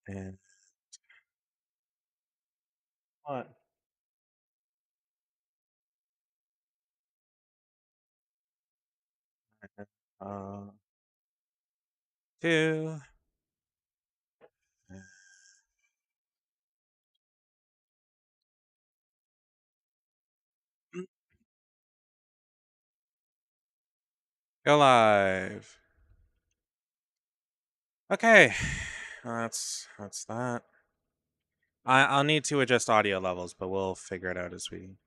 And what? Uh, two. Go live. Okay, that's that. I'll need to adjust audio levels, but we'll figure it out as we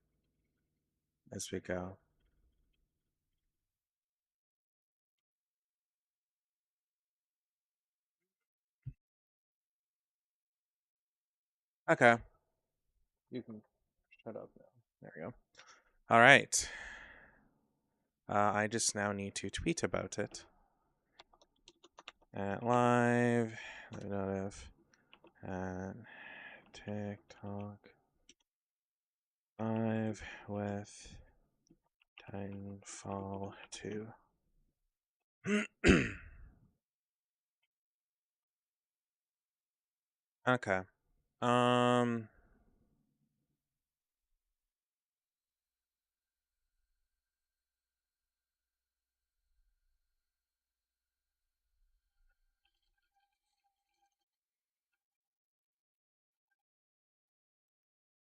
go. Okay, you can shut up now. There we go. All right. I just now need to tweet about it. At live, notif, at TikTok, live with Titanfall 2. Okay. Um.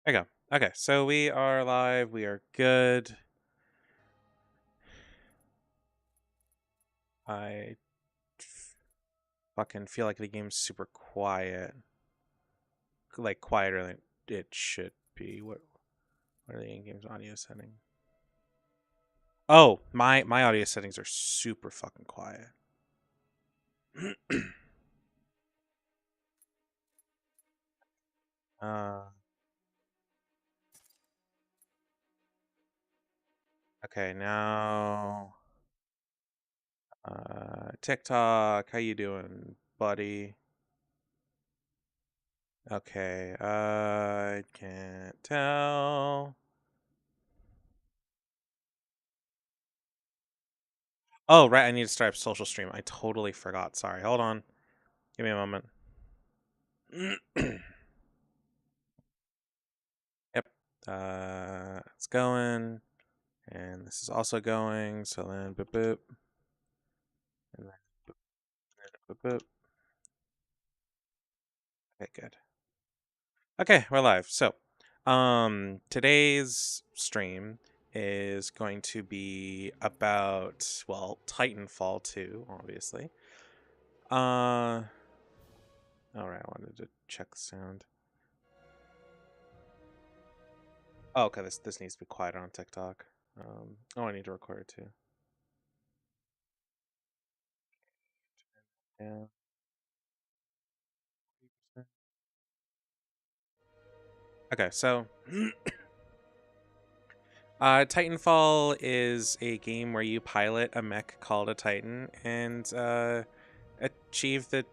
There you go. Okay, so we are live. We are good. I fucking feel like the game's super quiet, like quieter than it should be. What are the in-game's audio settings? Oh, my audio settings are super fucking quiet. uh, okay, now TikTok, how you doing, buddy? Okay, I can't tell. Oh, right, I need to start a social stream. I totally forgot. Sorry, hold on. Give me a moment. Yep. It's going. And this is also going. So then boop boop. And then boop boop. Okay, good. Okay, we're live. So, today's stream is going to be about, well, Titanfall 2, obviously. All right, I wanted to check the sound. Oh, okay, this needs to be quieter on TikTok. Oh, I need to record it too. Yeah. Okay, so Titanfall is a game where you pilot a mech called a Titan and achieve the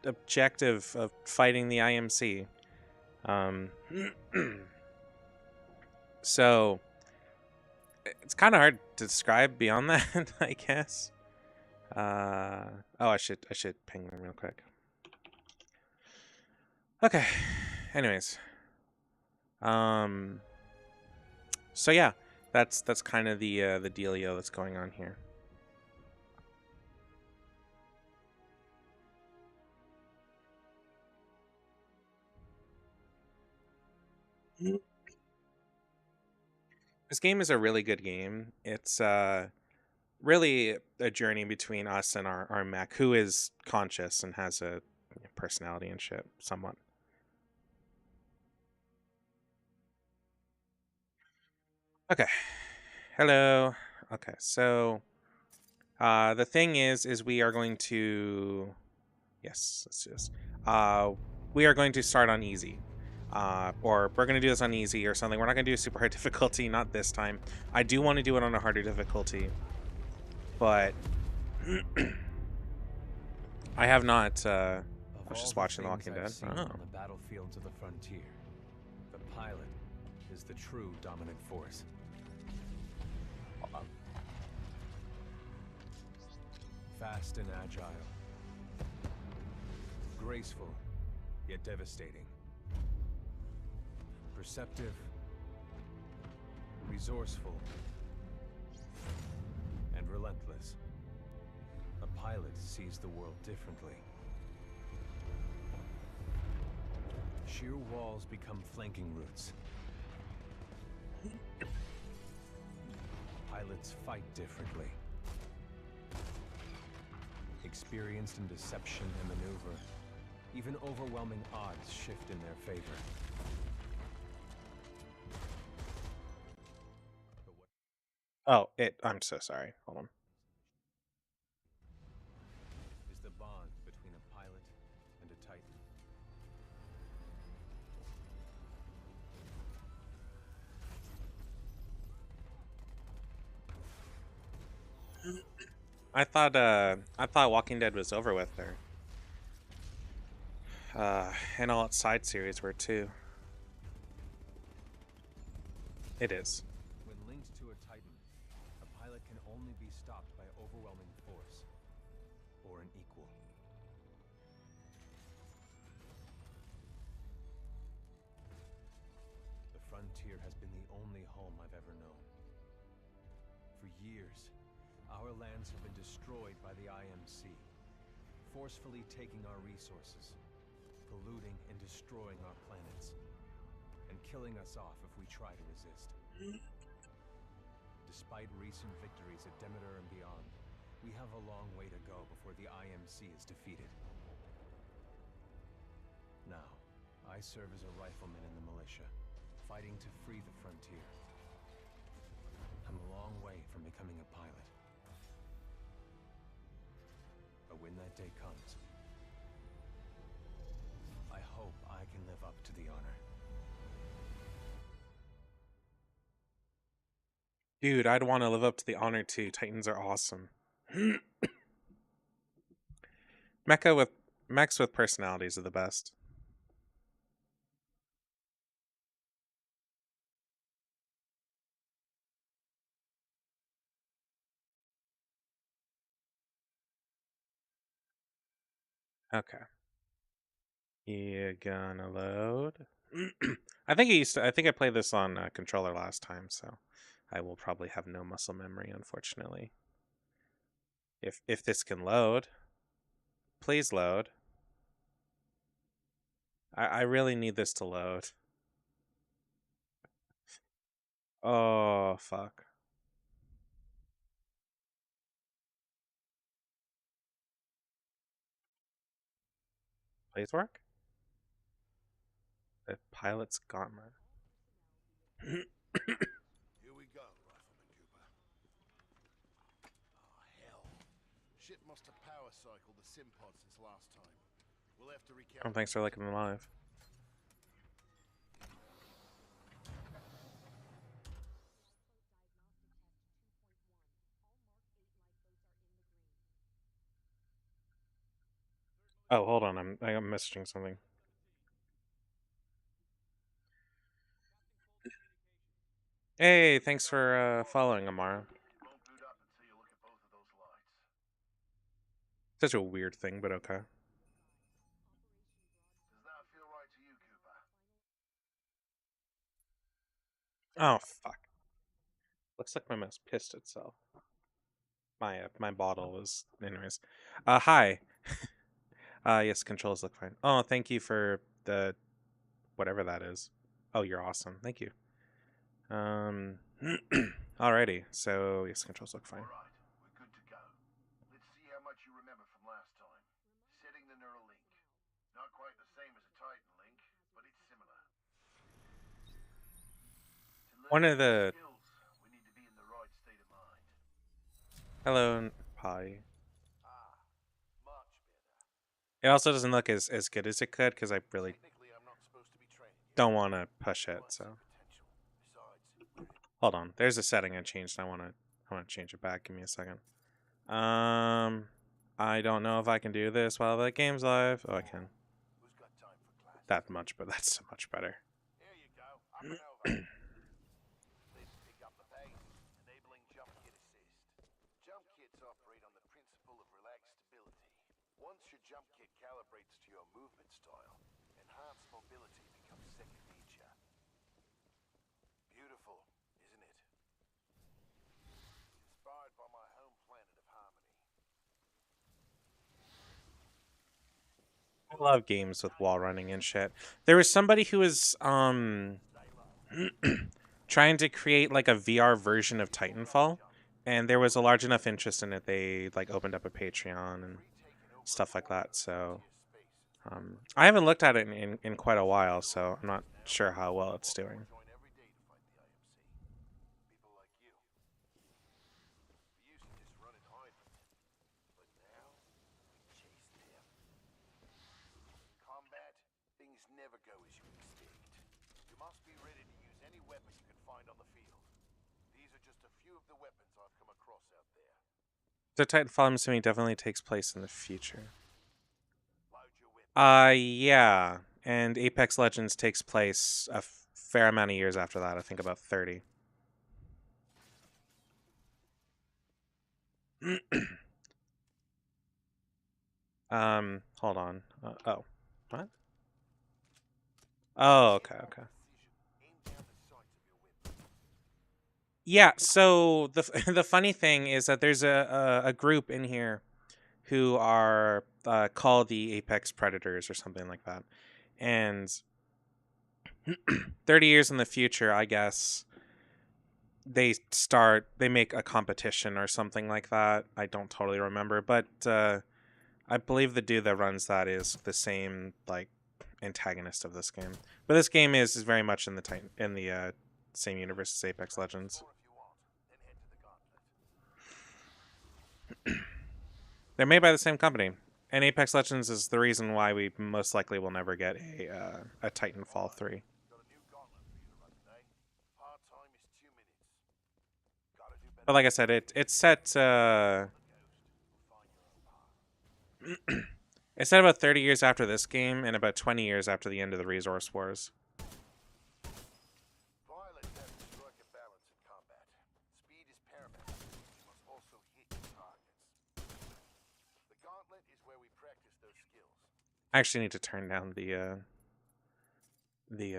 objective of fighting the IMC. So it's kind of hard to describe beyond that, I guess. Oh, I should ping them real quick. Okay. Anyways, so yeah, that's kind of the dealio that's going on here. This game is a really good game. It's really a journey between us and our mech, who is conscious and has a personality and shit, somewhat. Okay. Hello. Okay, so the thing is we are going to, yes, let's do this. We are going to start on easy. Or we're going to do this on easy or something. We're not going to do super hard difficulty, not this time. I do want to do it on a harder difficulty, but I have not. I was just watching The Walking Dead. Oh. On the battlefields of the frontier, the pilot is the true dominant force. Fast and agile, graceful, yet devastating. Perceptive, resourceful, and relentless. A pilot sees the world differently. Sheer walls become flanking routes. Pilots fight differently. Experienced in deception and maneuver, even overwhelming odds shift in their favor. Oh, I'm so sorry. Hold on. Is the bond between a pilot and a Titan. I thought Walking Dead was over with there. And all its side series were too. It is. When linked to a Titan, a pilot can only be stopped by overwhelming force, or an equal. The frontier has been the only home I've ever known. For years, our lands have been destroyed by the IMC, forcefully taking our resources, polluting and destroying our planets, and killing us off if we try to resist. Despite recent victories at Demeter and beyond, we have a long way to go before the IMC is defeated. Now, I serve as a rifleman in the militia, fighting to free the frontier. I'm a long way from becoming a pilot. But when that day comes, I hope I can live up to the honor. Dude, I'd want to live up to the honor too. Titans are awesome. Mechs with personalities are the best. Okay. You gonna load? I think I played this on controller last time, so I will probably have no muscle memory, unfortunately. If this can load, please load. I really need this to load. Oh fuck. Please work. The pilot's gauntlet. Here we go, Rifleman Cooper. Oh, hell. Ship must have power cycled the sim pod since last time. We'll have to Oh, thanks for recalibrate. liking them live. Oh, hold on. I'm messaging something. Hey, thanks for following, Amara. Won't boot up until you look at both of those lights. Such a weird thing, but okay. Does that feel right to you, Cooper? Oh fuck. Looks like my mouse pissed itself. My bottle was, anyways. Hi. Yes, controls look fine. Oh, thank you for the whatever that is. Oh, you're awesome. Thank you. Alrighty. So yes, controls look fine. Alright, we're good to go. Let's see how much you remember from last time. Setting the neural link. Not quite the same as a Titan link, but it's similar. To One learn of the skills, we need to be in the right state of mind. hello pie. Ah, much better. It also doesn't look as good as it could because I really Technically, I'm not supposed to be training you. don't want to push it. Lots So of potential. Besides, hold on. There's a setting I changed. I want to change it back. Give me a second. I don't know if I can do this while the game's live. Oh, I can. who's got time for class? That much, but that's so much better. Here you go. Up and over. Let's pick up the pace, enabling jump kit assist. Jump kits operate on the principle of relaxed stability. Once your jump kit calibrates to your movement style, enhanced mobility becomes second nature. Beautiful, isn't it? Inspired by my home planet of Harmony. I love games with wall running and shit. There was somebody who was trying to create like a VR version of Titanfall, and there was a large enough interest in it they like opened up a Patreon and stuff like that. So I haven't looked at it in quite a while, so I'm not sure how well it's doing. Join every day to fight the IMC. People like you. We used to just run and hide from them, but now we chase them. In combat, things never go as you expect. You must be ready to use any weapon you can find on the field. These are just a few of the weapons I've come across out there. So Titanfall, I'm assuming, definitely takes place in the future. Load your weapon. Yeah, and Apex Legends takes place a fair amount of years after that. I think about 30. Hold on. Oh, what? Oh, okay, okay. Aim down the sights of your weapon. Yeah. So the the funny thing is that there's a group in here who are called the Apex Predators or something like that, and 30 years in the future, I guess they make a competition or something like that. I don't totally remember, but I believe the dude that runs that is the same like antagonist of this game. But this game is very much in the same universe as Apex Legends. Or if you want, then head to the gauntlet. They're made by the same company, and Apex Legends is the reason why we most likely will never get a Titanfall 3. Got a new gauntlet for you to run today. Hard time is 2 minutes. Gotta do better. But like I said, it's set it's set about 30 years after this game and about 20 years after the end of the Resource Wars. Violence has to strike a balance in combat. Speed is paramount. You must also hit your targets. The gauntlet is where we practice those skills. I actually need to turn down the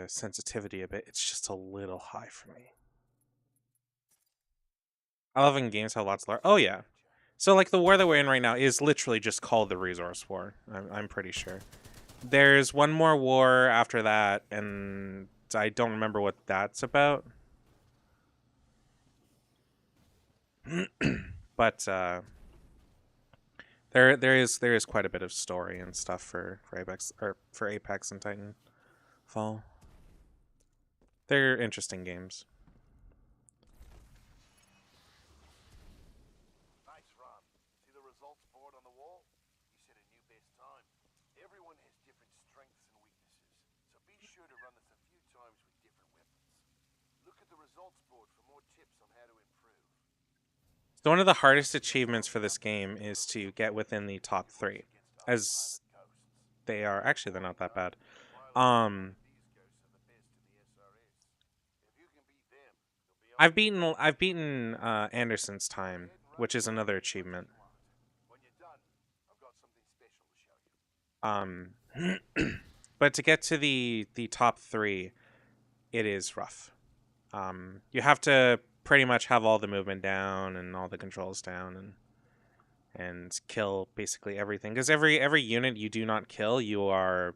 sensitivity a bit. It's just a little high for me. I love in games how lots of oh yeah. So like the war that we're in right now is literally just called the Resource War. I'm pretty sure. There's one more war after that, and I don't remember what that's about. But there is quite a bit of story and stuff for Apex and Titanfall. They're interesting games. Nice run. See the results board on the wall? You set a new best time. Everyone has different strengths and weaknesses, so be sure to run this a few times with different weapons. Look at the results board for more tips on how to improve. So one of the hardest achievements for this game is to get within the top 3, as they are actually they're not that bad. I've beaten Anderson's time, which is another achievement. When you're done, I've got something special to show you. But to get to the top 3, it is rough. You have to pretty much have all the movement down and all the controls down and kill basically everything, because every unit you do not kill, you are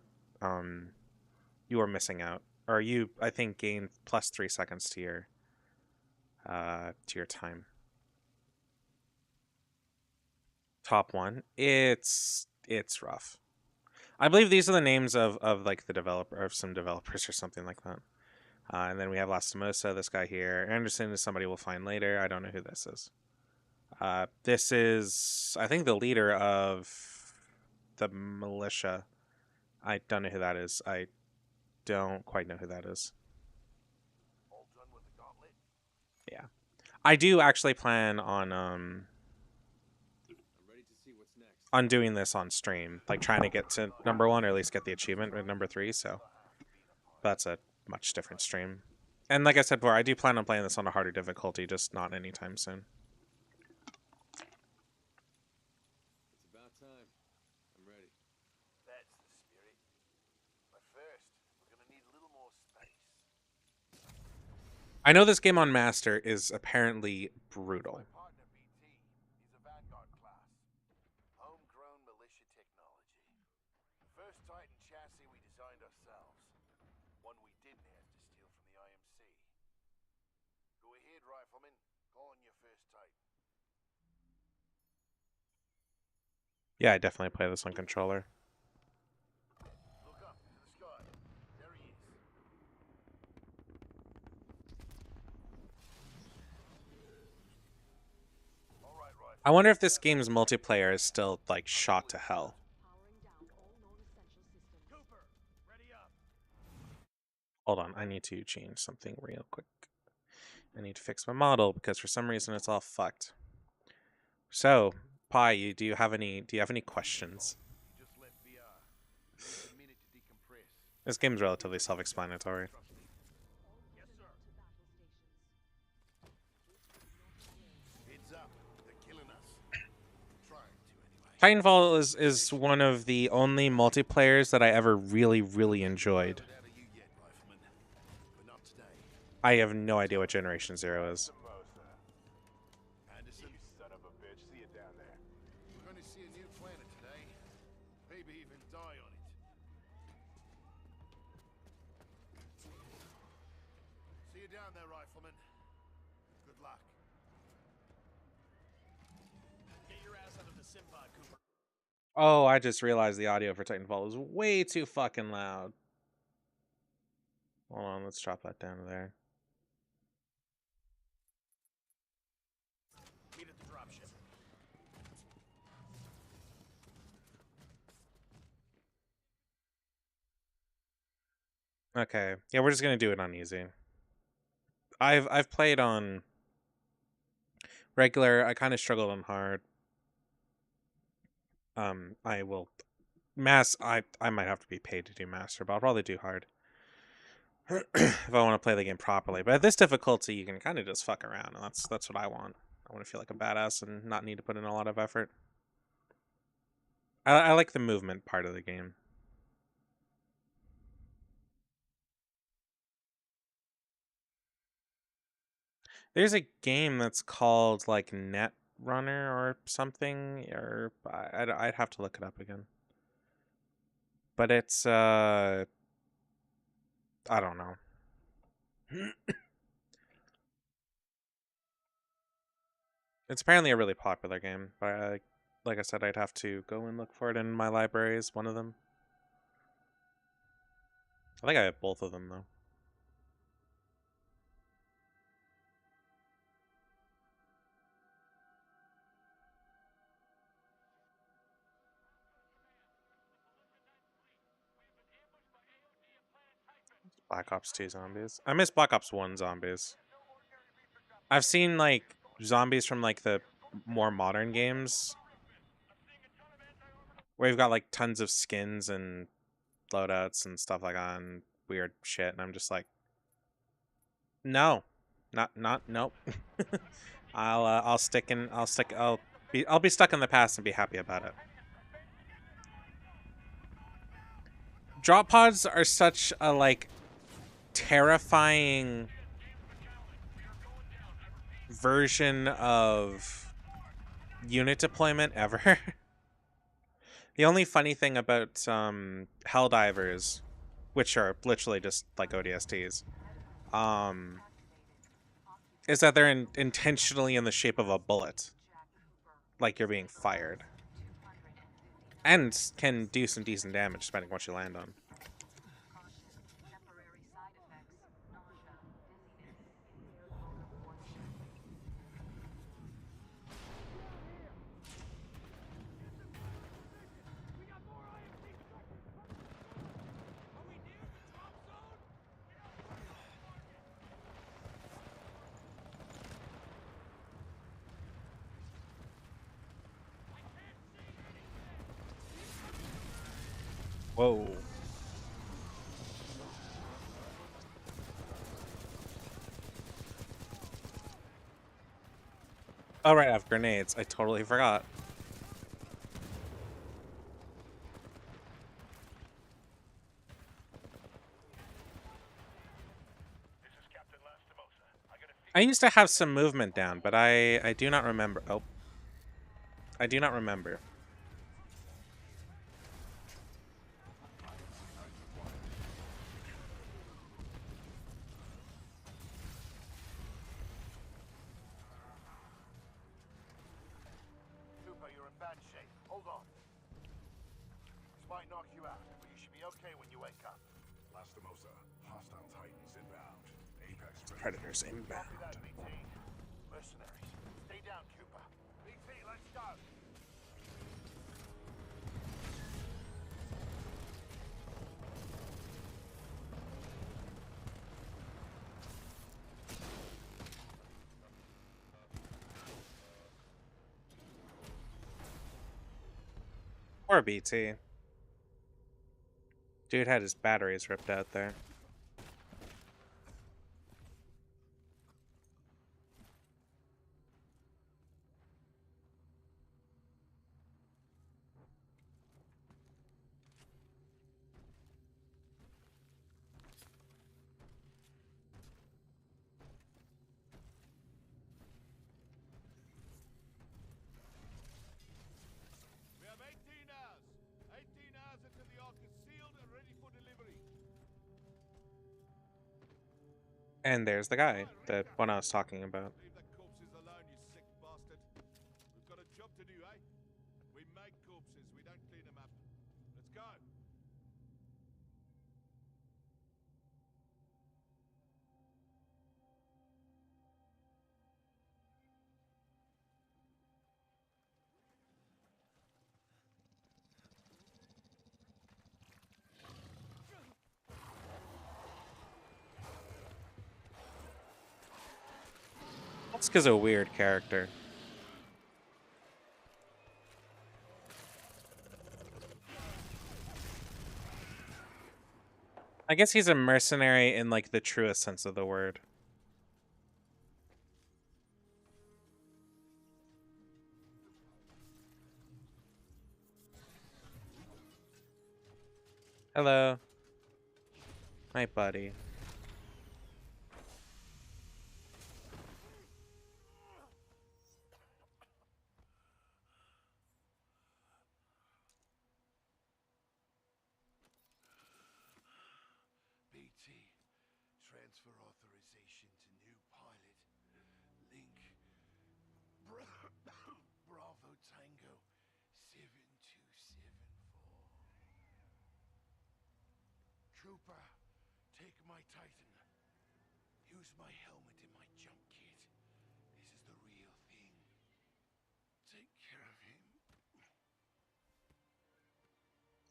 missing out, or you I think gain plus 3 seconds to your time. Top 1, it's rough. I believe these are the names of like the developer, of some developers or something like that. And then we have Lastimosa, this guy here. Anderson is somebody we'll find later. I don't know who this is. This is, I think, the leader of the militia. I don't know who that is. I don't quite know who that is. All done with the gauntlet? Yeah. I do actually plan on I'm ready to see what's next. on doing this on stream, like trying to get to number 1 or at least get the achievement at number 3. So that's a much different stream. And like I said before, I do plan on playing this on a harder difficulty, just not anytime soon. It's about time. I'm ready. That's the spirit. But first, I know this game on Master is apparently brutal. My partner BT, he's a Vanguard class. Homegrown militia technology. First Titan chassis we designed ourselves. One we didn't have to steal from the IMC. Go ahead, Rifleman. Call on your first Titan. Yeah, I definitely play this on controller. Look up to the sky. There he is. All right, Rifleman. I wonder if this game's multiplayer is still, like, shot to hell. Cooper, ready up. Hold on, I need to change something real quick. I need to fix my model because for some reason it's all fucked. So, Pi, do you have any questions? You just left VR. A minute to decompress. This game's relatively self-explanatory. Trust me. Yes, sir. Heads up. They're killing us. Trying to, anyway. Titanfall is one of the only multiplayers that I ever really enjoyed. Out of you yet, Rifleman. But not today. I have no idea what Generation Zero is. Anderson, you son of a bitch. See you down there. We're going to see a new planet today. Maybe even die on it. See you down there, Rifleman. Good luck. Get your ass out of the Simpod, Cooper. Oh, I just realized the audio for Titanfall is way too fucking loud. Hold on, let's drop that down to there. Meet at the dropship. Okay, yeah, we're just gonna do it on easy. I've played on regular. I kind of struggled on hard. I will I might have to be paid to do master, but I'll probably do hard if I want to play the game properly. But at this difficulty, you can kind of just fuck around, and that's what I want. I want to feel like a badass and not need to put in a lot of effort. I like the movement part of the game. There's a game that's called like Net Runner or something, or I'd have to look it up again. But it's I don't know. It's apparently a really popular game, but like I said, I'd have to go and look for it in my libraries. One of them. I think I have both of them though. Black Ops 2 zombies. I miss Black Ops 1 zombies. I've seen like zombies from like the more modern games where you've got like tons of skins and loadouts and stuff like that and weird shit, and I'm just like, no, not nope. I'll be stuck in the past and be happy about it. Drop pods are such a like terrifying version of unit deployment ever. The only funny thing about Helldivers, which are literally just like ODSTs, is that they're intentionally in the shape of a bullet, like you're being fired, and can do some decent damage depending on what you land on. Whoa. Oh, right, I have grenades. I totally forgot. This is Captain Lastimosa. I used to have some movement down, but I do not remember. Oh, I do not remember. Cooper, you're in bad shape. Hold on. This might knock you out, but you should be okay when you wake up. Lastimosa, hostile Titans inbound. Apex ready. Predators inbound. Copy that, BT. Mercenaries. Stay down, Cooper. BT, let's go. Poor BT. Dude had his batteries ripped out there. We have 18 hours. 18 hours until the Ark is sealed and ready for delivery. And there's the guy, the one I was talking about. Leave the corpses alone, you sick bastard. We've got a job to do, eh? We make corpses, we don't clean them up. Let's go. That's because a weird character. I guess he's a mercenary in like the truest sense of the word. Hello. Hi, buddy. BT, transfer authorization to new pilot. Link, Bravo Tango 7274. Trooper, take my Titan. Use my helmet and my jump kit. This is the real thing. Take care of him.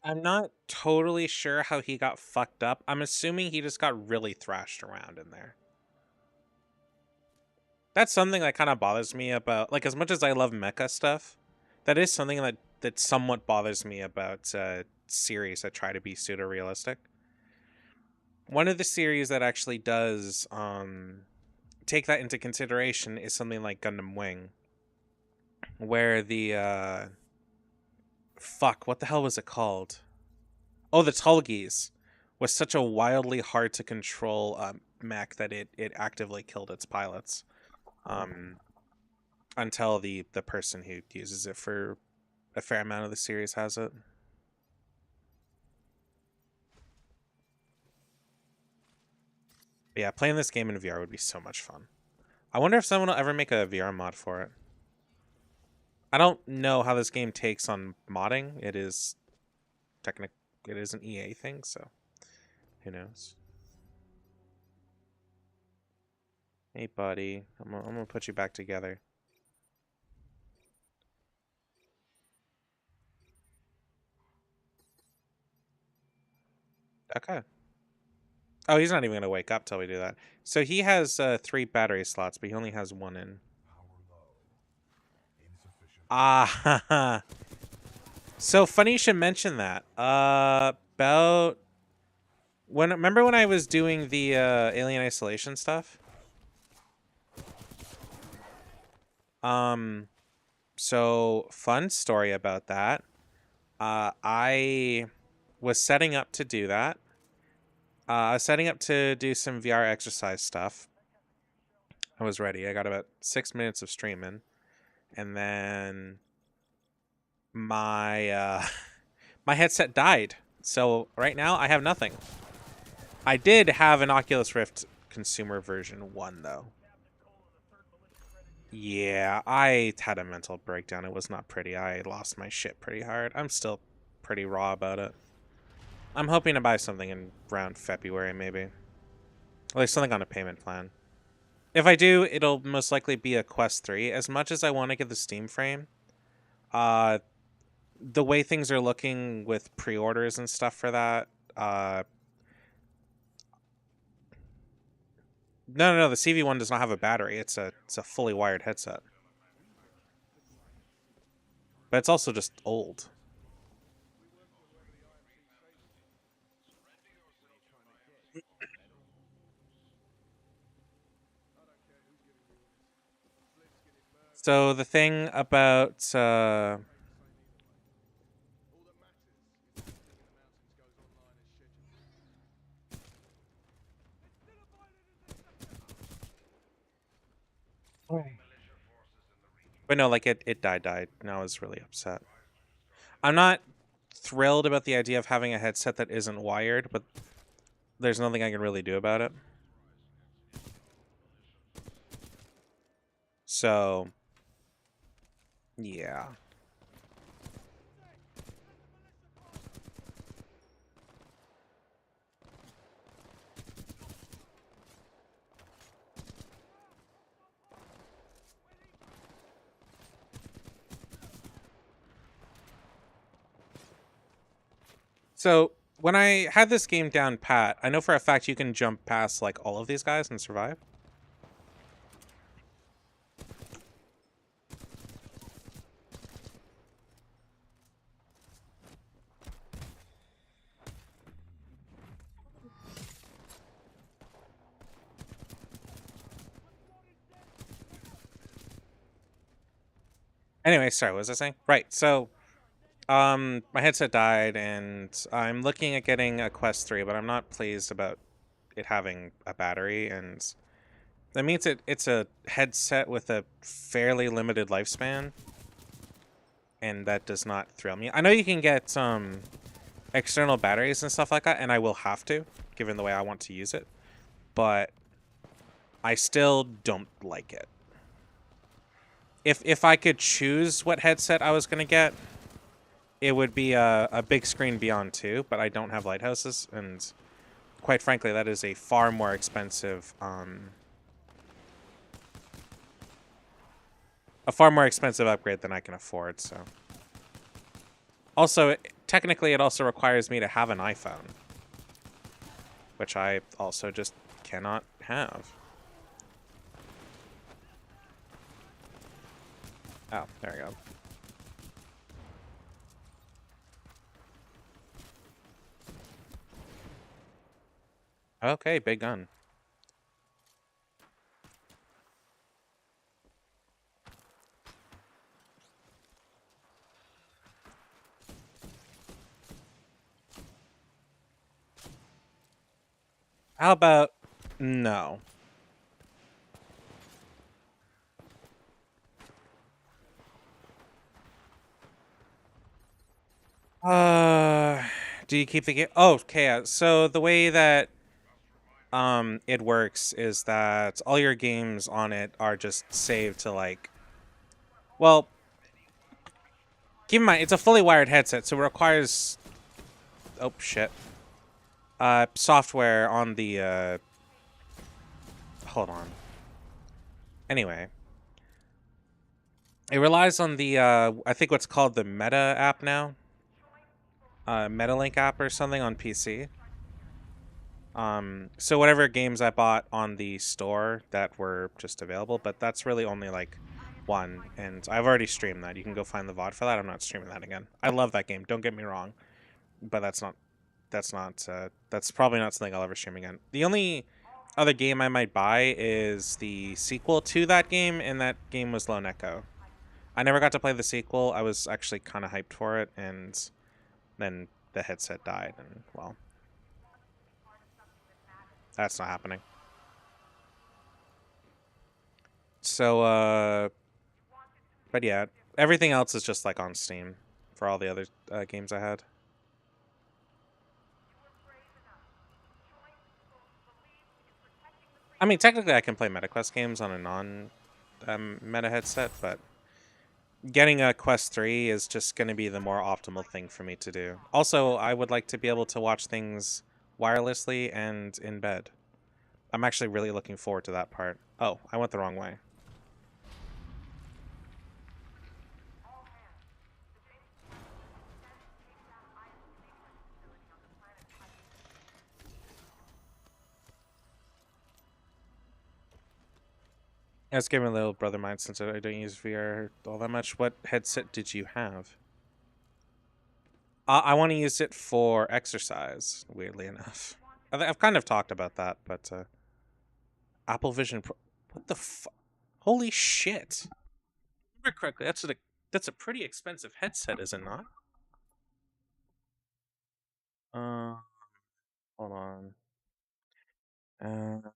I'm not totally sure how he got fucked up. I'm assuming he just got really thrashed around in there. That's something that kind of bothers me about, like, as much as I love mecha stuff, that is something that somewhat bothers me about series that try to be pseudo-realistic. One of the series that actually does take that into consideration is something like Gundam Wing, where the fuck, what the hell was it called? Oh, the Tulgis was such a wildly hard to control mech that it actively killed its pilots. Until the person who uses it for a fair amount of the series has it. But yeah, playing this game in VR would be so much fun. I wonder if someone will ever make a VR mod for it. I don't know how this game takes on modding. It is it is an EA thing, so who knows. Hey buddy, I'm gonna put you back together. Okay. Oh, he's not even gonna wake up till we do that. So he has 3 battery slots, but he only has 1 in. Power low. Insufficient. Ah, so funny you should mention that. About remember when I was doing the Alien Isolation stuff? So fun story about that. I was setting up to do that. I was setting up to do some VR exercise stuff. I was ready. I got about 6 minutes of streaming, and then my my headset died. So right now I have nothing. I did have an Oculus Rift consumer version 1 though. Yeah, I had a mental breakdown. It was not pretty. I lost my shit pretty hard. I'm still pretty raw about it. I'm hoping to buy something in around February maybe. At least something on a payment plan. If I do, it'll most likely be a Quest 3. As much as I want to get the Steam frame, uh the way things are looking with pre-orders and stuff for that, no, the CV1 does not have a battery. It's a fully wired headset. But it's also just old. So the thing about but no, like it died. And I was really upset. I'm not thrilled about the idea of having a headset that isn't wired, but there's nothing I can really do about it. So yeah. So when I had this game down pat, I know for a fact you can jump past like all of these guys and survive. Anyway, sorry, what was I saying? Right, so my headset died and I'm looking at getting a Quest 3, but I'm not pleased about it having a battery, and that means it's a headset with a fairly limited lifespan, and that does not thrill me. I know you can get some external batteries and stuff like that, and I will have to, given the way I want to use it, but I still don't like it. If I could choose what headset I was going to get, it would be a big screen Beyond 2, but I don't have lighthouses, and quite frankly, that is a far more expensive, a far more expensive upgrade than I can afford, so. Also, technically, it also requires me to have an iPhone, which I also just cannot have. Oh, there we go. Okay, big gun. How about no? Uh, do you keep the game? Oh, okay. So the way that it works is that all your games on it are just saved to like, well, keep in mind it's a fully wired headset, so it requires, oh shit, software on the hold on. Anyway, it relies on the I think what's called the Meta app now, MetaLink app or something on PC. So whatever games I bought on the store that were just available, but that's really only like one, and I've already streamed that. You can go find the VOD for that. I'm not streaming that again. I love that game. Don't get me wrong, but that's probably not something I'll ever stream again. The only other game I might buy is the sequel to that game, and that game was Lone Echo. I never got to play the sequel. I was actually kind of hyped for it, and then the headset died, and well, that's not happening. So, but yeah, everything else is just like on Steam for all the other games I had. I mean, technically, I can play MetaQuest games on a non-meta headset, but getting a Quest 3 is just going to be the more optimal thing for me to do. Also, I would like to be able to watch things wirelessly and in bed. I'm actually really looking forward to that part. Oh, I went the wrong way. I was giving a little brother mine since I don't use VR all that much. What headset did you have? I want to use it for exercise, weirdly enough. I've kind of talked about that, but Apple Vision Pro. What the fuck? Holy shit! If I remember correctly, that's a pretty expensive headset, is it not? Uh, hold on. Uh,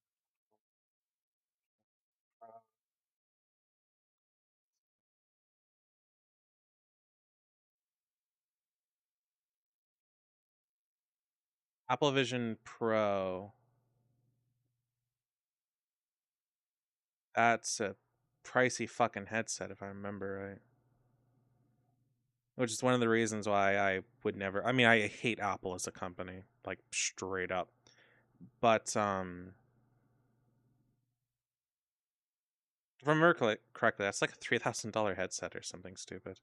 Apple Vision Pro. That's a pricey fucking headset, if I remember right. Which is one of the reasons why I would never. I mean, I hate Apple as a company, like straight up. But if I remember correctly, that's like a $3,000 headset or something stupid.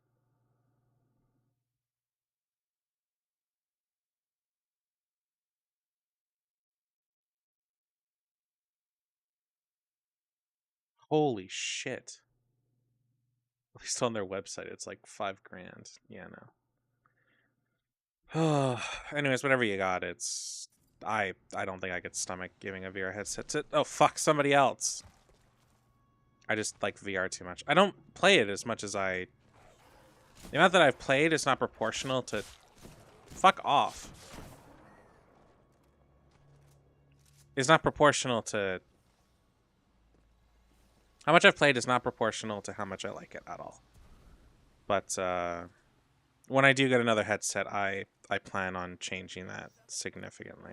Holy shit! At least on their website, it's like $5,000. Yeah, no. Anyways, whatever you got, it's. I don't think I could stomach giving a VR headset to. Oh fuck, somebody else. I just like VR too much. I don't play it as much as I. The amount that I've played is not proportional to. Fuck off. It's not proportional to. How much I've played is not proportional to how much I like it at all. But when I do get another headset, I plan on changing that significantly.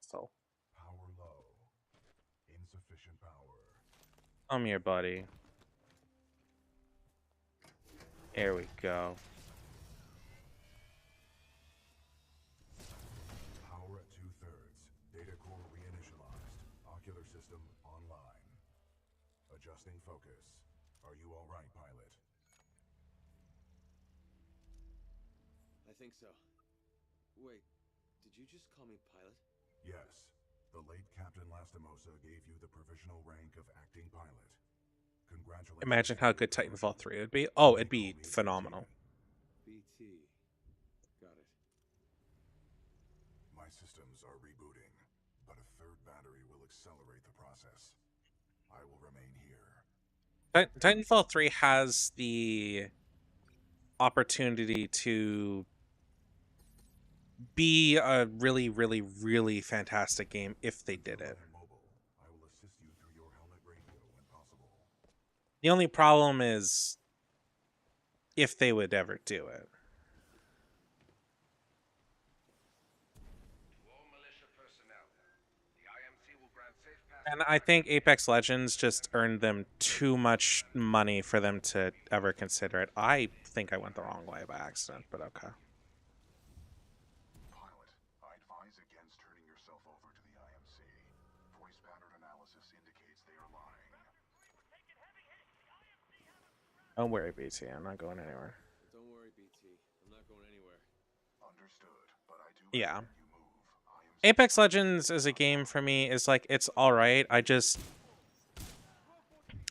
So, Power low. Insufficient power. come here, buddy. There we go. Power at 2/3. Data core reinitialized. Ocular system online. Adjusting focus. Are you all right, pilot? I think so. Wait, did you just call me pilot? Yes. The late Captain Lastimosa gave you the provisional rank of acting pilot. Congratulations. Imagine how good Titanfall 3 would be. Oh, it'd be phenomenal. BT. Got it. My systems are rebooting, but a third battery will accelerate the process. I will remain here. Titanfall 3 has the opportunity to be a really, really, really fantastic game if they did it. Mobile. I will assist you through your helmet radio when possible. The only problem is if they would ever do it. And I think Apex Legends just earned them too much money for them to ever consider it. I think I went the wrong way by accident, but okay. Pilot, I advise against turning yourself over to the IMC. Voice pattern analysis indicates they are lying. Don't worry, BT. I'm not going anywhere. Don't worry, BT. I'm not going anywhere. Understood, but I do Yeah. recommend you move. IMC Apex Legends as a game for me is like, it's alright. I just.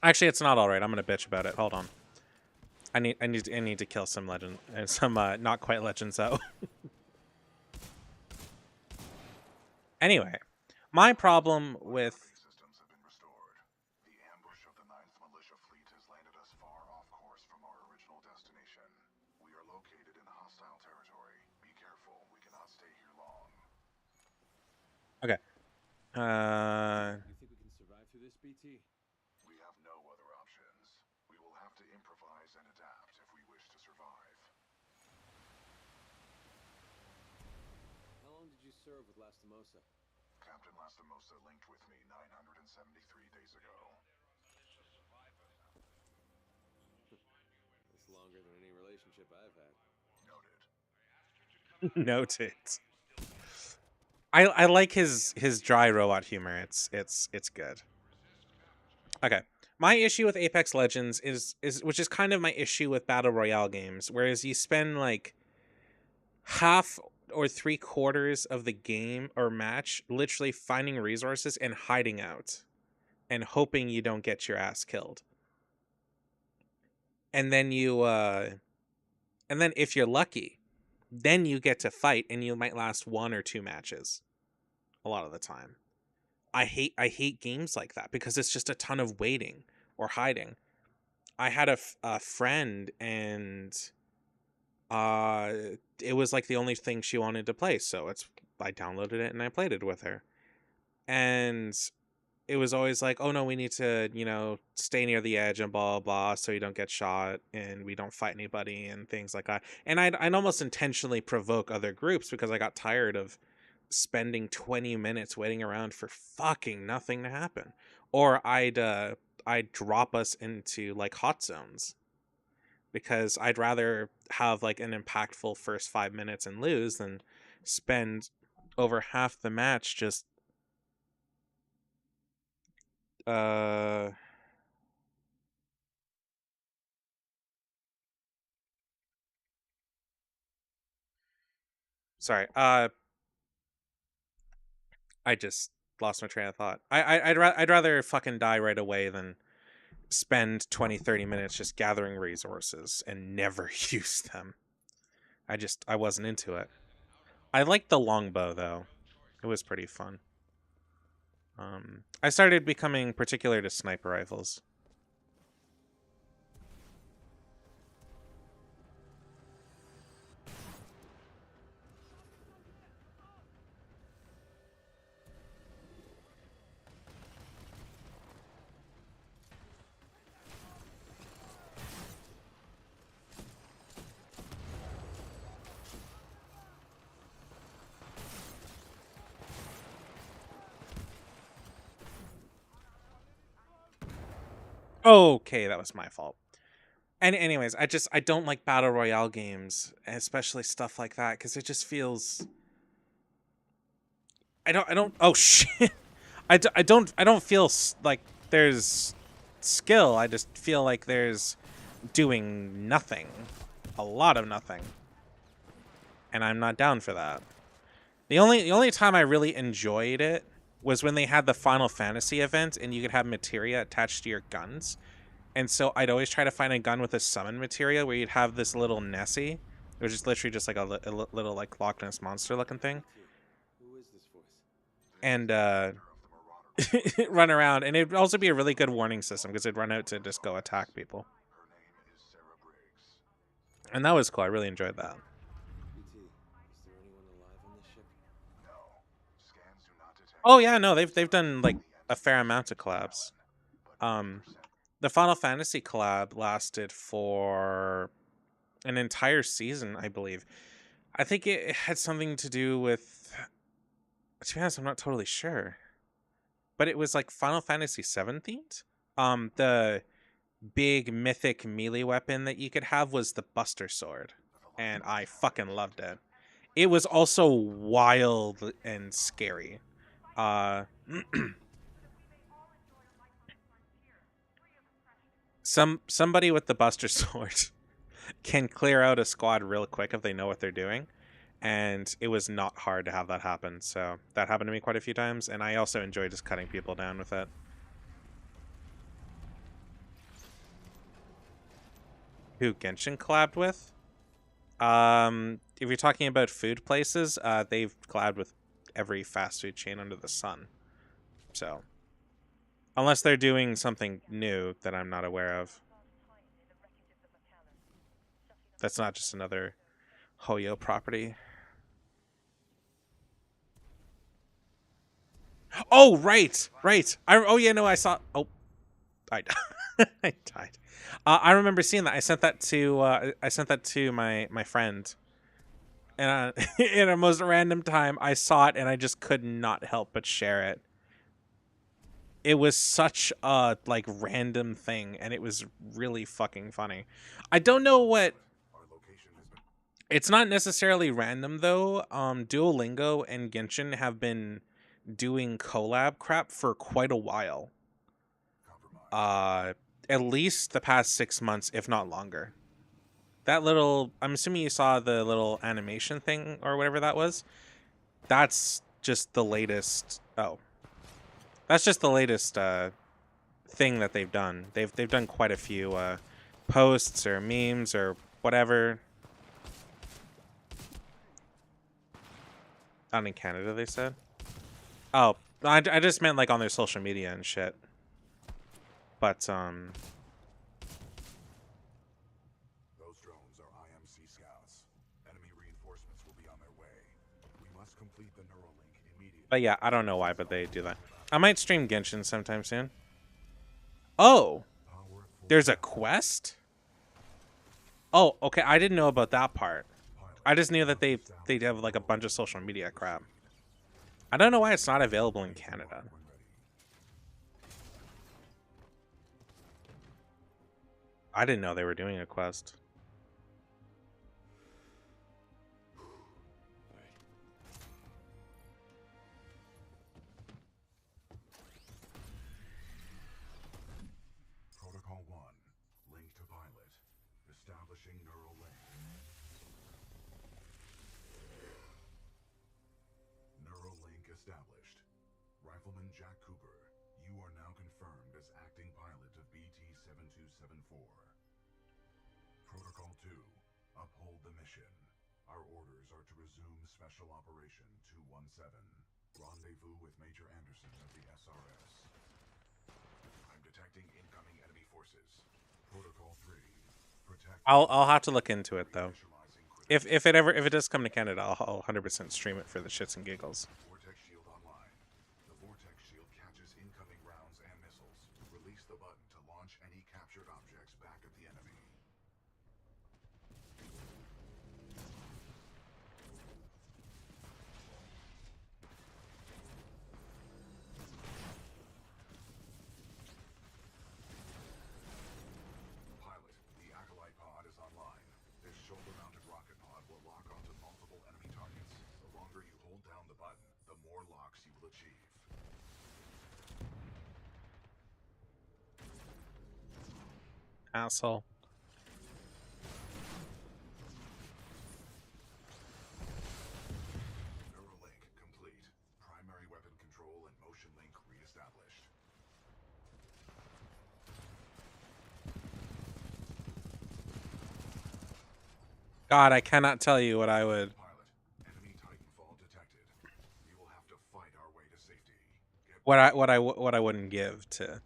Actually, it's not alright. I'm gonna bitch about it. Hold on. I need to kill some legend and some not quite legends though. Anyway, my problem with systems have been restored. The ambush of the 9th Militia Fleet has landed us Okay. Uh, You think we can survive through this, BT? We have no other options. We will have to improvise and adapt if we wish to survive. How long did you serve with Lastimosa? Captain Lastimosa linked with me 973 days ago. That's longer than any relationship I've had. Noted. noted. I like his dry robot humor. It's good. Okay. My issue with Apex Legends is which is kind of my issue with battle royale games, whereas you spend like half or three quarters of the game or match literally finding resources and hiding out and hoping you don't get your ass killed. And then and then if you're lucky, then you get to fight and you might last one or two matches a lot of the time. I hate games like that because it's just a ton of waiting or hiding. I had a friend and uh it was like the only thing she wanted to play, so I downloaded it and I played it with her. And it was always like, oh no, we need to, stay near the edge and blah blah blah, so you don't get shot and we don't fight anybody and things like that. And I'd almost intentionally provoke other groups because I got tired of spending 20 minutes waiting around for fucking nothing to happen. Or I'd drop us into like hot zones because I'd rather have like an impactful first 5 minutes and lose than spend over half the match just uh sorry. I just lost my train of thought. I'd rather fucking die right away than spend 20-30 minutes just gathering resources and never use them. I wasn't into it. I liked the longbow though. It was pretty fun. I started becoming particular to sniper rifles. Okay, that was my fault. And anyways, I don't like battle royale games, especially stuff like that, because it just feels. I don't. Oh shit! I don't feel like there's skill. I just feel like there's doing nothing, a lot of nothing, and I'm not down for that. The only time I really enjoyed it was when they had the Final Fantasy event and you could have materia attached to your guns. And so I'd always try to find a gun with a summon materia where you'd have this little Nessie, which is literally just like a little like Loch Ness monster looking thing, Who is this voice? and run around. And it'd also be a really good warning system because it'd run out to just go attack people. Her name is Sarah Briggs. And that was cool. I really enjoyed that. BT, is there anyone alive on this ship? No. Scans do not detect. Oh yeah, no, they've done like a fair amount of collabs. Um, the Final Fantasy collab lasted for an entire season, I believe. I think it had something to do with. To be honest, I'm not totally sure, but it was like Final Fantasy 17th. The big mythic melee weapon that you could have was the Buster Sword, and I fucking loved it. It was also wild and scary. Uh, somebody with the Buster Sword can clear out a squad real quick if they know what they're doing, and it was not hard to have that happen. So that happened to me quite a few times, and I also enjoy just cutting people down with it. Who Genshin collabed with? If you're talking about food places, they've collabed with every fast food chain under the sun. So unless they're doing something new that I'm not aware of, that's not just another Hoyo property. Oh, right, right. Oh yeah, no, I saw. Oh, I I died. I remember seeing that. I sent that to my friend, and in a most random time, I saw it, and I just could not help but share it. It was such a like random thing, and it was really fucking funny. I don't know what. Our location has been It's not necessarily random though. Duolingo and Genshin have been doing collab crap for quite a while. compromised. Uh, at least the past 6 months, if not longer. That little, I'm assuming you saw the little animation thing or whatever that was. That's just the latest. Oh, that's just the latest thing that they've done. They've done quite a few posts or memes or whatever. Not in Canada, they said. Oh, I just meant like on their social media and shit. But Those drones are IMC scouts. Enemy reinforcements will be on their way. We must complete the Neuralink immediately. but yeah, I don't know why, but they do that. I might stream Genshin sometime soon. Oh, Power at full there's a throttle. quest? Oh, okay, I didn't know about that part. Pilot, I just knew that they establish have like a control. bunch of social media crap. I don't know why it's not available in Canada. When ready. I didn't know they were doing a quest. Protocol 1. Link to pilot. Establishing neural link. Neural link established. Rifleman Jack Cooper, you are now confirmed as acting pilot of BT-7274. Protocol 2. Uphold the mission. Our orders are to resume Special Operation 217. Rendezvous with Major Anderson of the SRS. I'm detecting incoming enemy forces. Protocol 3. Protect. I'll have to look into it though. Initializing critical If it does come to Canada, I'll 100% stream it for the shits and giggles. Vortex shield online. The vortex shield catches incoming rounds and missiles. Release the button to launch any captured objects back at the enemy. Pilot, the Acolyte pod is online. This shoulder-mounted rocket pod will lock onto multiple enemy targets. The longer you hold down the button, the more locks you will achieve. Asshole. Neuralink complete. Primary weapon control and motion link reestablished. God, I cannot tell you what I would. Pilot, enemy Titanfall detected. We will have to fight our way to safety. Get What I wouldn't give to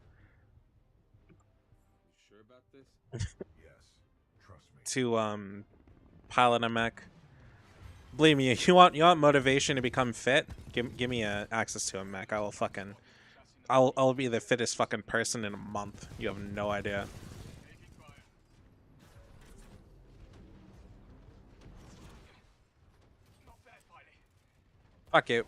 You sure about this? yes. Trust me. pilot a mech. Believe me, you want motivation to become fit? Give me access to a mech. I will fucking I'll be the fittest fucking person in a month. You have no idea. Fuck it.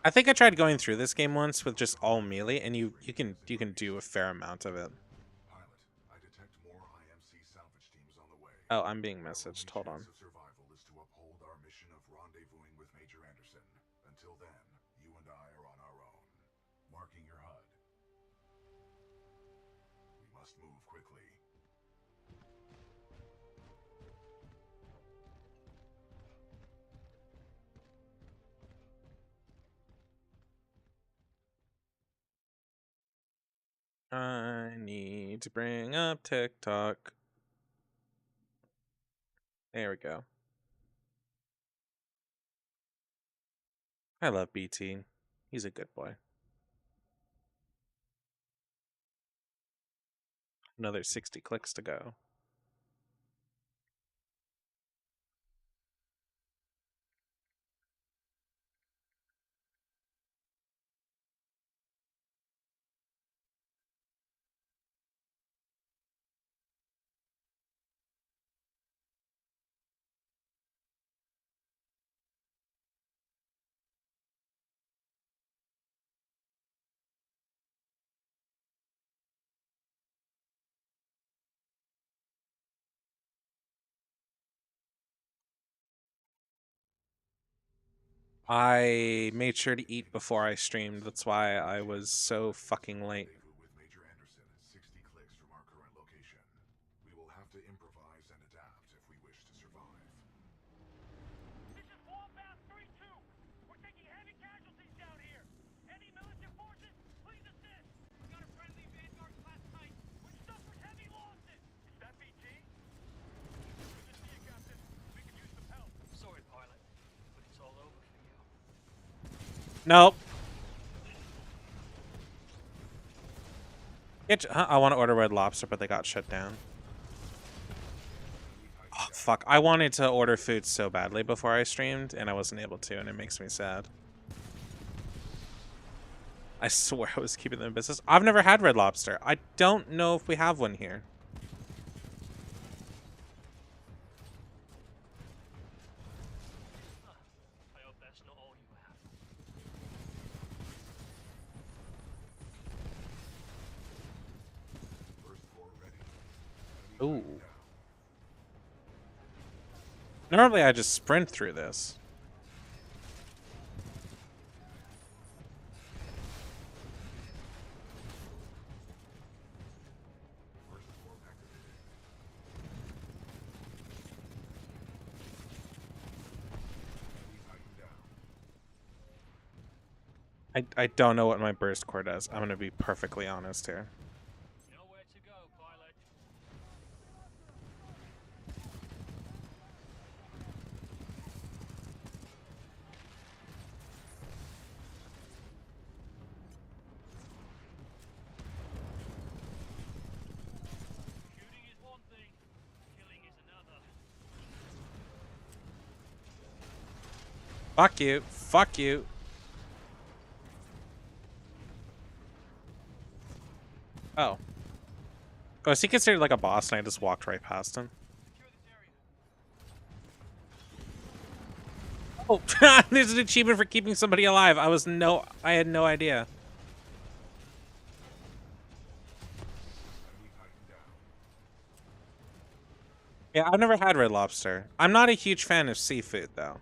I think I tried going through this game once with just all melee, and you can do a fair amount of it. Pilot, I detect more IMC salvage teams on the way. Oh, I'm being Our messaged. only Hold on. chance of survival is to uphold our mission of rendezvousing with Major Anderson. Until then, you and I are on our own. Marking your HUD. We must move quickly. I need to bring up TikTok. There we go. I love BT. He's a good boy. Another 60 clicks to go. I made sure to eat before I streamed. That's why I was so fucking late. Rendezvous with Major Anderson is 60 clicks from our current location. We will have to improvise and adapt if we wish to survive. This is Wallbound 3-2. We're taking heavy casualties down here. Any militant forces, please assist. We got a friendly Vanguard class Titan, which suffered heavy losses. Is that BT? Good to see you, Captain. We can use some help. Sorry, pilot, but it's all over for you. Nope. I want to order Red Lobster, but they got shut down. Oh, fuck. I wanted to order food so badly before I streamed, and I wasn't able to, and it makes me sad. I swear I was keeping them in business. I've never had Red Lobster. I don't know if we have one here. I hope that's not all you have. First floor ready. Ooh. Normally I just sprint through this. First floor activated. Enemy Titan down. I don't know what my burst core does. I'm gonna be perfectly honest here. Nowhere to go, pilot. Shooting is one thing, killing is another. Fuck you. Fuck you. Oh. Oh, is he considered like a boss and I just walked right past him? Secure this area. Oh, there's an achievement for keeping somebody alive. I had no idea. Enemy Titan down. Yeah, I've never had Red Lobster. I'm not a huge fan of seafood though.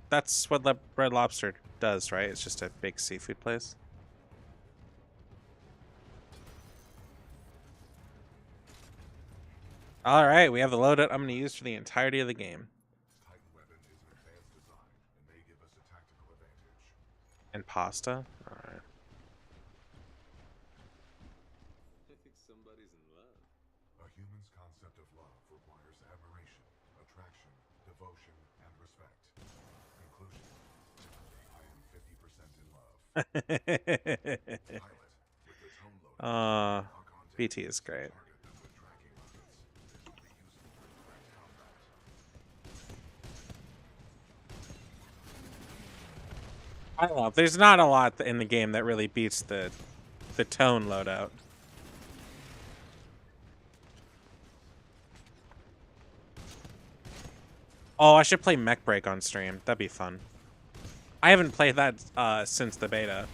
That's what Red Lobster does, right? It's just a big seafood place. All right, we have the loadout I'm going to use for the entirety of the game. Titan weapon is an advanced design and may give us a tactical advantage. And pasta. All right. I think somebody's in love. A human's concept of love requires admiration, attraction, devotion, and respect. Conclusion. I am 50% in love. Pilot, with the tone loader, lock onto BT is great. target them with tracking rockets. This will be useful for direct combat. I don't know. There's not a lot in the game that really beats the tone loadout. Oh, I should play Mech Break on stream. That'd be fun. I haven't played that since the beta.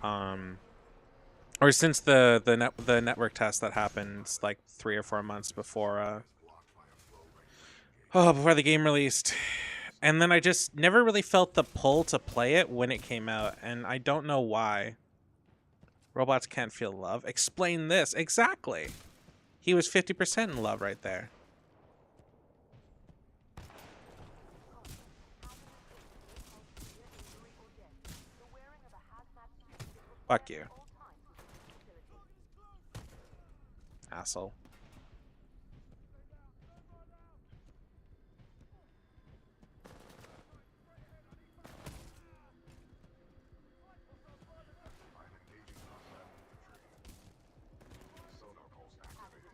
Or since the network test that happened like 3 or 4 months before before the game released. And then I just never really felt the pull to play it when it came out, and I don't know why. Robots can't feel love. Explain this. Exactly. He was 50% in love right there. Fuck you. Asshole. I'm engaging hostile infantry. Sonar pulse activated.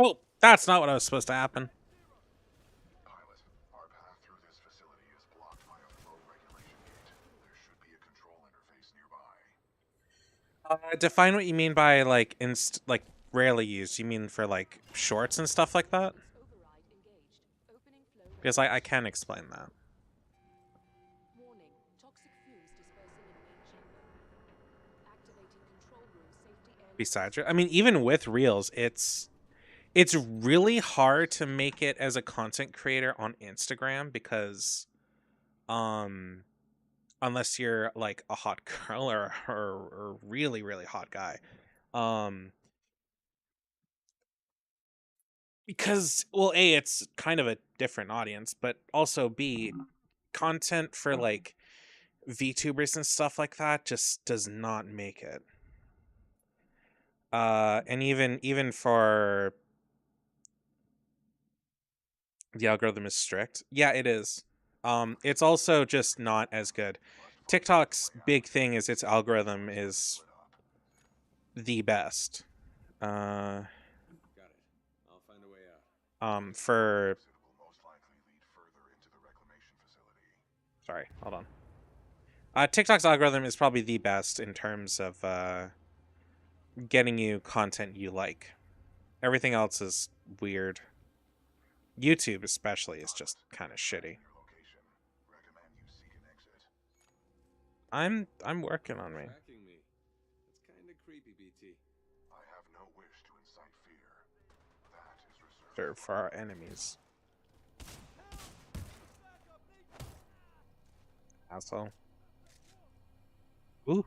Oh, that's not what I was supposed to happen. Pilot, our path through this facility is blocked by a flow regulation gate. There should be a control interface nearby. Define what you mean by like rarely used, you mean for like shorts and stuff like that? Because I can't explain that. Besides, I mean, even with Reels, it's really hard to make it as a content creator on Instagram because unless you're like a hot girl or really really hot guy. Um because well, A, it's kind of a different audience, but also B, content for like VTubers and stuff like that just does not make it. And even for the algorithm is strict. Yeah, it is. It's also just not as good. TikTok's big thing is its algorithm is the best. Got it. I'll find a way out. For Exit will most likely lead further into the reclamation facility. sorry, hold on. TikTok's algorithm is probably the best in terms of getting you content you like. Everything else is weird. YouTube especially is just kind of shitty. Your location. Recommend you seek an exit. I'm working on me. Tracking me. That's kind of creepy, BT. I have no wish to incite fear. That is reserved For our enemies. Asshole. Ooh.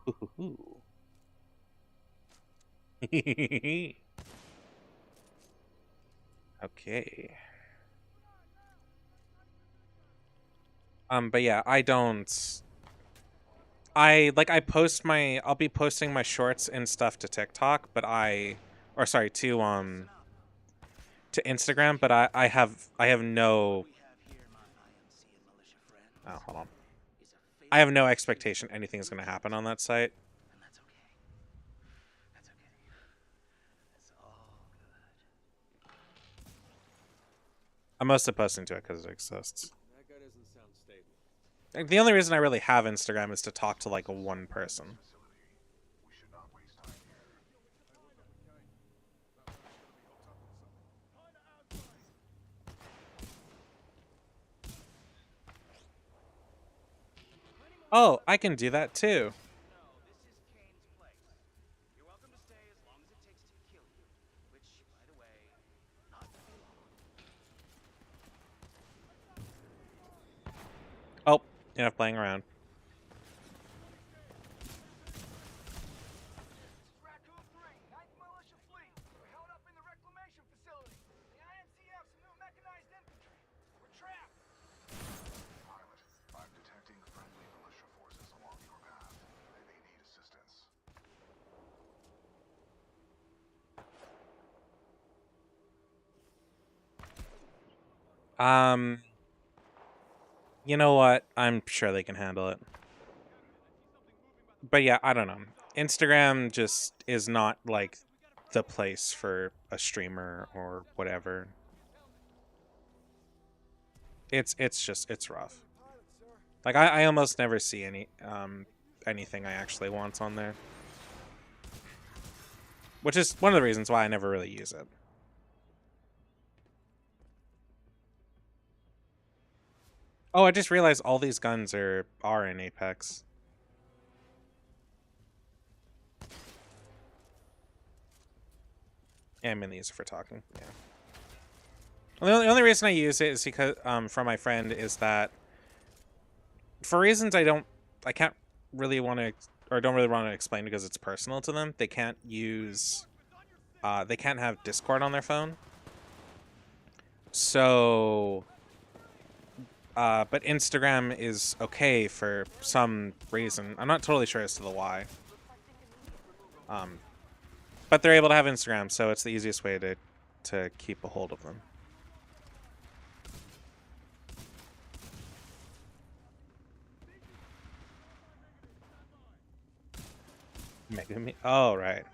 Okay. But yeah, I don't. I'll be posting my shorts and stuff to TikTok, but or sorry, to Instagram, but I have no. Oh, hold on. I have no expectation anything is going to happen on that site. I'm mostly posting to it because it exists. That guy doesn't sound stable. The only reason I really have Instagram is to talk to like one person. We should not waste time here. Oh, I can do that too. Oh, enough playing around. Raccoon 3, 9th Militia Fleet. We're held up in the reclamation facility. The IMC have some new mechanized infantry. We're trapped. Pilot, I'm detecting friendly militia forces along your path. They may need assistance. You know what? I'm sure they can handle it. But yeah, I don't know. Instagram just is not like the place for a streamer or whatever. It's rough. Like I almost never see anything I actually want on there. Which is one of the reasons why I never really use it. Oh, I just realized all these guns are in Apex. Yeah, I mean these are for talking. Yeah. Well, the only reason I use it is because from my friend is that for reasons I can't really want to or don't really want to explain because it's personal to them. They can't have Discord on their phone. So but Instagram is okay for some reason. I'm not totally sure as to the why. But they're able to have Instagram, so it's the easiest way to keep a hold of them. Megumi? Oh, right.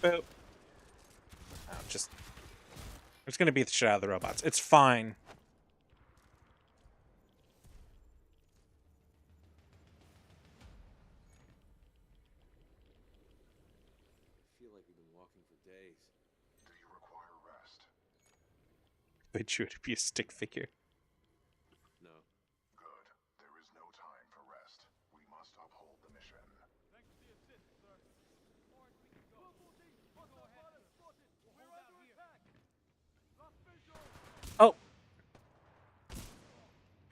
Boop. Oh, just gonna beat the shit out of the robots. It's fine. I feel like we've been walking for days. Do you require rest? They drew it to be a stick figure. No. Good. There is no time for rest. We must uphold the mission. Thanks for the assist, sir. Or we can go. 14, hostile pilot spotted. We're under attack. Lost visual. Oh.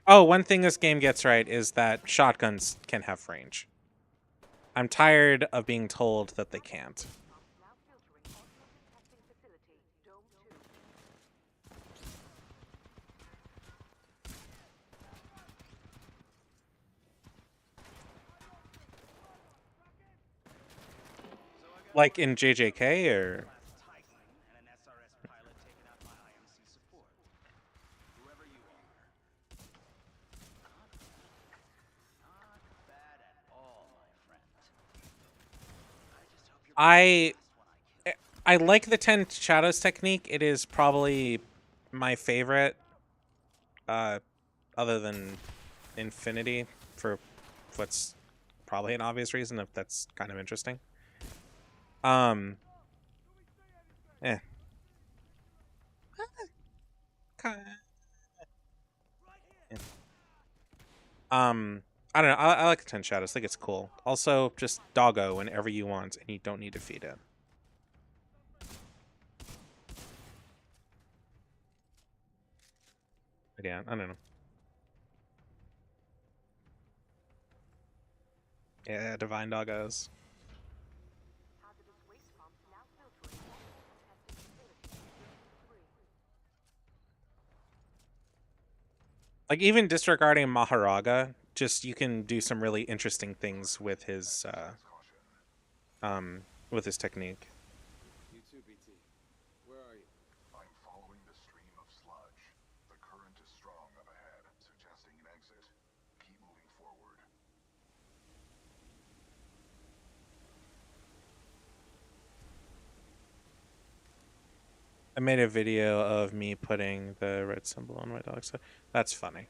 Oh, one thing this game gets right is that shotguns can have range. I'm tired of being told that they can't. Now filtering automated testing facility, Dome 2. Like in JJK or... Titan and an SRS pilot taken out by IMC support. Whoever you are. Not bad at all, my friend. I just hope you're I the last one I kill. like the 10 shadows technique. It is probably my favorite, other than Infinity, for what's probably an obvious reason, if that's kind of interesting. Eh. Yeah. I don't know. I like the 10 shadows. I think it's cool. Also, just doggo whenever you want, and you don't need to feed it. But yeah, I don't know. Yeah, divine doggos. Hazardous waste pump now filtering automated testing facility, Dome 3. Like, even disregarding Maharaga, just you can do some really interesting things with his technique. You too, BT. Where are you? I'm following the stream of sludge. The current is strong up ahead, suggesting an exit. Keep moving forward. I made a video of me putting the red symbol on my dog, so that's funny.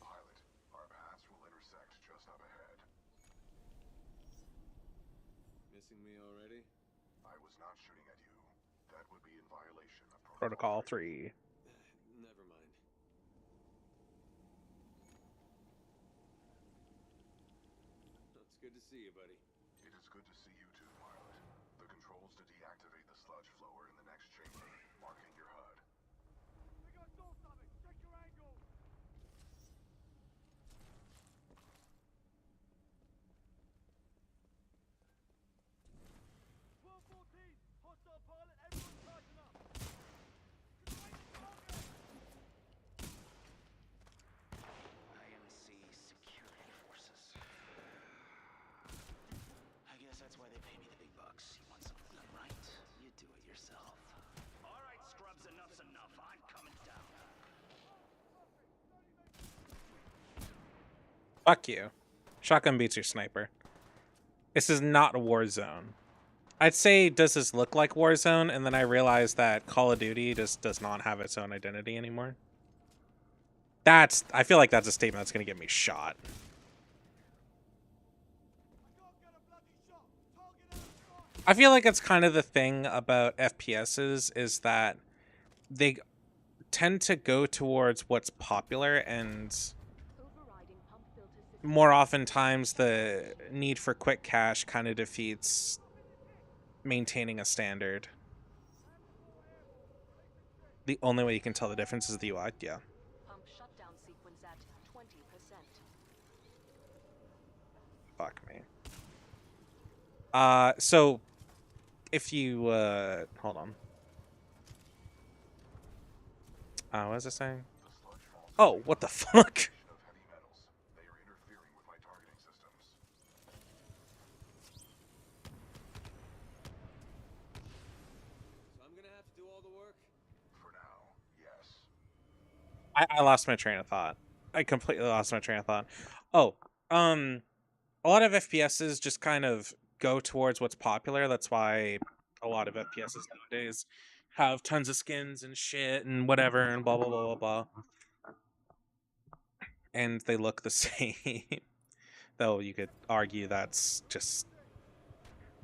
Pilot, our paths will intersect just up ahead. Missing me already? I was not shooting at you. That would be in violation of Protocol 3. Never mind. It's good to see you, buddy. It is good to see you too, pilot. The controls to deactivate the sludge flower in the next chamber, marking your HUD. They got doors on it. Check your angle. 12-14, hostile pilot. Everyone tighten up. IMC security forces. I guess that's why they pay me the big bucks. You want something done right? You do it yourself. All right, scrubs, enough's enough. I'm coming down. Fuck you. Shotgun beats your sniper. This is not a Warzone. I'd say, does this look like Warzone? And then I realized that Call of Duty just does not have its own identity anymore. I feel like that's a statement that's going to get me shot. I feel like it's kind of the thing about FPSs is that they tend to go towards what's popular, and Overriding pump filter system. more oftentimes the need for quick cache kind of defeats maintaining a standard. The only way you can tell the difference is the UI. Yeah. Pump shutdown sequence at 20%. Fuck me. So if you hold on. What was I saying? The sludge falls Oh, what the fuck? of heavy metals. They are interfering with my targeting systems. So I'm gonna have to do all the work? For now, yes. I lost my train of thought. I completely lost my train of thought. Oh, a lot of FPSs just kind of go towards what's popular. That's why a lot of FPSs nowadays have tons of skins and shit and whatever and blah blah blah blah blah. And they look the same. Though you could argue that's just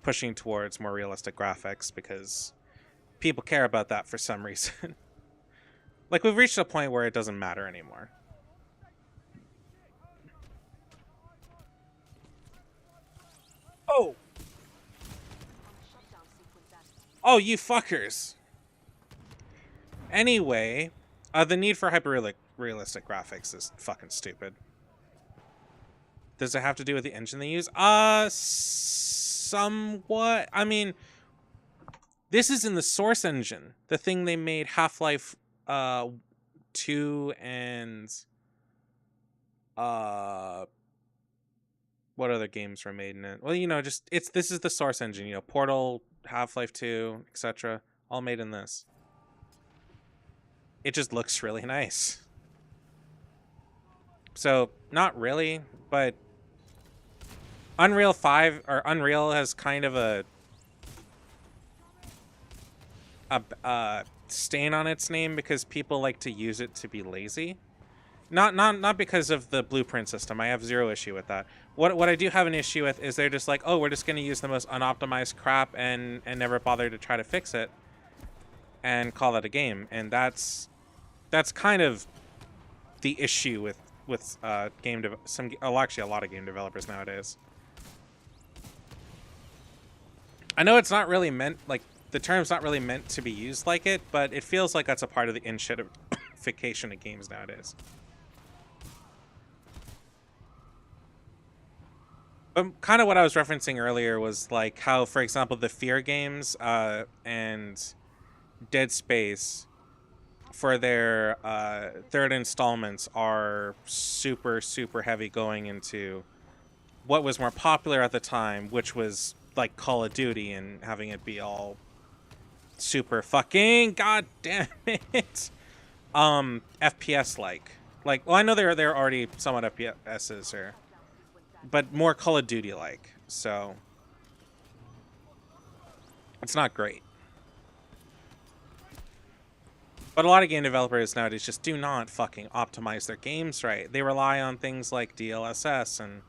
pushing towards more realistic graphics because people care about that for some reason. Like, we've reached a point where it doesn't matter anymore. Oh! On the shutdown sequence at Oh, you fuckers! Anyway, the need for hyper-realistic graphics is fucking stupid. Does it have to do with the engine they use? Somewhat. I mean, this is in the Source engine. The thing they made Half-Life 2 and what other games were made in it? Well, you know, just this is the Source engine, you know, Portal, Half-Life 2, etc. all made in this. It just looks really nice. So, not really, but Unreal 5 or Unreal has kind of a stain on its name because people like to use it to be lazy. Not because of the blueprint system. I have zero issue with that. What I do have an issue with is they're just like, oh, we're just going to use the most unoptimized crap and never bother to try to fix it and call it a game. And that's kind of the issue with actually a lot of game developers nowadays. I know it's not really meant, like, the term's not really meant to be used like it, but it feels like that's a part of the in-shitification of games nowadays. But kind of what I was referencing earlier was like how, for example, the Fear games and Dead Space for their third installments are super, super heavy going into what was more popular at the time, which was like Call of Duty and having it be all super fucking god damn it FPS like well, I know they're already somewhat FPSs or but more Call of Duty like, so it's not great. But a lot of game developers nowadays just do not fucking optimize their games right. They rely on things like DLSS and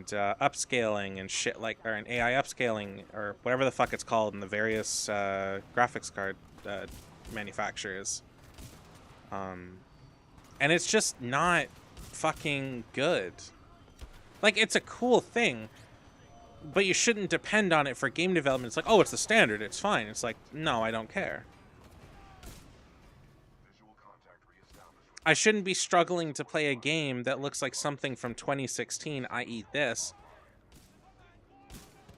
upscaling and shit like, or an AI upscaling or whatever the fuck it's called in the various graphics card manufacturers. And it's just not fucking good. Like, it's a cool thing, but you shouldn't depend on it for game development. It's like, oh, it's the standard, it's fine. It's like, no, I don't care. I shouldn't be struggling to play a game that looks like something from 2016, i.e. this,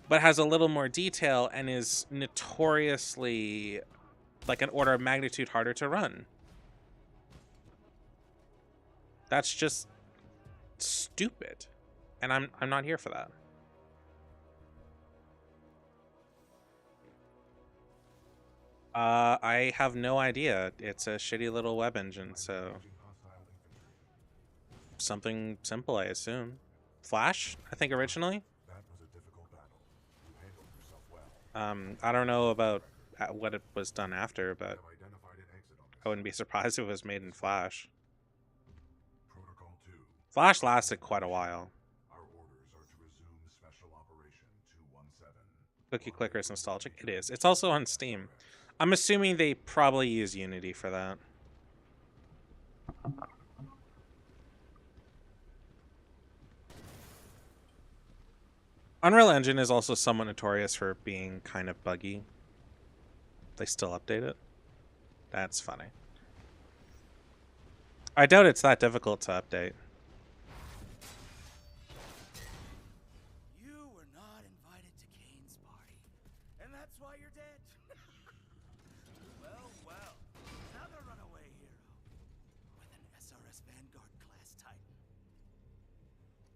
but has a little more detail and is notoriously like an order of magnitude harder to run. That's just stupid. And I'm not here for that. I have no idea. It's a shitty little web engine, so something simple, I assume. Flash, I think originally. That was a difficult battle. You handled yourself well. I don't know about what it was done after, but I've identified an exit on I wouldn't be surprised if it was made in Flash. Protocol 2. Flash lasted quite a while. Our orders are to resume Special Operation 217. Cookie Clicker is nostalgic. It is. It's also on Steam. I'm assuming they probably use Unity for that. Unreal Engine is also somewhat notorious for being kind of buggy. They still update it. That's funny. I doubt it's that difficult to update. You were not invited to Kane's party, and that's why you're dead. Well, another runaway hero with an SRS Vanguard class Titan.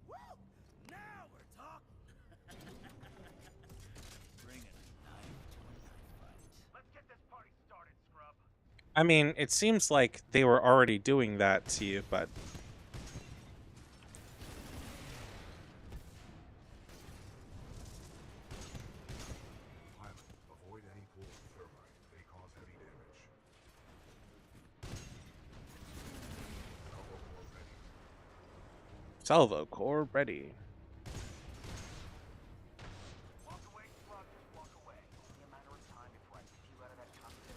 Woo! Now we're talking. Bring a knife to a knife fight. Let's get this party started, scrub. I mean, it seems like they were already doing that to you, but Pilot, avoid any pools of thermite. They cause heavy damage. salvo core ready. Walk away, Frog, just walk away. Only a matter of time before I get you out of that cockpit.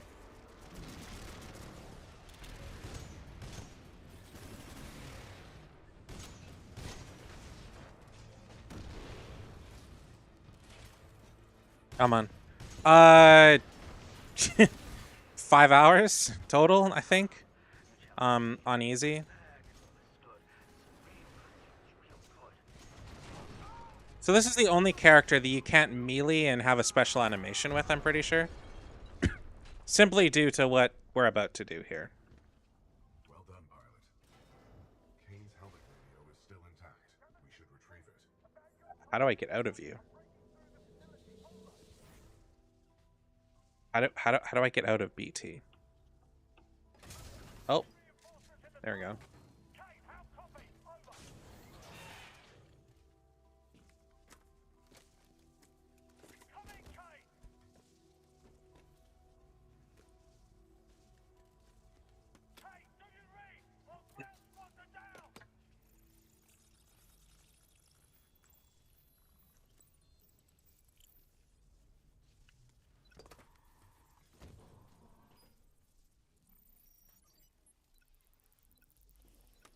Come on. Uh, 5 hours total, I think. On easy. So this is the only character that you can't melee and have a special animation with, I'm pretty sure. Simply due to what we're about to do here. Well done, pilot. Kane's helmet radio is still intact. We should retrieve it. How do I get out of you? How do I get out of BT? Oh, there we go.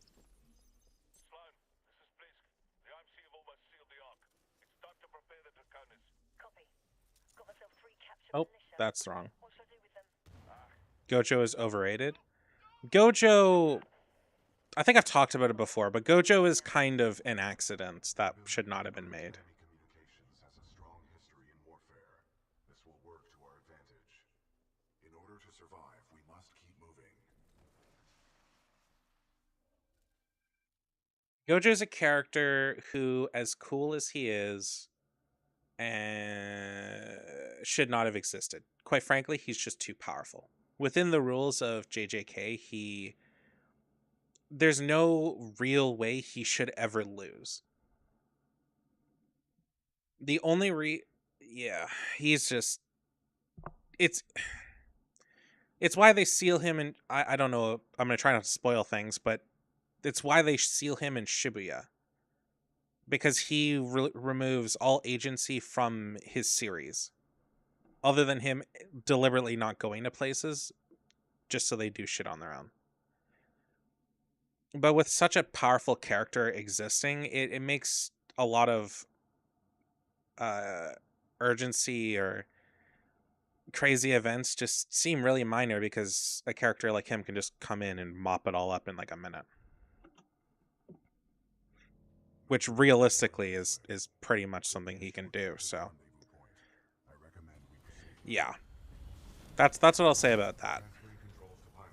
Sloan, this is Blisk. The IMC have almost sealed the Ark. It's time to prepare the Draconis. Copy. Got myself 3 captured Oh, militia. that's wrong. What should I do with them? Gojo is overrated. Gojo, I think I've talked about it before, but Gojo is kind of an accident that should not have been made. Enemy communications has a strong history in warfare. This will work to our advantage. In order to survive, we must keep moving. Gojo is a character who, as cool as he is, should not have existed. Quite frankly, he's just too powerful. Within the rules of JJK, there's no real way he should ever lose. The only yeah, he's just it's why they seal him in I don't know, I'm going to try not to spoil things, but it's why they seal him in Shibuya. Because he removes all agency from his series. Other than him deliberately not going to places just so they do shit on their own. But with such a powerful character existing, it makes a lot of urgency or crazy events just seem really minor because a character like him can just come in and mop it all up in like a minute. Which realistically is pretty much something he can do, so yeah. That's what I'll say about that. Transferring controls to pilot.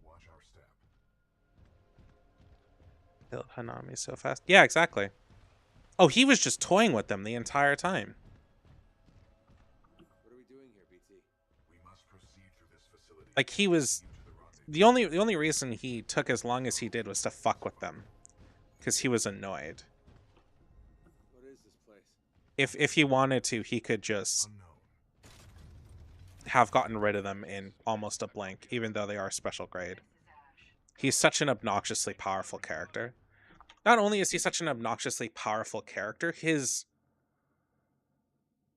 Watch our step. Killed Hanami so fast. Yeah, exactly. Oh, he was just toying with them the entire time. What are we doing here, BT? We must proceed through this facility. Like he was the only reason he took as long as he did was to fuck with them. Because he was annoyed. What is this place? If he wanted to, he could just Unknown. have gotten rid of them in almost a blink, even though they are special grade. He's such an obnoxiously powerful character. Not only is he such an obnoxiously powerful character,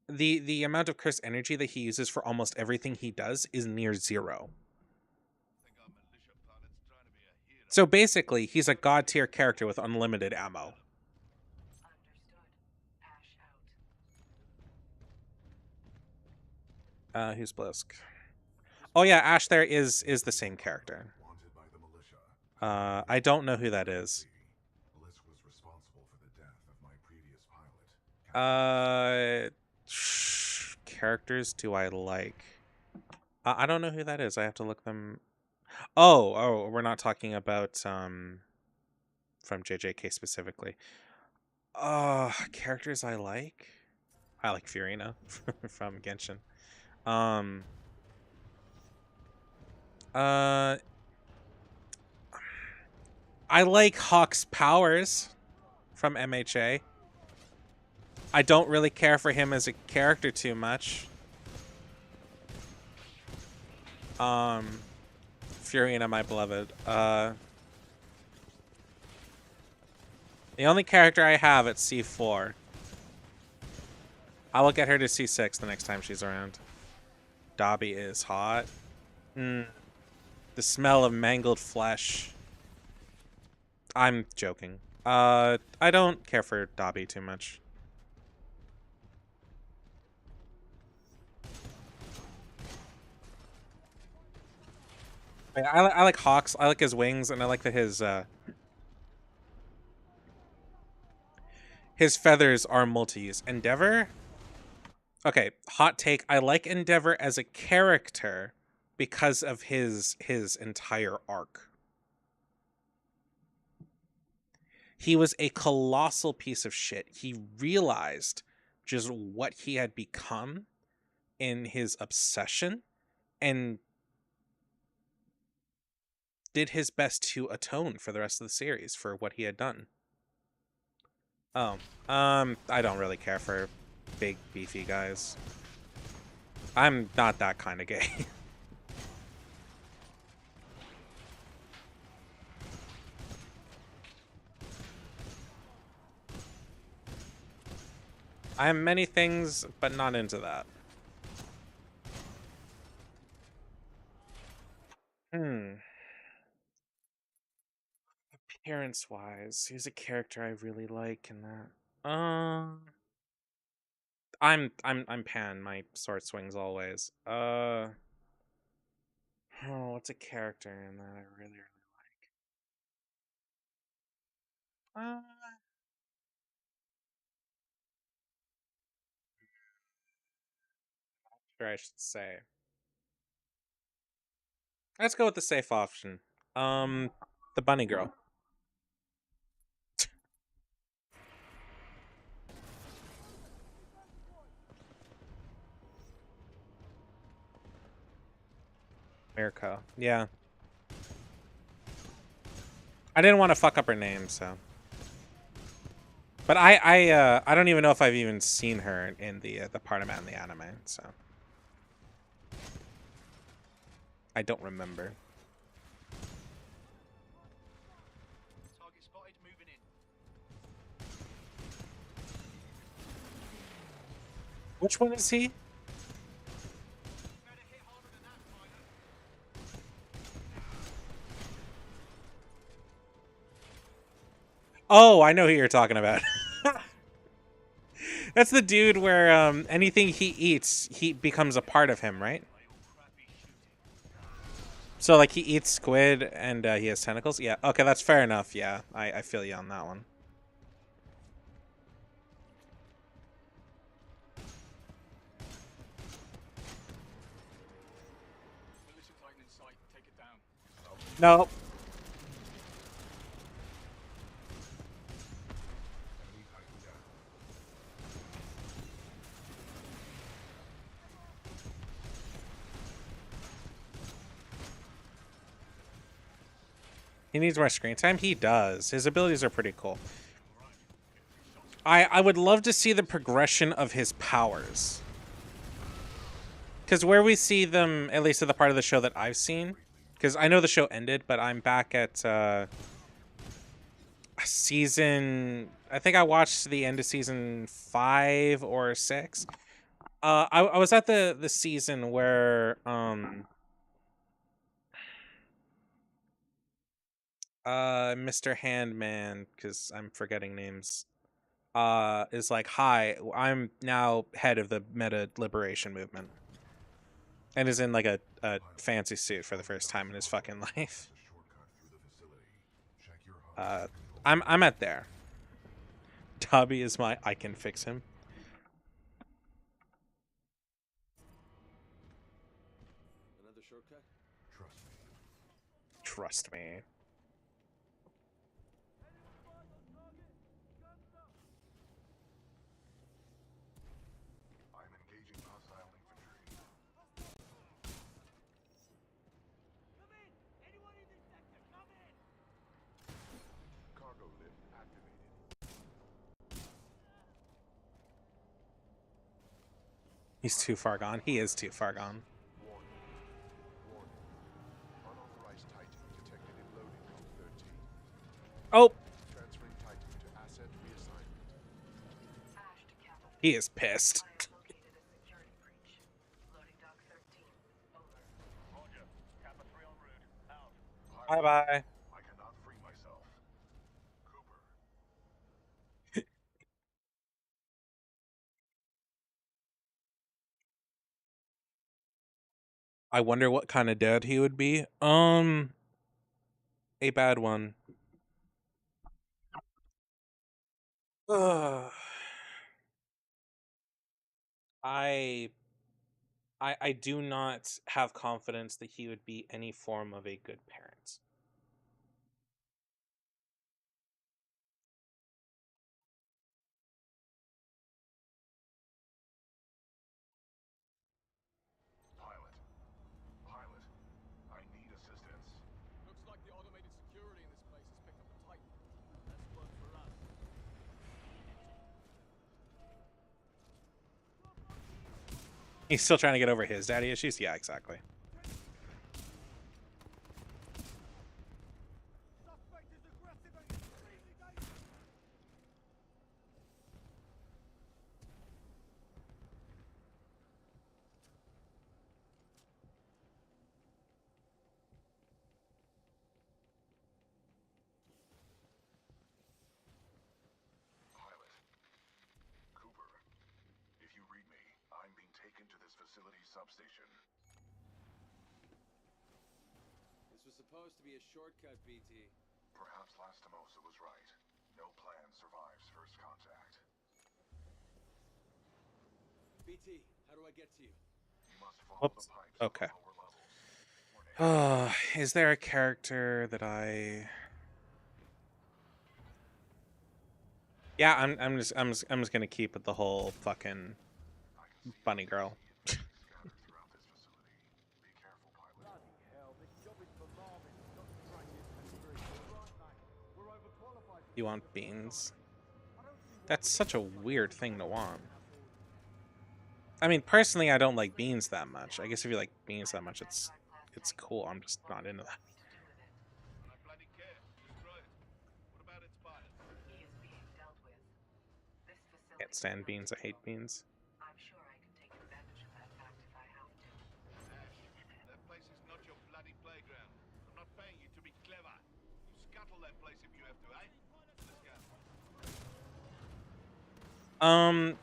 the amount of curse energy that he uses for almost everything he does is near 0. So basically, he's a god tier character with unlimited ammo. Who's Blisk? Oh yeah, Ash there is the same character. Wanted by the militia. I don't know who that is. Blisk was responsible for the death of my previous pilot. Characters do I like? I don't know who that is. I have to look them. Oh, we're not talking about from JJK specifically. Characters I like. I like Furina from Genshin. I like Hawk's powers from MHA. I don't really care for him as a character too much. Furina, my beloved. The only character I have at C4. I will get her to C6 the next time she's around. Dobby is hot. The smell of mangled flesh. I'm joking. I don't care for Dobby too much. I like Hawks. I like his wings, and I like that his feathers are multi-use. Endeavor? Okay, hot take. I like Endeavor as a character because of his entire arc. He was a colossal piece of shit. He realized just what he had become in his obsession and did his best to atone for the rest of the series for what he had done. Oh, I don't really care for big, beefy guys. I'm not that kind of gay. I am many things, but not into that. Appearance-wise, he's a character I really like in that. I'm Pan. My sword swings always. Oh, what's a character in that I really like? Sure I should say. Let's go with the safe option. The bunny girl. Mirko. Yeah. I didn't want to fuck up her name, so. But I don't even know if I've even seen her in the part about in the anime, so. I don't remember. Target spotted, moving in. Which one is he? Better hit harder than that, fighter. Oh, I know who you're talking about. That's the dude where anything he eats, he becomes a part of him, right? So like he eats squid and he has tentacles. Yeah. Okay, that's fair enough. Yeah, I feel you on that one. Militia Titan in sight. Take it down. No. Enemy Titan down. He needs more screen time. He does. His abilities are pretty cool. I would love to see the progression of his powers. Because where we see them, at least at the part of the show that I've seen, because I know the show ended, but I'm back at season. I think I watched the end of season 5 or 6. I was at the season where Mr. Handman, because I'm forgetting names, is like, hi, I'm now head of the meta liberation movement, and is in like a fancy suit for the first time in his fucking life. A shortcut through the facility. Check your HUD. I'm at there. Dobby is my I can fix him. Another shortcut? Trust me. Trust me. I'm engaging hostile infantry. He's too far gone. He is too far gone. Warning. Warning. Unauthorized Titan detected in loading room 13. Oh, Transferring Titan to asset reassignment. Ash to Kappa 3. he is pissed. I have located a security breach. Loading dock 13. Over. Roger. Kappa 3 en route. Out. Bye bye. I cannot free myself. Cooper. I wonder what kind of dad he would be. A bad one. Ugh. I I do not have confidence that he would be any form of a good parent. Pilot. Pilot. I need assistance. Looks like the automated security in this place has picked up a Titan. That's one for us. He's still trying to get over his daddy issues? Yeah, exactly. Suspect is aggressive and extremely dangerous. Pilot. Cooper. If you read me, I'm being taken to this facility's substation. This was supposed to be a shortcut, BT. Perhaps Lastimosa was right. No plan survives first contact. BT, how do I get to you? You must follow Whoops. the pipes Okay. on the lower levels. Is there a character that I? Yeah, I'm just gonna keep it the whole fucking I can see bunny girl. scattered throughout this facility. Be careful, pilot. Bloody hell, this job is for Marvin, not to train this country. Right, mate. We're overqualified for You this want sort of beans? assignment. I don't see why That's we such a can't train weird them thing to like want. house I mean, personally, I don't like beans that much. I guess if you like beans that much, it's cool. I'm just not into that. And I bloody care. Destroy it. What about its pilot? He is being dealt with. This facility Can't stand will have beans. to I hate go. beans. I'm sure I can take advantage of that fact if I have to. Ash, that place is not your bloody playground. I'm not paying you to be clever. You scuttle that place if you have to, eh? Let's go. Pilot,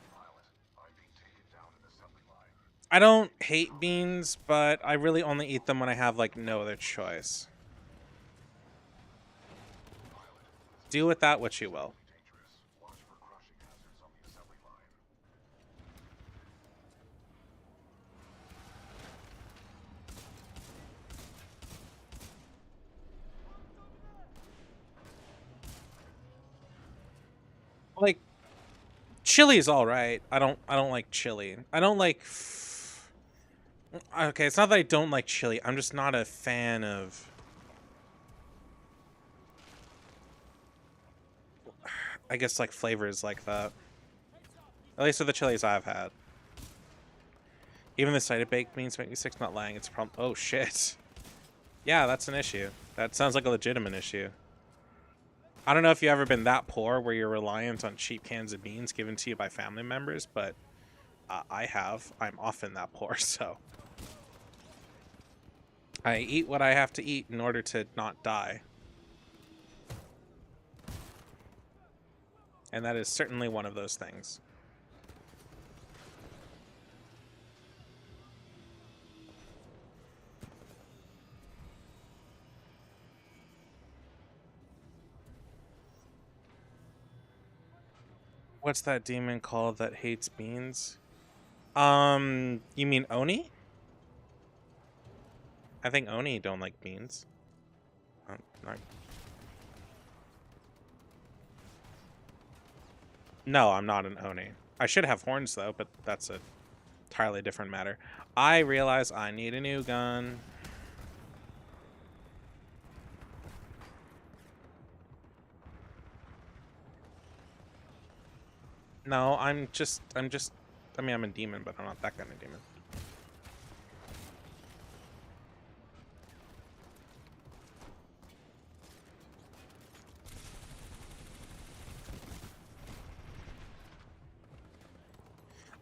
I'm being taken down an assembly line. I don't hate beans, but I really only eat them when I have like no other choice. Do with that what you will. Dangerous. Watch for crushing hazards on the assembly line. Like chili is all right. I don't like chili. I don't like. Okay, it's not that I don't like chili. I'm just not a fan of. I guess like flavors like that. At least with the chilies I've had. Even the cider baked beans make me sick. Not lying. It's a problem. Oh shit. Yeah, that's an issue. That sounds like a legitimate issue. I don't know if you've ever been that poor where you're reliant on cheap cans of beans given to you by family members, but I have. I'm often that poor, so. I eat what I have to eat in order to not die. And that is certainly one of those things. What's that demon called that hates beans? You mean Oni? I think Oni don't like beans. Not... No, I'm not an Oni. I should have horns though, but that's a entirely different matter. I realize I need a new gun. No, I'm just I mean, I'm a demon, but I'm not that kind of demon.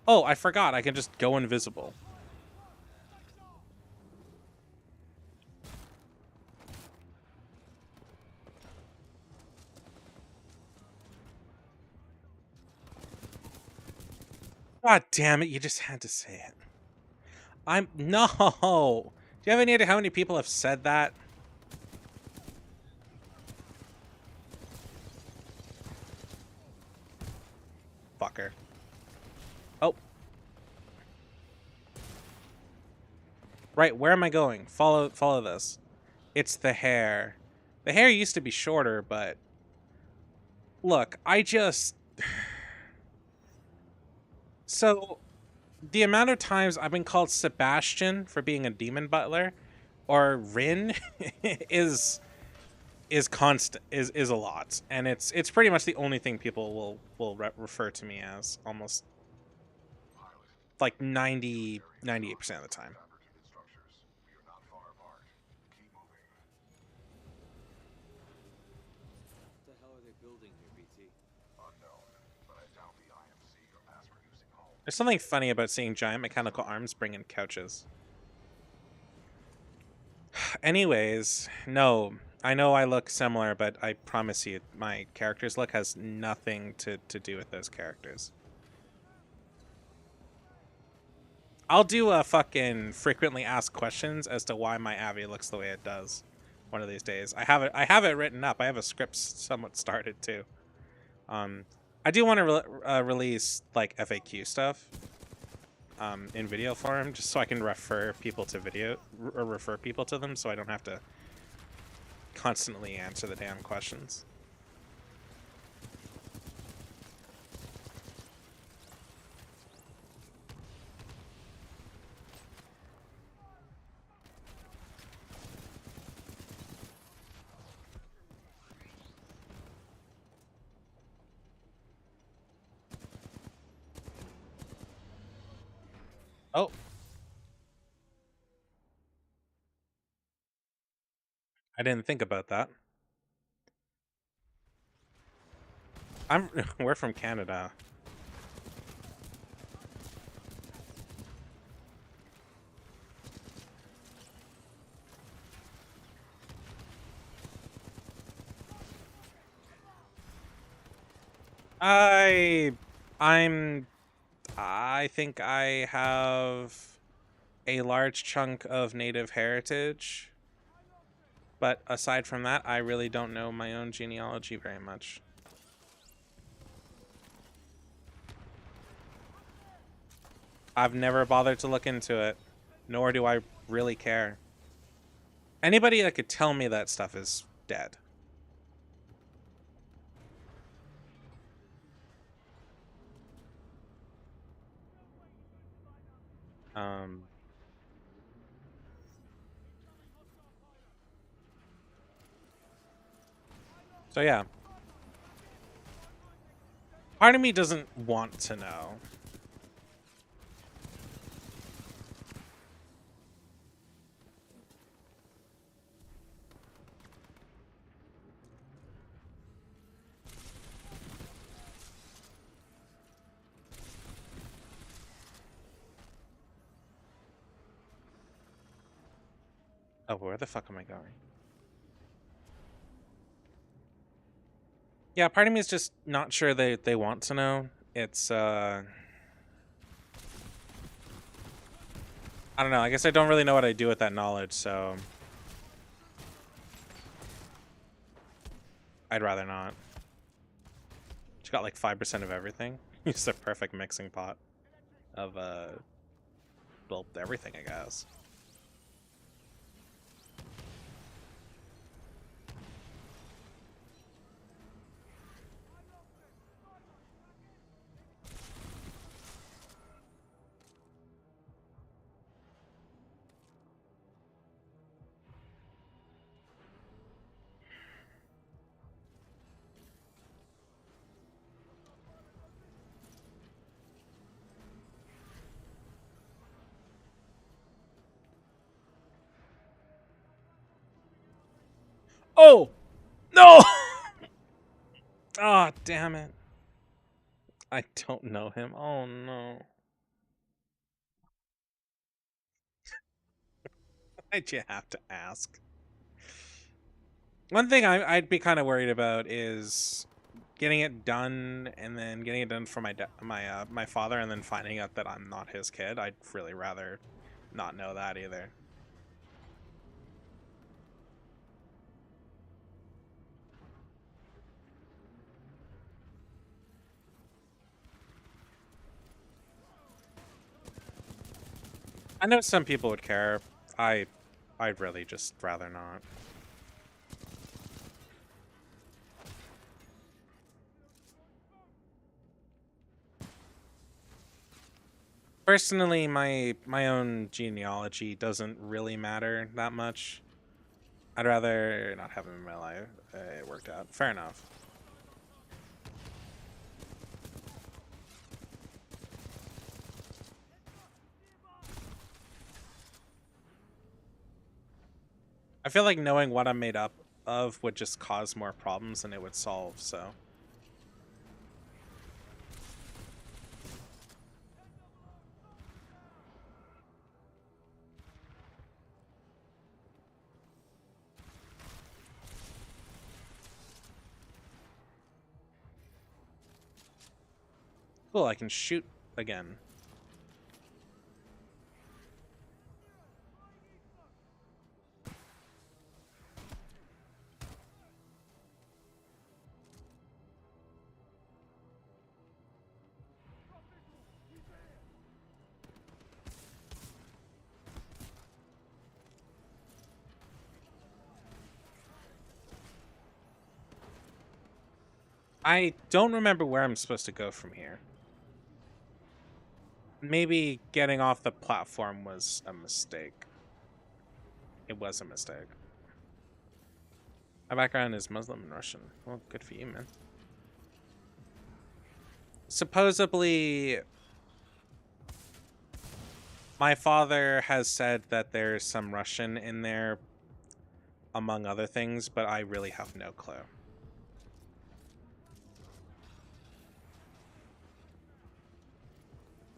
Oh, I forgot. I can just go invisible. God damn it, you just had to say it. No! Do you have any idea how many people have said that? Fucker. Oh. Right, where am I going? Follow this. It's the hair. The hair used to be shorter, but... Look, I just... So, the amount of times I've been called Sebastian for being a demon butler, or Rin, is constant, is a lot. And it's pretty much the only thing people will refer to me as, almost like 98% of the time. Fabricated structures. We are not far apart. Keep moving. What the hell are they building here, BT? Unknown, but I doubt the IMC are mass-producing homes. There's something funny about seeing giant mechanical arms bring in couches. Anyways, no, I know I look similar, but I promise you, my character's look has nothing to do with those characters. I'll do a fucking frequently asked questions as to why my Avi looks the way it does one of these days. I have it written up. I have a script somewhat started too. I do want to release like FAQ stuff in video form, just so I can refer people to refer people to them, so I don't have to constantly answer the damn questions. Oh. I didn't think about that. We're from Canada. I I'm I think I have a large chunk of native heritage. But aside from that, I really don't know my own genealogy very much. I've never bothered to look into it, nor do I really care. Anybody that could tell me that stuff is dead. Um, so yeah. Part of me doesn't want to know. Oh, where the fuck am I going? Yeah, part of me is just not sure they want to know. It's I don't know. I guess I don't really know what I do with that knowledge, so I'd rather not. She got like 5% of everything. It's a perfect mixing pot of well, everything, I guess. Oh! No! Oh, damn it. I don't know him. Oh, no. Why'd you have to ask? One thing I'd be kind of worried about is getting it done and then getting it done for my father and then finding out that I'm not his kid. I'd really rather not know that either. I know some people would care. I'd really just rather not. Personally, my own genealogy doesn't really matter that much. I'd rather not have him in my life. It worked out. Fair enough. I feel like knowing what I'm made up of would just cause more problems than it would solve, so. Cool, I can shoot again. I don't remember where I'm supposed to go from here. Maybe getting off the platform was a mistake. It was a mistake. My background is Muslim and Russian. Well, good for you, man. Supposedly, my father has said that there's some Russian in there, among other things, but I really have no clue.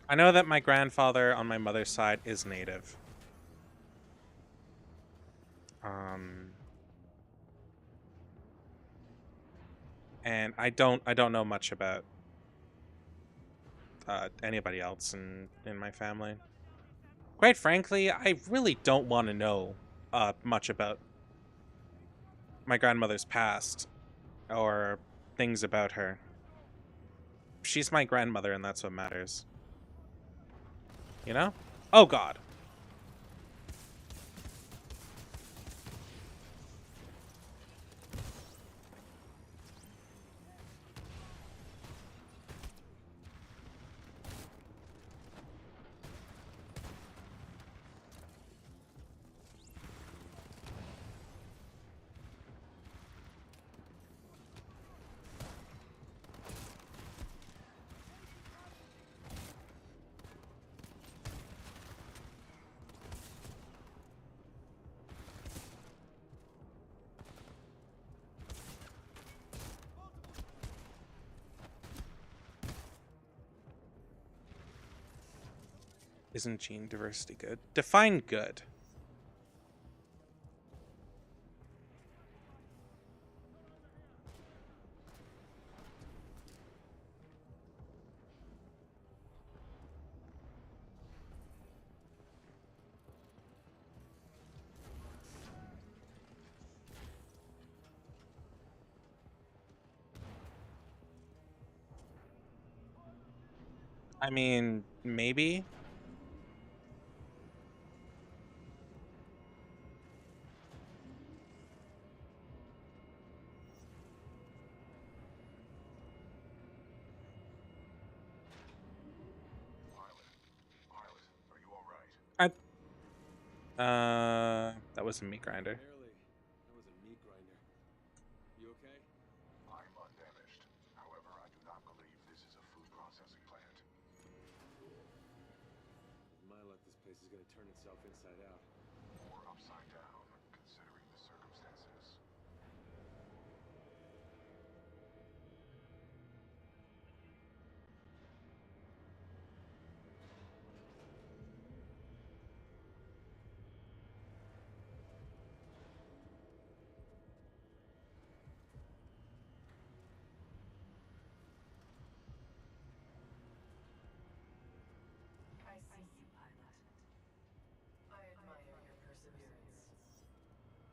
I know that my grandfather on my mother's side is native. And I don't know much about anybody else in my family. Quite frankly, I really don't want to know much about my grandmother's past or things about her. She's my grandmother, and that's what matters. You know? Oh, God. Isn't gene diversity good? Define good. I mean, maybe. Pilot, are you alright? That was a meat grinder. Barely. That was a meat grinder. You okay? I'm undamaged. However, I do not believe this is a food processing plant. With my luck, this place is gonna turn itself inside out. Or upside down, considering the circumstances.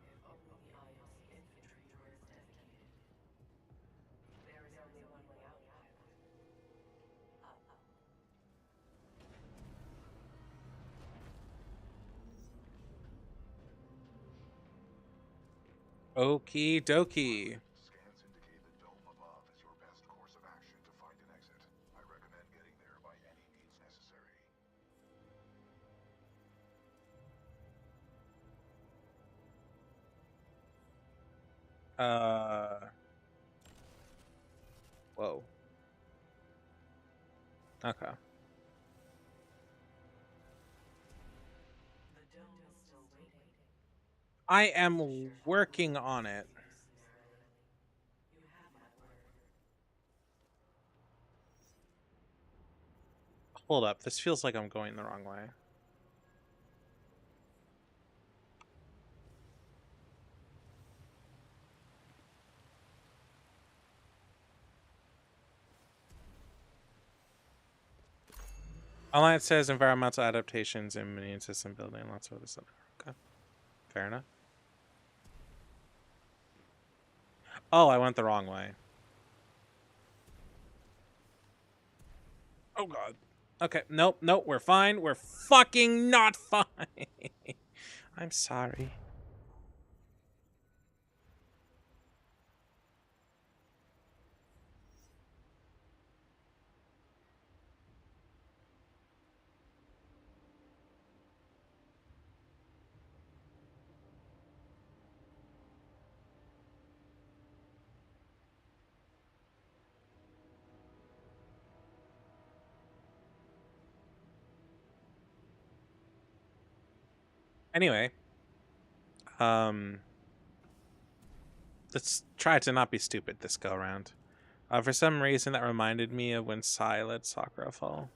If only the IMC infantry were as dedicated. There is only one way out, pilot. Up. Okie dokie. Scans indicate the dome above is your best course of action to find an exit. I recommend getting there by any means necessary. Whoa. Okay. The dome is still waiting. I am working on it. You have my word. Hold up. This feels like I'm going the wrong way. Online says environmental adaptations, immune system building, lots of other stuff. Okay. Fair enough. Oh, I went the wrong way. Oh god. Okay, nope, nope, we're fine. We're fucking not fine. I'm sorry. Anyway, um, let's try to not be stupid this go around. For some reason, that reminded me of when Sai let Sakura fall.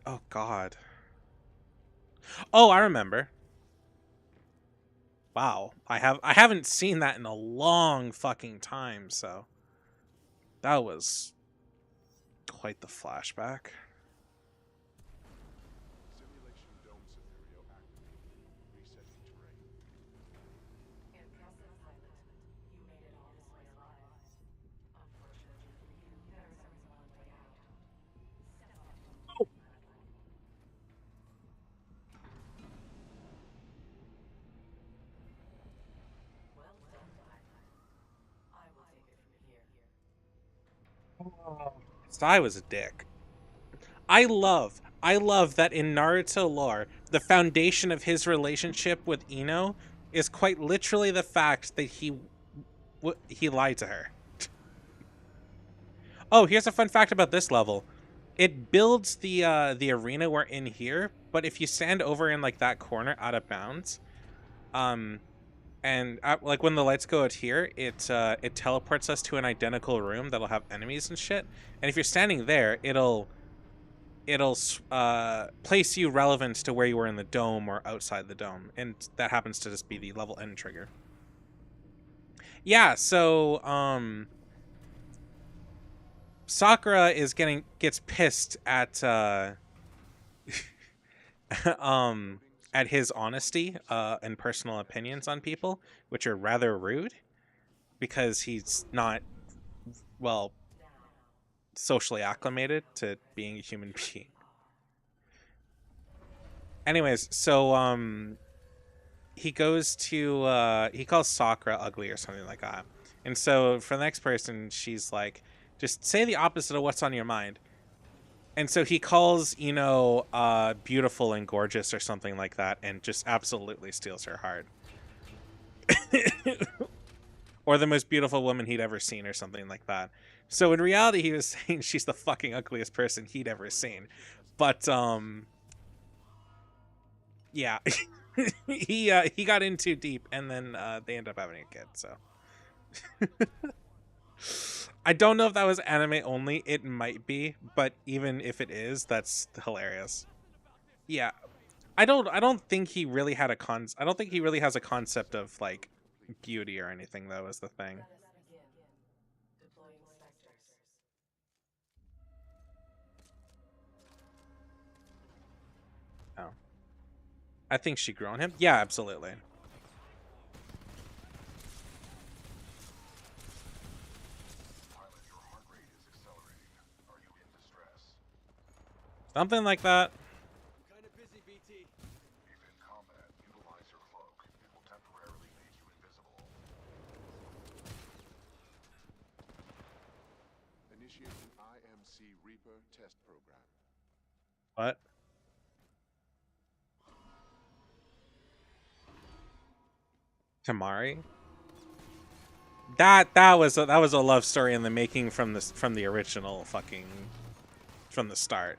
Oh god. Oh, I remember. Wow, I haven't seen that in a long fucking time. So that was quite the flashback. Simulation dome scenario activated. Resetting terrain. Impressive, pilot. You made it all this way alive. Unfortunately for you, there is only one way out. Step off the platform. Well done, pilot. I will take it from here. Sai was a dick. I love that in Naruto lore, the foundation of his relationship with Ino is quite literally the fact that he lied to her. Oh, here's a fun fact about this level. It builds the arena we're in here, but if you stand over in like that corner out of bounds, and like when the lights go out here, it teleports us to an identical room that'll have enemies and shit. And if you're standing there, it'll place you relevant to where you were in the dome or outside the dome, and that happens to just be the level end trigger. Yeah, so Sakura gets pissed at at his honesty and personal opinions on people, which are rather rude because he's not well socially acclimated to being a human being. Anyways, so he goes to he calls Sakura ugly or something like that. And so for the next person, she's like, just say the opposite of what's on your mind. And so he calls, beautiful and gorgeous or something like that, and just absolutely steals her heart. Or the most beautiful woman he'd ever seen or something like that. So in reality, he was saying she's the fucking ugliest person he'd ever seen. But yeah. he got in too deep, and then they end up having a kid. So I don't know if that was anime only. It might be, but even if it is, that's hilarious. Yeah, I don't think he really had I don't think he really has a concept of like beauty or anything, though. Is the thing. Let us begin. Deploying specters. Oh. I think she grew on him. Yeah, absolutely. Pilot, your heart rate is accelerating. Are you in distress? Something like that. I'm kind of busy, BT. If in combat, utilize your cloak. It will temporarily make you invisible. Initiating IMC Reaper test program. What? Tamari? That was a love story in the making from the original fucking from the start.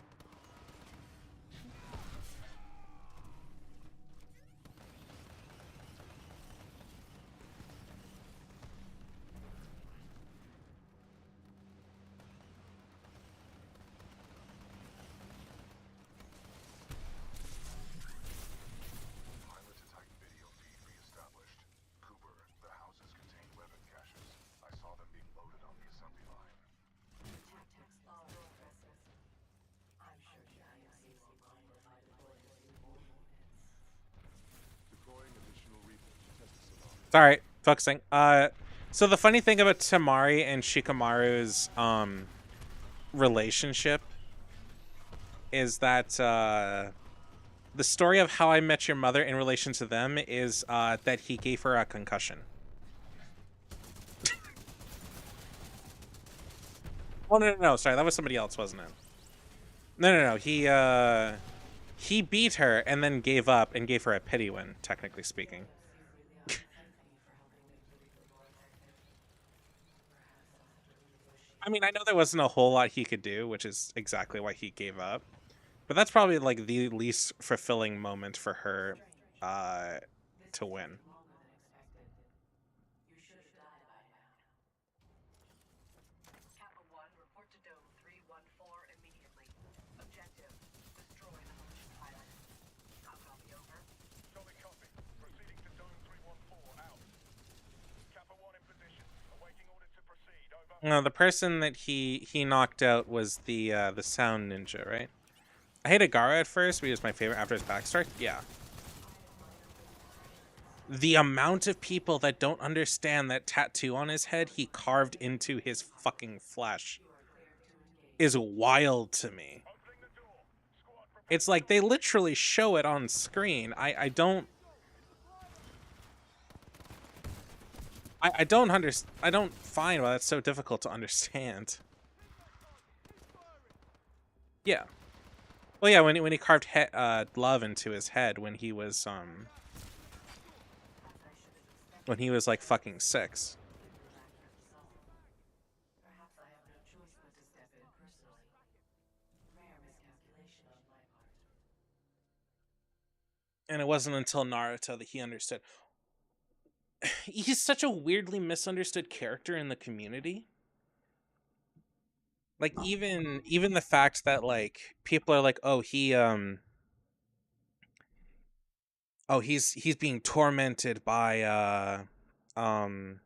Pilot to Titan video feed reestablished. Cooper, the houses contain weapon caches. I saw them being loaded on the assembly line. Tactics are impressive. I'm sure the IMC won't mind if I deploy a few more units. Deploying additional Reaper to test the scenario. It's all right. Focusing. So the funny thing about Tamari and Shikamaru's relationship is that the story of How I Met Your Mother in relation to them is that he gave her a concussion. Oh no! Sorry, that was somebody else, wasn't it? No. He beat her and then gave up and gave her a pity win, technically speaking. I mean, I know there wasn't a whole lot he could do, which is exactly why he gave up. But that's probably like the least fulfilling moment for her to win. You should have died by now. Kappa 1, report to Dome 314 immediately. Objective, destroy the militia pilot. I'll copy over. Solid copy. Proceeding to Dome 314 out. Kappa 1 in position. Awaiting orders to proceed. Over. No, the person that he knocked out was the sound ninja, right? I hated Gara at first, but he was my favorite after his backstory. Yeah. The amount of people that don't understand that tattoo on his head he carved into his fucking flesh is wild to me. It's like they literally show it on screen. I don't find why that's so difficult to understand. Yeah. Well, yeah, when he carved love into his head when he was like fucking 6. Perhaps I have no choice but to step in personally. Rare miscalculation on my part. And it wasn't until Naruto that he understood. He's such a weirdly misunderstood character in the community. Like even the fact that like people are like, oh, he's being tormented by the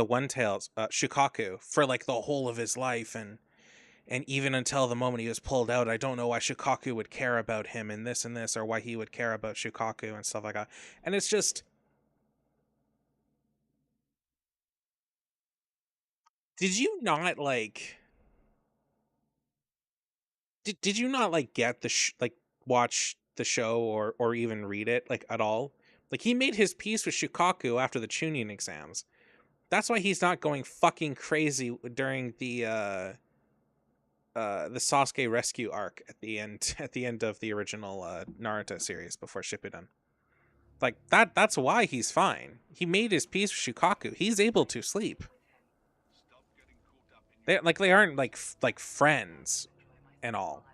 One Tails, Shukaku, for like the whole of his life, and even until the moment he was pulled out, I don't know why Shukaku would care about him and this, or why he would care about Shukaku and stuff like that. And it's just, did you not like did you not like get like watch the show or even read it like at all? Like he made his peace with Shukaku after the Chunin exams. That's why he's not going fucking crazy during the Sasuke rescue arc at the end of the original Naruto series before Shippuden. Like that's why he's fine. He made his peace with Shukaku. He's able to sleep. They aren't like friends and all.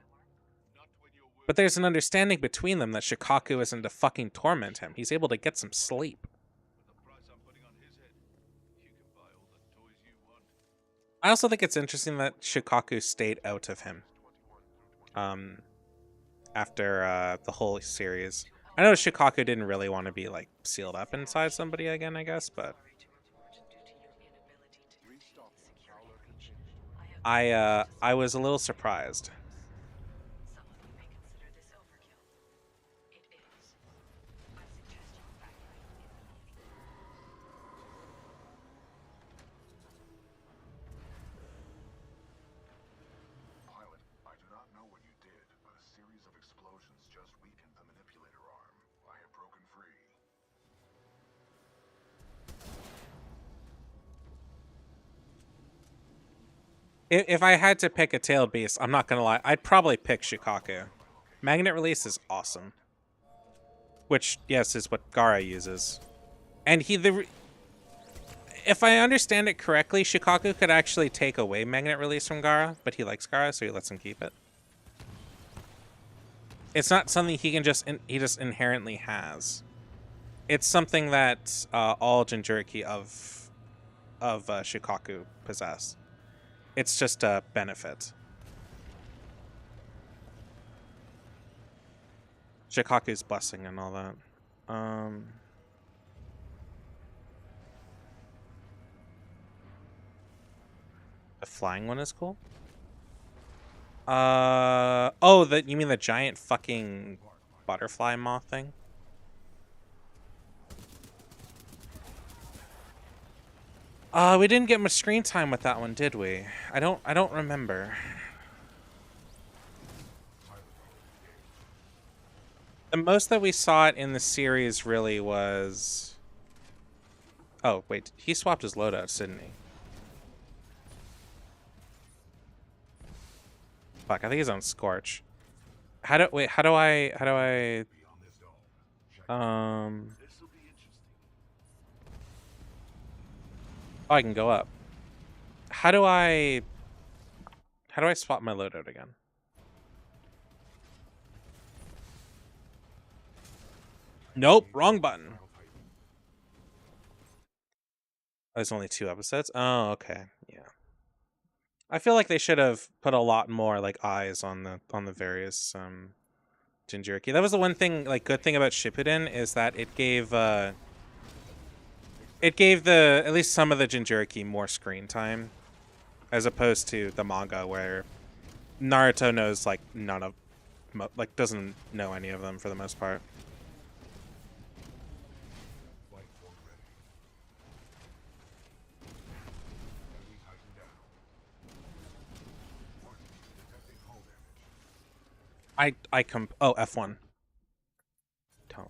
But there's an understanding between them that Shukaku isn't to fucking torment him. He's able to get some sleep. I also think it's interesting that Shukaku stayed out of him. After the whole series. I know Shukaku didn't really want to be like sealed up inside somebody again, I guess, but I was a little surprised. Some of you may consider this overkill. explosions just weakened the manipulator arm. I have broken free. If I had to pick a tailed beast, I'm not gonna lie, I'd probably pick Shikaku. Magnet release is awesome. Which, yes, is what Gaara uses. And if I understand it correctly, Shikaku could actually take away magnet release from Gaara, but he likes Gaara, so he lets him keep it. It's not something he just inherently has. It's something that all Jinchuriki of Shikaku possess. It's just a benefit. Shikaku's blessing and all that. The flying one is cool. Oh, you mean the giant fucking butterfly moth thing? We didn't get much screen time with that one, did we? I don't remember. The most that we saw it in the series really was... Oh, wait, he swapped his loadouts, didn't he? Fuck, I think he's on Scorch. How do I oh, I can go up. How do I swap my loadout again? Nope, wrong button. There's only 2 episodes. Oh, okay. Yeah. I feel like they should have put a lot more like eyes on the various Jinchuriki. That was the one thing, like, good thing about Shippuden is that it gave the at least some of the Jinchuriki more screen time, as opposed to the manga where Naruto knows like none of, like, doesn't know any of them for the most part. Oh, F1 tone.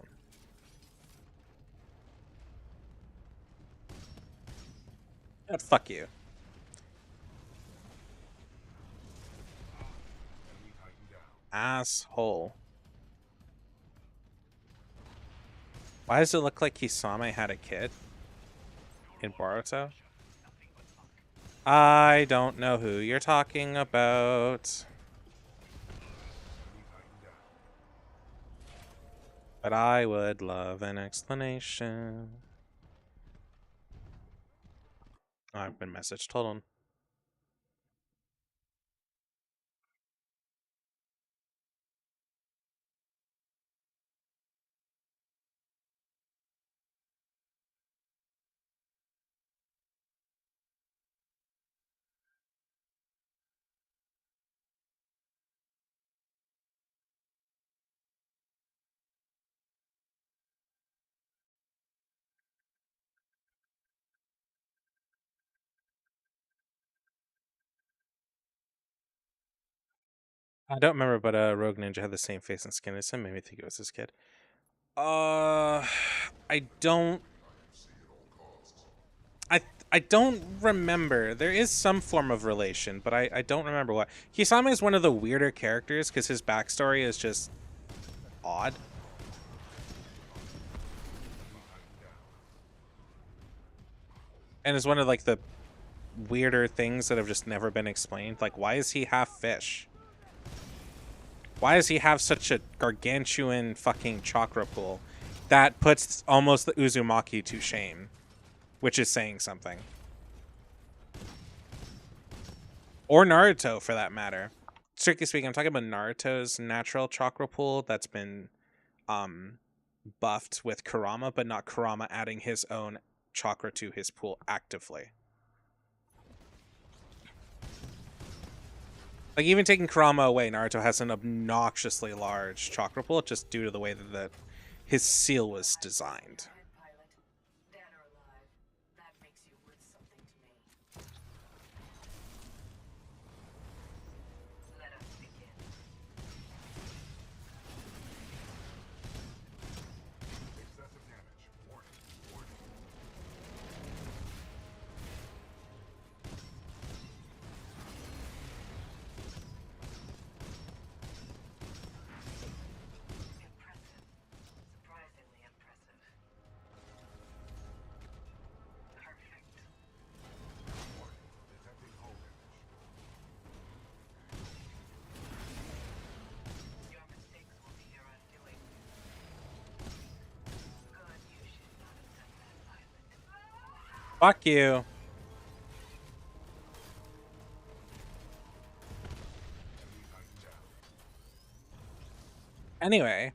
Fuck you. Asshole. Why does it look like Kisame had a kid in Boruto? I don't know who you're talking about. But I would love an explanation. Oh, I've been messaged. Hold on. I don't remember, but Rogue Ninja had the same face and skin as him. Made me think it was his kid. I don't. I don't remember. There is some form of relation, but I don't remember what. Kisame is one of the weirder characters because his backstory is just odd. And is one of like the weirder things that have just never been explained. Like, why is he half fish? Why does he have such a gargantuan fucking chakra pool that puts almost the Uzumaki to shame? Which is saying something. Or Naruto, for that matter. Strictly speaking, I'm talking about Naruto's natural chakra pool that's been buffed with Kurama, but not Kurama adding his own chakra to his pool actively. Like, even taking Kurama away, Naruto has an obnoxiously large chakra pool just due to the way that his seal was designed. Dead or alive, that makes you worth something to me. Let us begin. Fuck you. Anyway,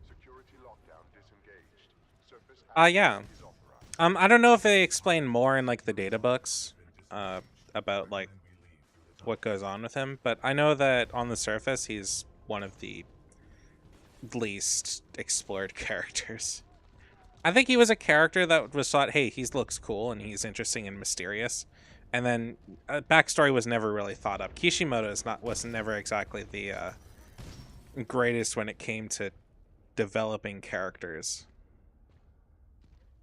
Security lockdown disengaged. Surface yeah. is authorized. I don't know if they explain more in like the data books, about like what goes on with him, but I know that on the surface he's one of the least explored characters. I think he was a character that was thought, hey, he looks cool and he's interesting and mysterious, and then backstory was never really thought up. Kishimoto was never exactly the greatest when it came to developing characters.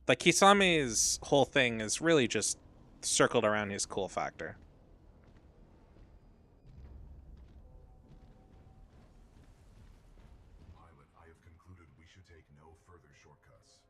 Like Kisame's whole thing is really just circled around his cool factor. Pilot, I have concluded we should take no further shortcuts.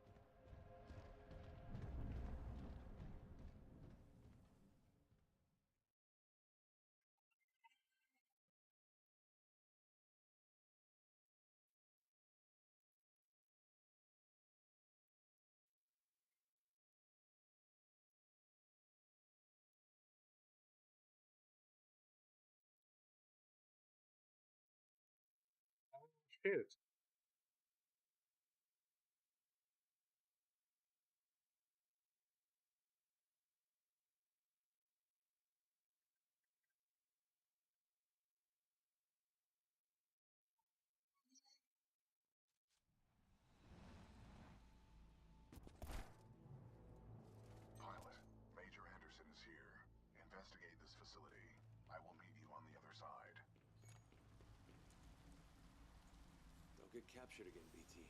Shoot. Pilot, Major Anderson is here. Investigate this facility. I will meet you on the other side. Don't get captured again, BT.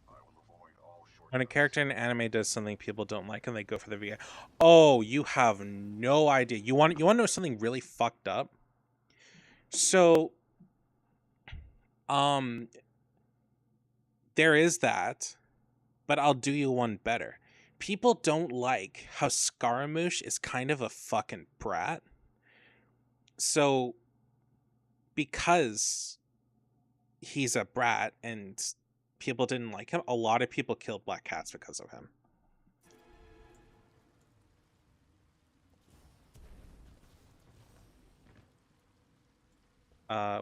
I will avoid all When a shortcuts. character in anime does something people don't like and they go for the VI. Oh, you have no idea. You want to know something really fucked up? So, um, there is that, but I'll do you one better. People don't like how Scaramouche is kind of a fucking brat. So, because he's a brat and people didn't like him, a lot of people killed black cats because of him.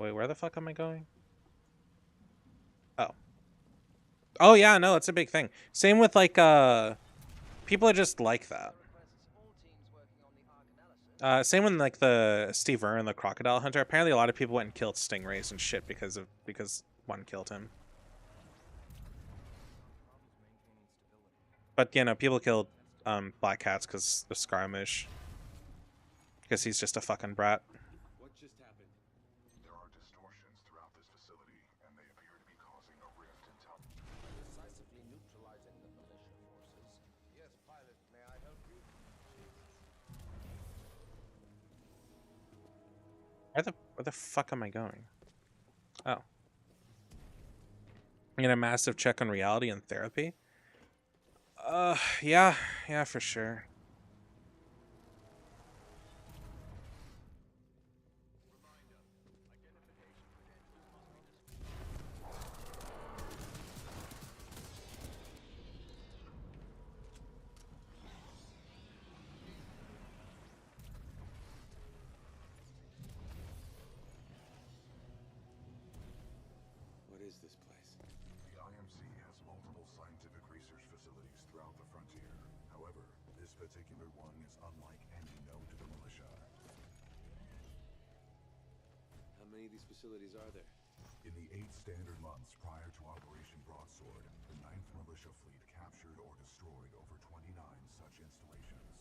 Wait, where the fuck am I going? Oh. Oh yeah, no, it's a big thing. Same with like people are just like that. Same with like the Steve Irwin, the crocodile hunter. Apparently a lot of people went and killed stingrays and shit because one killed him. But you know, people killed black cats because of Scaramouche. Because he's just a fucking brat. What just happened? There are distortions throughout this facility, and they appear to be causing a rift in Decisively neutralizing the militia forces. Yes, pilot, may I help you? Where the fuck am I going? Oh. I get a massive check on reality and therapy? Yeah, for sure. What is this place? The IMC has multiple scientific research facilities throughout the frontier. However, this particular one is unlike any known to the militia. How many of these facilities are there? In the 8 standard months prior to Operation Broadsword, the 9th Militia Fleet captured or destroyed over 29 such installations.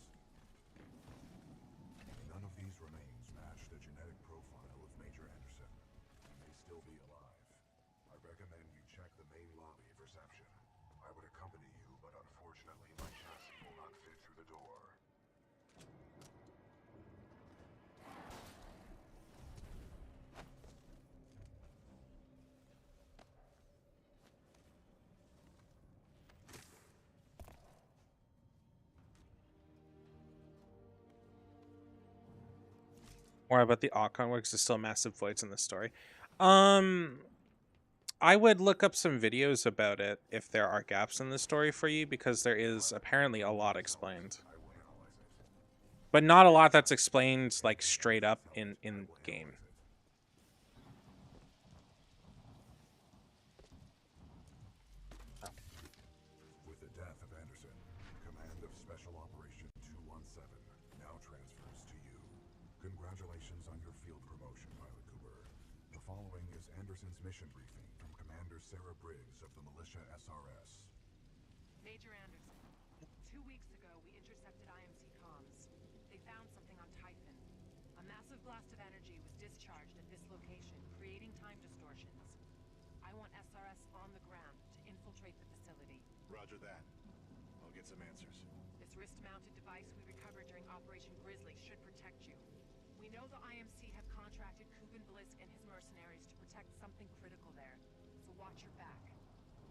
None of these remains match the genetic profile of Major Anderson. He may still be alive. I recommend you check the main lobby of reception. I would accompany you, but unfortunately my chassis will not fit through the door. More about the Ocon works. There's still massive voids in the story. Um, I would look up some videos about it if there are gaps in the story for you, because there is apparently a lot explained. I will analyze but not a lot that's explained like straight up in game. With the death of Anderson, command of Special Operation 217 now transfers to you. Congratulations on your field promotion, Pilot Cooper. The following is Anderson's mission briefing from Commander Sarah Briggs of the Militia SRS. Major Anderson, 2 weeks ago we intercepted IMC comms. They found something on Typhon. A massive blast of energy was discharged at this location, creating time distortions. I want SRS on the ground to infiltrate the facility. Roger that. I'll get some answers. This wrist-mounted device we recovered during Operation Grizzly should protect you. We know the IMC have contracted Kuben Blisk and his mercenaries to protect something critical there, so watch your back.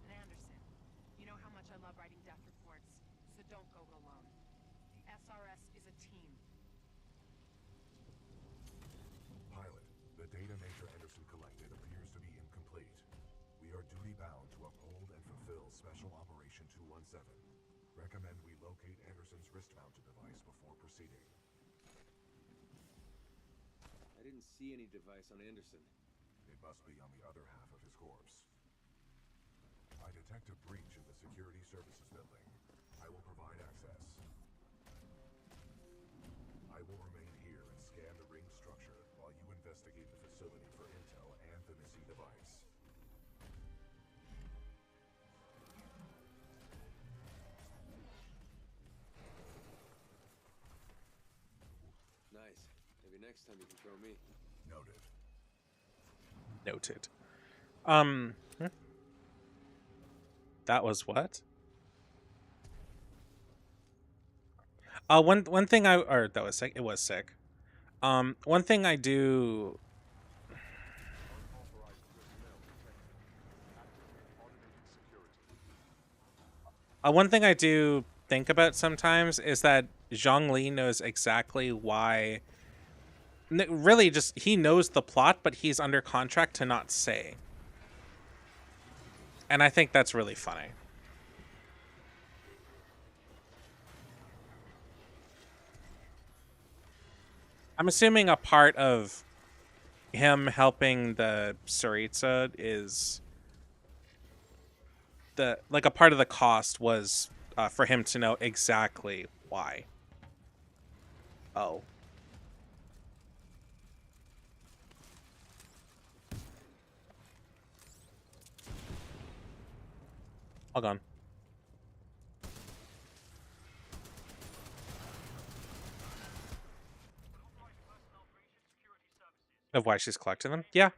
And Anderson, you know how much I love writing death reports, so don't go it alone. The SRS is a team. Pilot, the data Major Anderson collected appears to be incomplete. We are duty-bound to uphold and fulfill Special Operation 217. Recommend we locate Anderson's wrist-mounted device before proceeding. I didn't see any device on Anderson. It must be on the other half of his corpse. I detect a breach in the Security Services building. I will provide access. I will remain here and scan the ring structure while you investigate the facility for intel and the missing device. Nice. Maybe next time you can throw me. Noted. Noted. That was what? One thing that was sick. It was sick. One thing I do. One thing I do think about sometimes is that Zhongli knows exactly why. Really, just he knows the plot, but he's under contract to not say. And I think that's really funny. I'm assuming a part of him helping the Tsaritsa is a part of the cost was for him to know exactly why. Oh. Hold on. Of why she's collecting them? Yeah.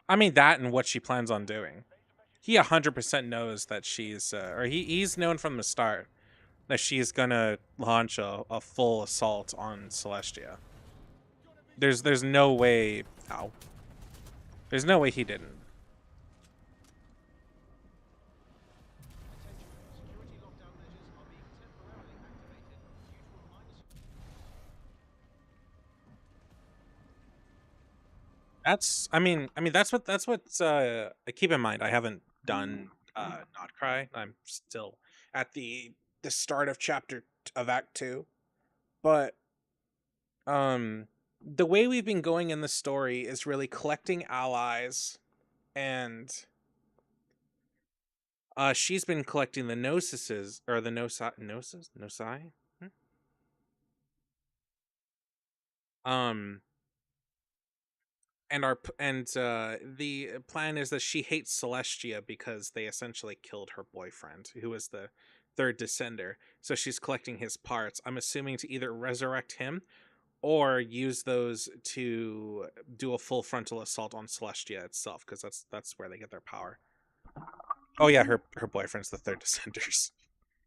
I mean, that and what she plans on doing. He 100% knows that she's, or he's known from the start that she's gonna launch a full assault on Celestia. There's no way. Ow. There's no way he didn't. I mean that's what keep in mind. I haven't done Not Cry. I'm still at the start of Act 2. But the way we've been going in the story is really collecting allies, and she's been collecting the Gnosises, or the Nosai? And the plan is that she hates Celestia because they essentially killed her boyfriend, who was the third descender. So she's collecting his parts. I'm assuming to either resurrect him or use those to do a full frontal assault on Celestia itself, because that's where they get their power. Oh yeah, her boyfriend's the third descenders.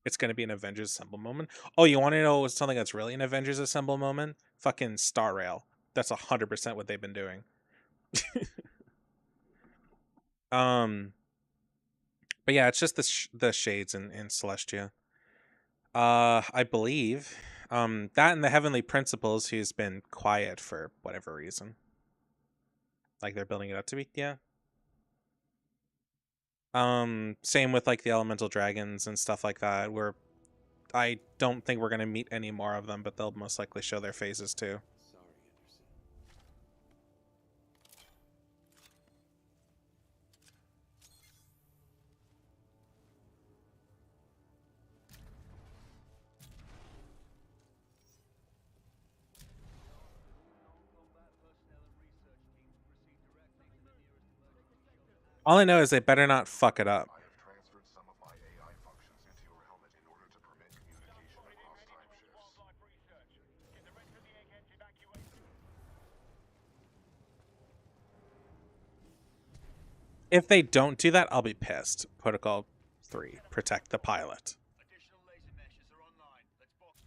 It's going to be an Avengers Assemble moment. Oh, you want to know something that's really an Avengers Assemble moment? Fucking Star Rail. That's 100% what they've been doing. But yeah, it's just the shades in Celestia. I believe that and the Heavenly Principles, who's been quiet for whatever reason. Like they're building it up to be, yeah. Same with like the elemental dragons and stuff like that. I don't think we're gonna meet any more of them, but they'll most likely show their faces too. Sorry, Anderson. All I know is they better not fuck it up. I have transferred some of my AI functions into your helmet in order to permit communication across time shifts. If they don't do that, I'll be pissed. Protocol 3, protect the pilot. Additional laser meshes are online. Let's box.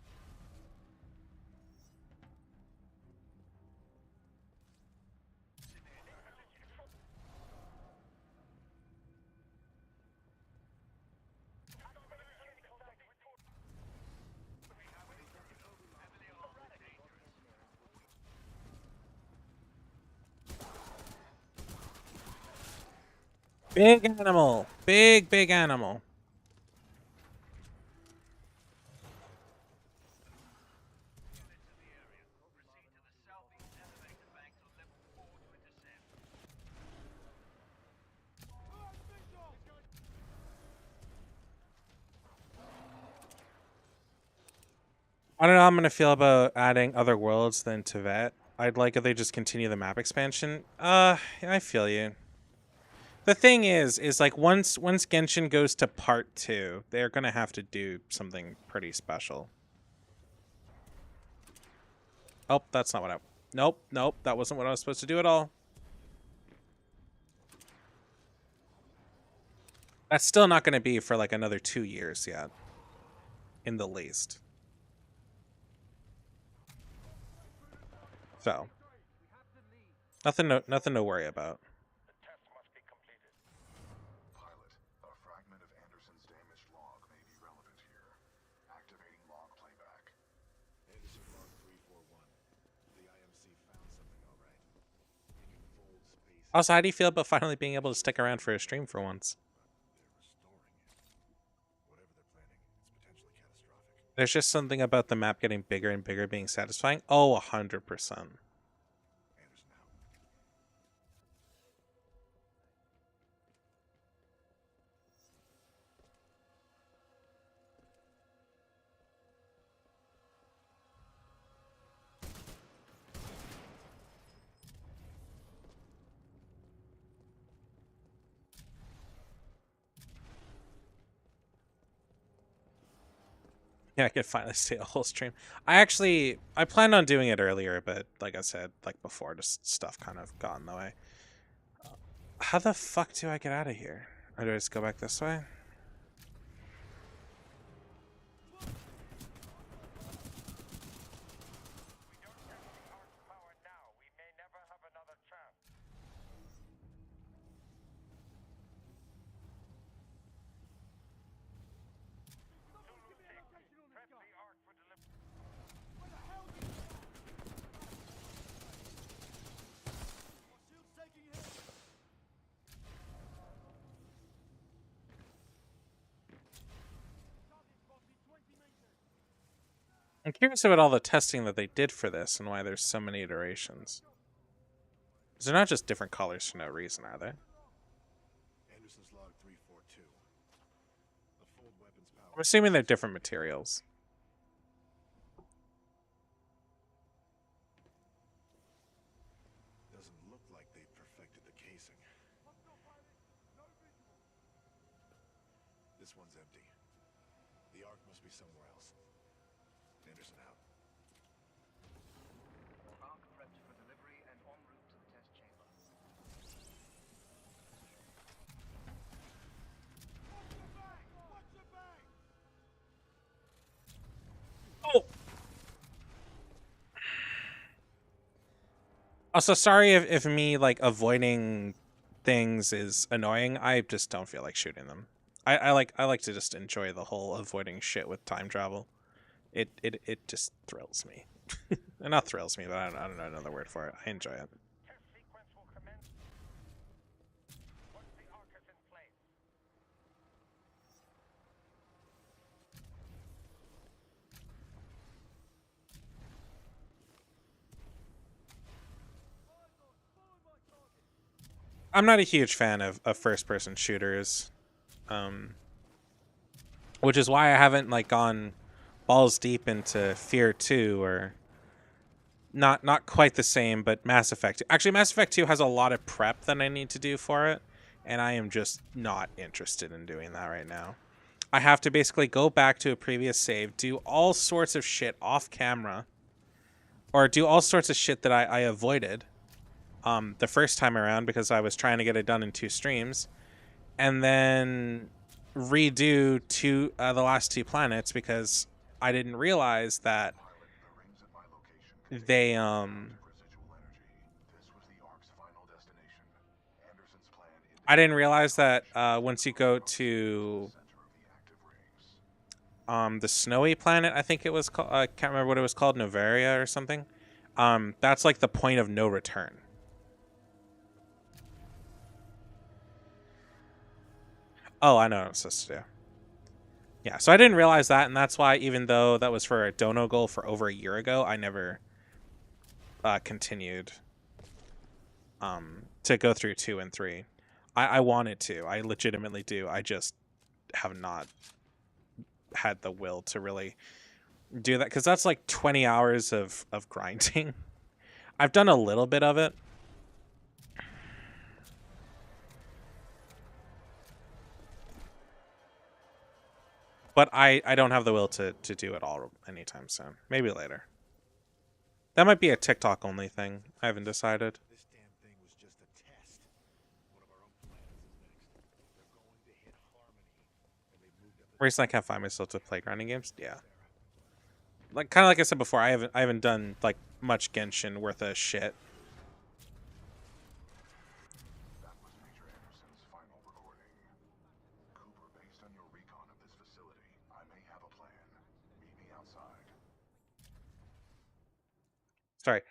Big animal. Big animal. I don't know how I'm gonna feel about adding other worlds than Tibet. I'd like if they just continue the map expansion. I feel you. The thing is like once Genshin goes to part 2, they're gonna have to do something pretty special. Oh, that's not what I... Nope, that wasn't what I was supposed to do at all. That's still not gonna be for like another 2 years yet. In the least. So. Nothing to worry about. Pilot, a fragment of Anderson's damaged log may be relevant here. Activating log playback. Anderson log 341. The IMC found something, all right. It can fold space. Also, how do you feel about finally being able to stick around for a stream for once? They're restoring it. Whatever they're planning, it's potentially catastrophic. There's just something about the map getting bigger and bigger being satisfying. Oh, 100%. Anderson out. Yeah, I could finally stay a whole stream. I planned on doing it earlier, but like I said, like before, just stuff kind of got in the way. How the fuck do I get out of here? Or do I just go back this way? I'm curious about all the testing that they did for this and why there's so many iterations. 'Cause they're not just different colors for no reason, are they? Anderson's log 342. The fold weapons power. I'm assuming they're different materials. Doesn't look like they've perfected the casing. This one's empty. The arc must be somewhere else. Anderson out. Arc prepped for delivery and en route to the test chamber. Oh! Also, sorry if me, like, avoiding things is annoying. I just don't feel like shooting them. I like to just enjoy the whole avoiding shit with time travel. It just thrills me. Not thrills me, but I don't know another word for it. I enjoy it. I'm not a huge fan of first-person shooters, which is why I haven't like gone balls deep into Fear 2 or not quite the same, but Mass Effect. Actually, Mass Effect 2 has a lot of prep that I need to do for it, and I am just not interested in doing that right now. I have to basically go back to a previous save, do all sorts of shit off camera, or do all sorts of shit that I avoided the first time around because I was trying to get it done in 2 streams, and then redo the last 2 planets because I didn't realize that they I didn't realize that once you go to the snowy planet, I think it was called, I can't remember what it was called, Novaria or something. That's like the point of no return. Oh, I know what I'm supposed to do. Yeah, so I didn't realize that, and that's why, even though that was for a dono goal for over a year ago, I never continued to go through 2 and 3. I wanted to. I legitimately do. I just have not had the will to really do that, because that's like 20 hours of grinding. I've done a little bit of it. But I don't have the will to do it all anytime soon. Maybe later. That might be a TikTok only thing. I haven't decided. This damn thing was just a test. One of our own planets is next. They're going to hit Harmony, and they've moved up the Reason I can't find myself to play grinding games. Yeah. Like kind of like I said before, I haven't done like much Genshin worth of shit. That was Major Anderson's final recording. Cooper, based on your recon of this facility, I may have a plan. Meet me outside. Sorry.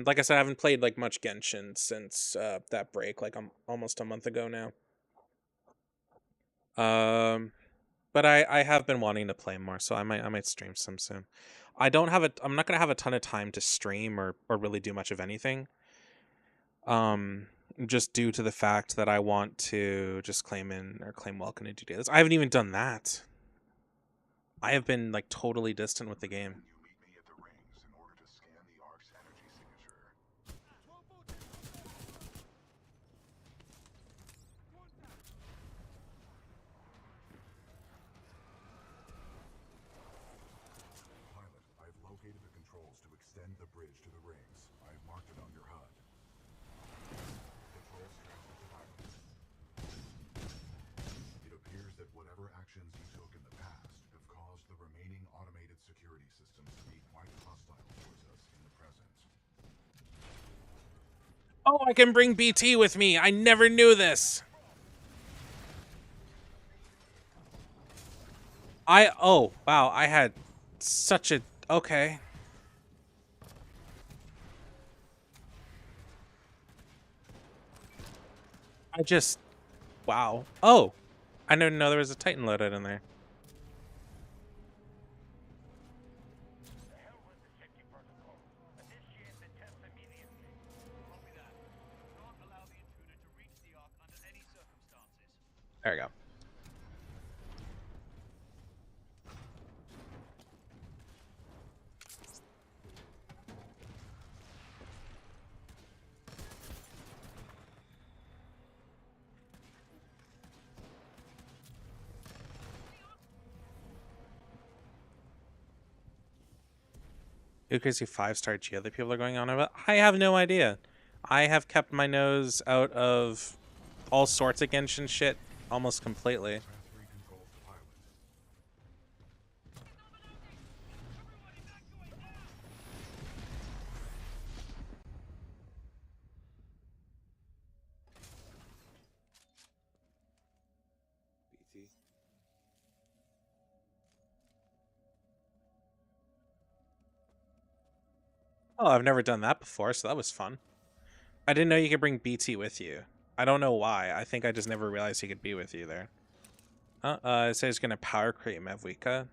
Like I said, I haven't played like much Genshin since that break, like almost a month ago now. But I have been wanting to play more, so I might stream some soon. I'm not gonna have a ton of time to stream or really do much of anything. Just due to the fact that I want to just claim welcome to do this. I haven't even done that. I have been like totally distant with the game. You meet me at the rings in order to scan the Ark's energy signature. Pilot, I've located the controls to extend the bridge to the rings. I've marked it on your HUD. Controls transferred to pilot. It appears that whatever actions you took in the past have caused the remaining automated security systems to be quite hostile towards us in the present. Oh, I can bring BT with me. I never knew this. Oh, wow, I had such a okay. Wow. Oh, I didn't know there was a Titan loaded in there. The hell with the safety protocol. Initiate the test immediately. Copy that. Do not allow the intruder to reach the Ark under any circumstances. There we go. Who crazy 5-star Geo that people are going on about? I have no idea. I have kept my nose out of all sorts of Genshin shit almost completely. Transferring controls to pilot. BT. Oh, I've never done that before, so that was fun. I didn't know you could bring BT with you. I don't know why. I think I just never realized he could be with you there. It says it's gonna power create Mavwika.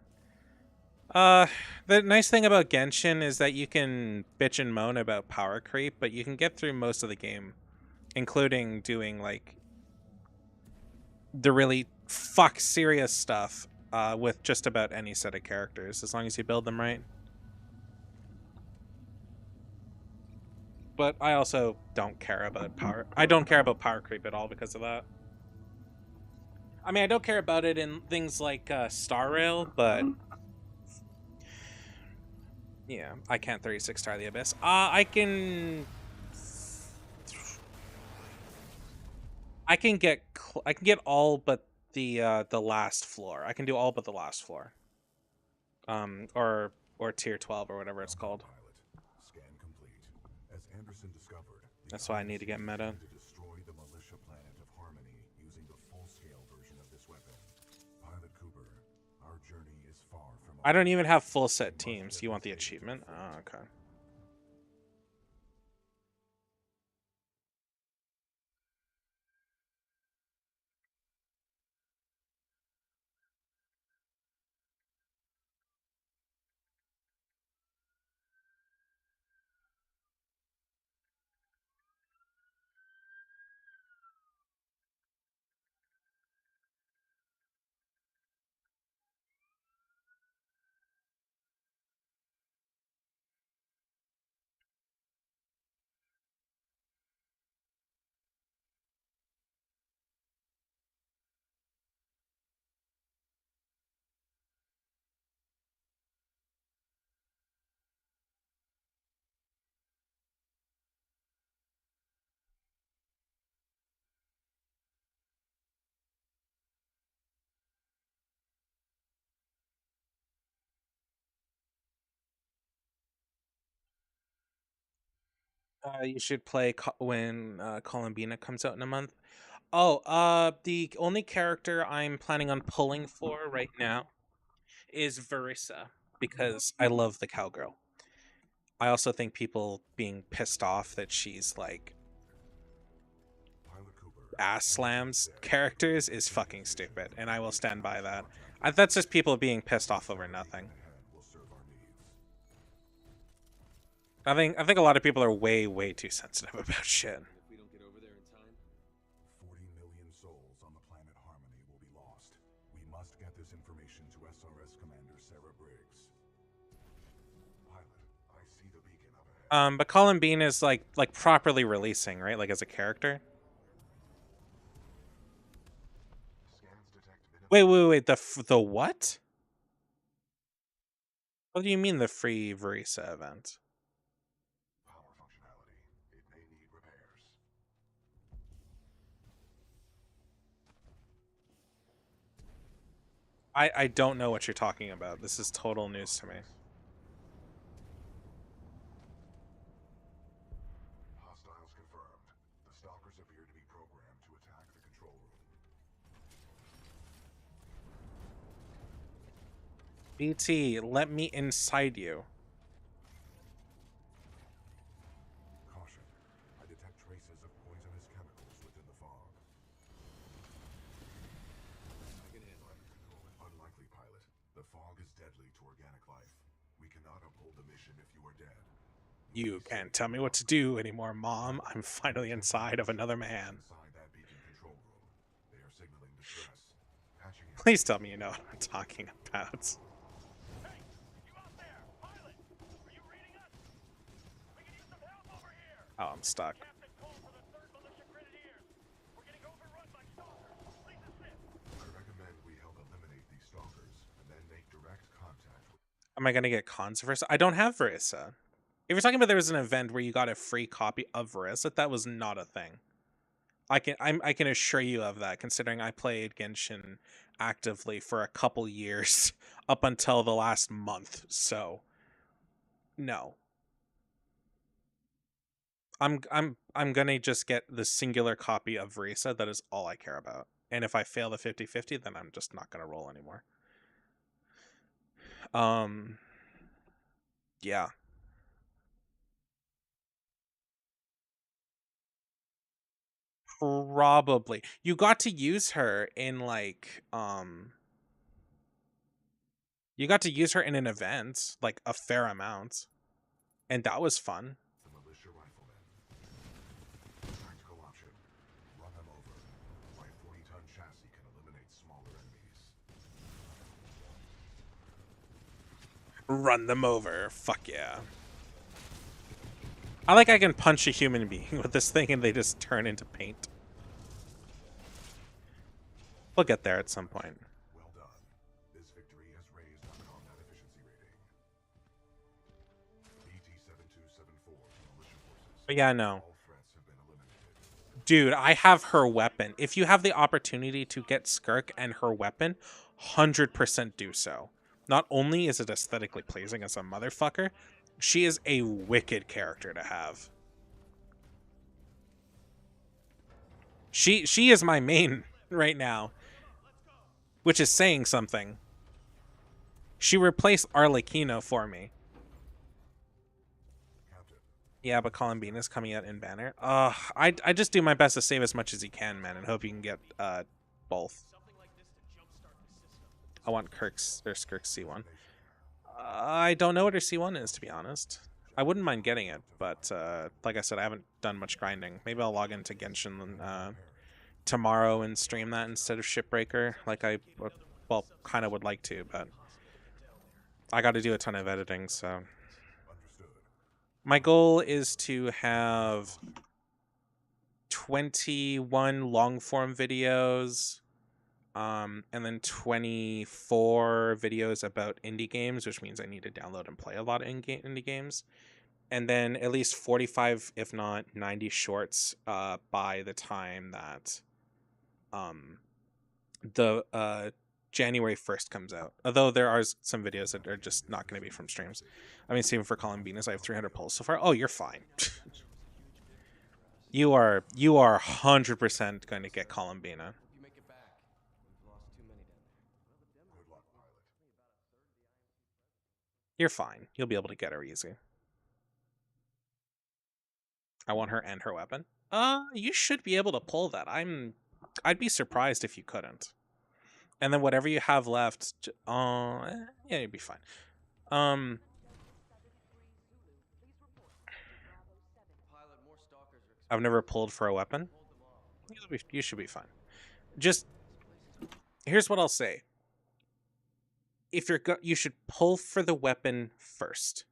The nice thing about Genshin is that you can bitch and moan about power creep, but you can get through most of the game including doing like the really serious stuff with just about any set of characters, as long as you build them right. But I also don't care about power. I don't care about power creep at all because of that. I mean, I don't care about it in things like Star Rail, but yeah, I can't 36 star the Abyss. I can get all but the last floor. I can do all but the last floor. Or tier 12 or whatever it's called. Pilot, scan complete. As Anderson discovered, the That's why I need to IMC get meta. to destroy the militia planet of Harmony using the full-scale version of this weapon. Pilot Cooper, our journey is far from I don't even have full We set must teams. get You want this the agent achievement? free. Oh, okay. You should play when Columbina comes out in a month. Oh, the only character I'm planning on pulling for right now is Verissa because I love the cowgirl. I also think people being pissed off that she's like Pilot Cooper, ass slams Anderson's dead. characters is fucking stupid, and I will stand by that. That's just people being pissed off over nothing. Ahead will serve our needs. I think a lot of people are way too sensitive about shit. If we don't get over there in time, 40 million souls on the planet Harmony will be lost. We must get this information to SRS Commander Sarah Briggs. Pilot, I see the beacon up ahead. But Colin Bean is like properly releasing, right? Like as a character. Scans detect minimum Wait. The what? What do you mean the free Verissa event? power functionality. It may need repairs. I don't know what you're talking about. This is total news to me. Hostiles confirmed. The stalkers appear to be programmed to attack the control room. BT, let me inside you. Caution. I detect traces of poisonous chemicals within the fog. I can handle it. Unlikely, pilot. The fog is deadly to organic life. We cannot uphold the mission if you are dead. You can't tell me what to do anymore, Mom. I'm finally inside of another man. Inside that beacon control room. They are signaling distress. Patching in. Please tell me you know what I'm talking about. Hey, you out there, pilot? Are you reading us? We can use some help over here. Oh, I'm stuck. Captain call for the 3rd Militia Grenadiers. We're getting overrun by stalkers. Please assist. I recommend we help eliminate these stalkers and then make direct contact with. Am I gonna get cons Verissa? I don't have Verissa. If you're talking about there was an event where you got a free copy of Verissa, that was not a thing. I can assure you of that, considering I played Genshin actively for a couple years up until the last month. So no. I'm gonna just get the singular copy of Verissa. That is all I care about. And if I fail the 50-50, then I'm just not gonna roll anymore. Yeah. Probably. You got to use her in like you got to use her in an event, like a fair amount. And that was fun. The militia riflemen. Tactical option. smaller enemies. Run them over. Fuck yeah. I like I can punch a human being with this thing and they just turn into paint. We'll get there at some point. Well done. This victory has raised our combat efficiency rating. BT-7274 militia forces. But yeah, no. All threats have been eliminated. Dude, I have her weapon. If you have the opportunity to get Skirk and her weapon, 100% do so. Not only is it aesthetically pleasing as a motherfucker, she is a wicked character to have. She is my main right now, which is saying something. She replaced Arlecchino for me. Captain, Yeah, but Columbina's coming out in banner. I just do my best to save as much as you can, man, and hope you can get both. I want Kirk's or Skirk's C1. I don't know what her C1 is, to be honest. I wouldn't mind getting it, but like I said, I haven't done much grinding. Maybe I'll log into Genshin tomorrow and stream that instead of Shipbreaker, like I, well, kind of would like to, but I got to do a ton of editing, so. understood. My goal is to have 21 long-form videos, and then 24 videos about indie games, which means I need to download and play a lot of indie games. And then at least 45, if not 90 shorts by the time that the January 1st comes out. Although there are some videos that are just not going to be from streams. I mean, even for Columbinas, I have 300 polls so far. Oh, you're fine. you are 100% going to get Columbina. You make it back. We've lost too many down there. Good luck, pilot. You're fine. You'll be able to get her easy. I want her and her weapon. You should be able to pull that. I'd be surprised if you couldn't. And then whatever you have left, yeah, you'd be fine. Pilot, more stalkers are I've never pulled for a weapon. hold them off. You should be fine. Just here's what I'll say. If you should pull for the weapon first.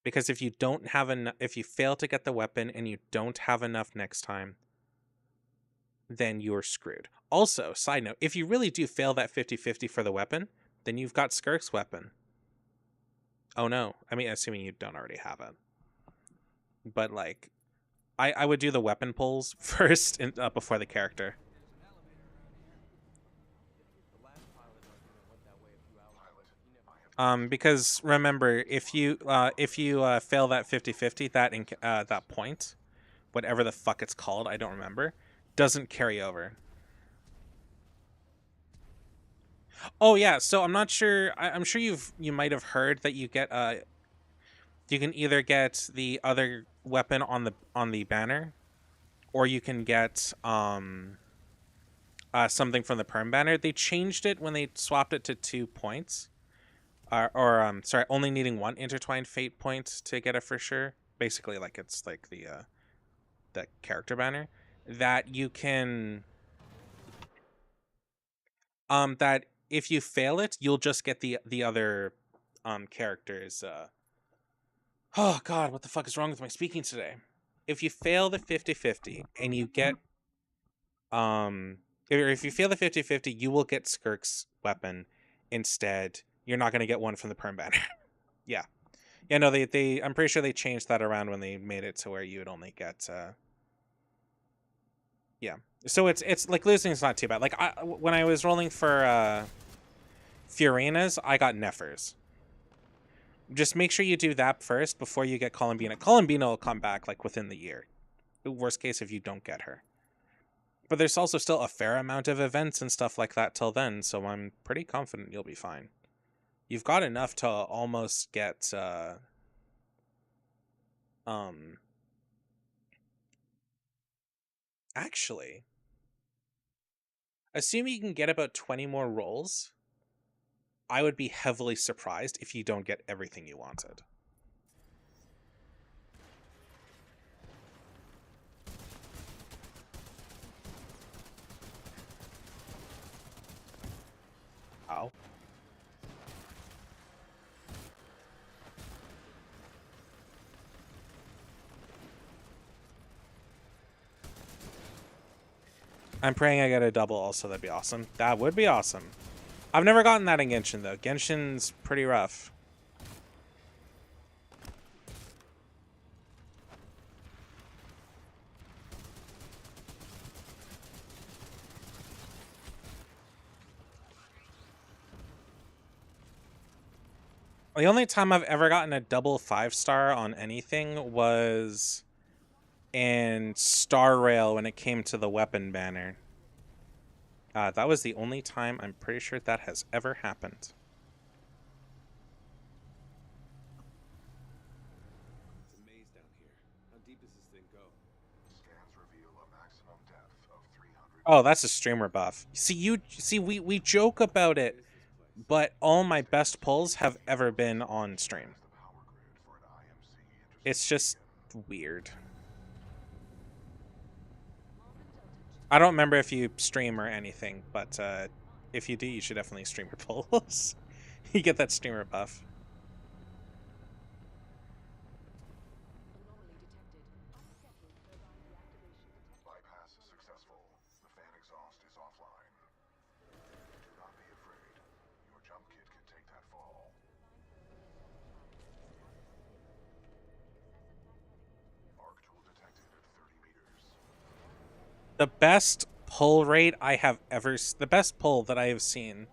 Because if you don't have enough, if you fail to get the weapon and you don't have enough next time, then you're screwed. Also, side note, if you really do fail that 50-50 for the weapon, then you've got Skirk's weapon. Oh no. I mean, assuming you don't already have it. But like, I would do the weapon pulls first before the character. The last pilot argument went that way a few hours ago. You never Because remember, if you fail that 50-50, that point, whatever the fuck it's called, I don't remember, doesn't carry over. Oh yeah, so I'm not sure. I'm sure you might have heard that you get you can either get the other weapon on the banner, or you can get something from the perm banner. They changed it when they swapped it to 2 points. Sorry, only needing 1 intertwined fate point to get it for sure. Basically, like it's like the character banner that you can. That if you fail it, you'll just get the other characters. Oh God, what the fuck is wrong with my speaking today? If you fail the 50-50 and you get or if you fail the 50-50, you will get Skirk's weapon instead. You're not going to get one from the perm banner. Yeah. Yeah, no, they I'm pretty sure they changed that around when they made it to where you would only get yeah. So it's like losing is not too bad. Like when I was rolling for Fiorena's, I got Neffers. Just make sure you do that first before you get Columbina. Columbina will come back like within the year. Worst case if you don't get her. But there's also still a fair amount of events and stuff like that till then, so I'm pretty confident you'll be fine. You've got enough to almost get actually, assuming you can get about 20 more rolls, I would be heavily surprised if you don't get everything you wanted. I'm praying I get a double also. That'd be awesome. That would be awesome. I've never gotten that in Genshin, though. Genshin's pretty rough. The only time I've ever gotten a double 5-star on anything was in Star Rail when it came to the weapon banner. That was the only time I'm pretty sure that has ever happened. It's a maze down here. How deep does this thing go? Scans reveal a maximum depth of 300. Oh, that's a streamer buff. We joke about it, but all my best pulls have ever been on stream. It's just weird. I don't remember if you stream or anything, but if you do, you should definitely stream your pulls. You get that streamer buff. Bypass successful. The fan exhaust is offline. Do not be afraid. Your jump kit can take that fall. Arc tool detected at 30 meters. The best pull rate I have ever... The best pull that I have seen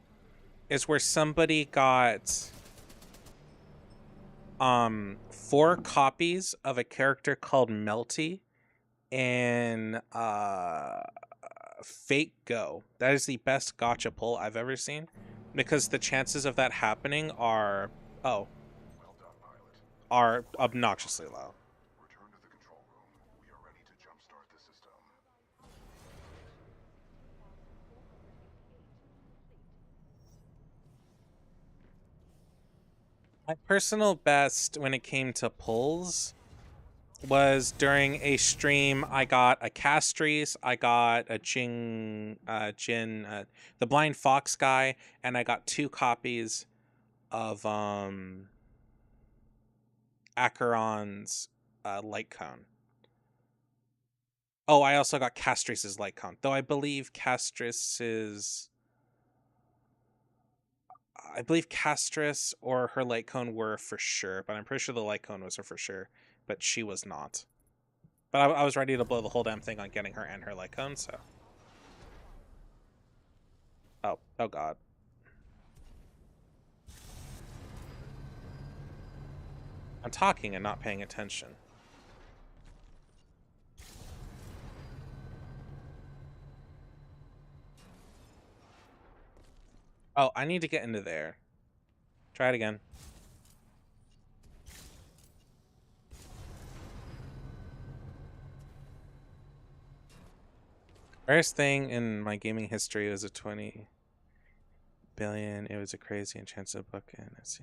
is where somebody got 4 copies of a character called Melty in Fate Go. That is the best gacha pull I've ever seen, because the chances of that happening are are obnoxiously low. Return to the control room. We are ready to jumpstart the system. My personal best when it came to pulls was during a stream. I got a Castries, I got a Jin, the Blind Fox guy, and I got 2 copies of Acheron's light cone. Oh, I also got Castries' light cone, though I believe Castris or her light cone were for sure, but I'm pretty sure the light cone was her for sure, but she was not. But I was ready to blow the whole damn thing on getting her and her light cone, so. Oh god. I'm talking and not paying attention. Oh, I need to get into there. Try it again. Rarest thing in my gaming history was a 20 billion. It was a crazy and chance of book, and it's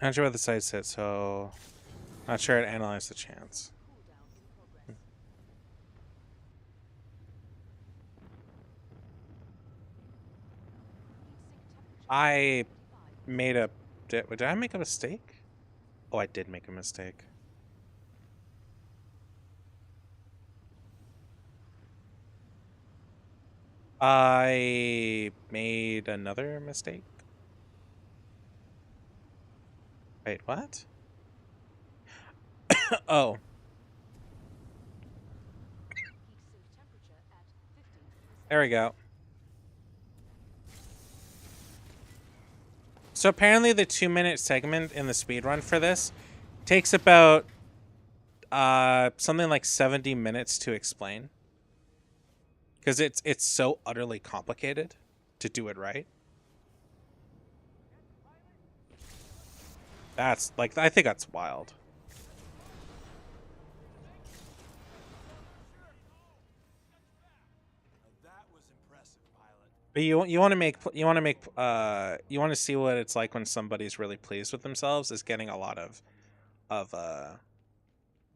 not sure what the site said, so not sure I'd analyze the chance. I made a... Did I make a mistake? Oh, I did make a mistake. I made another mistake? Wait, what? Oh. There we go. So apparently the 2-minute segment in the speedrun for this takes about something like 70 minutes to explain. Because it's so utterly complicated to do it right. That's like, I think that's wild. Now that was impressive, pilot. But you want to see what it's like when somebody's really pleased with themselves is getting a lot of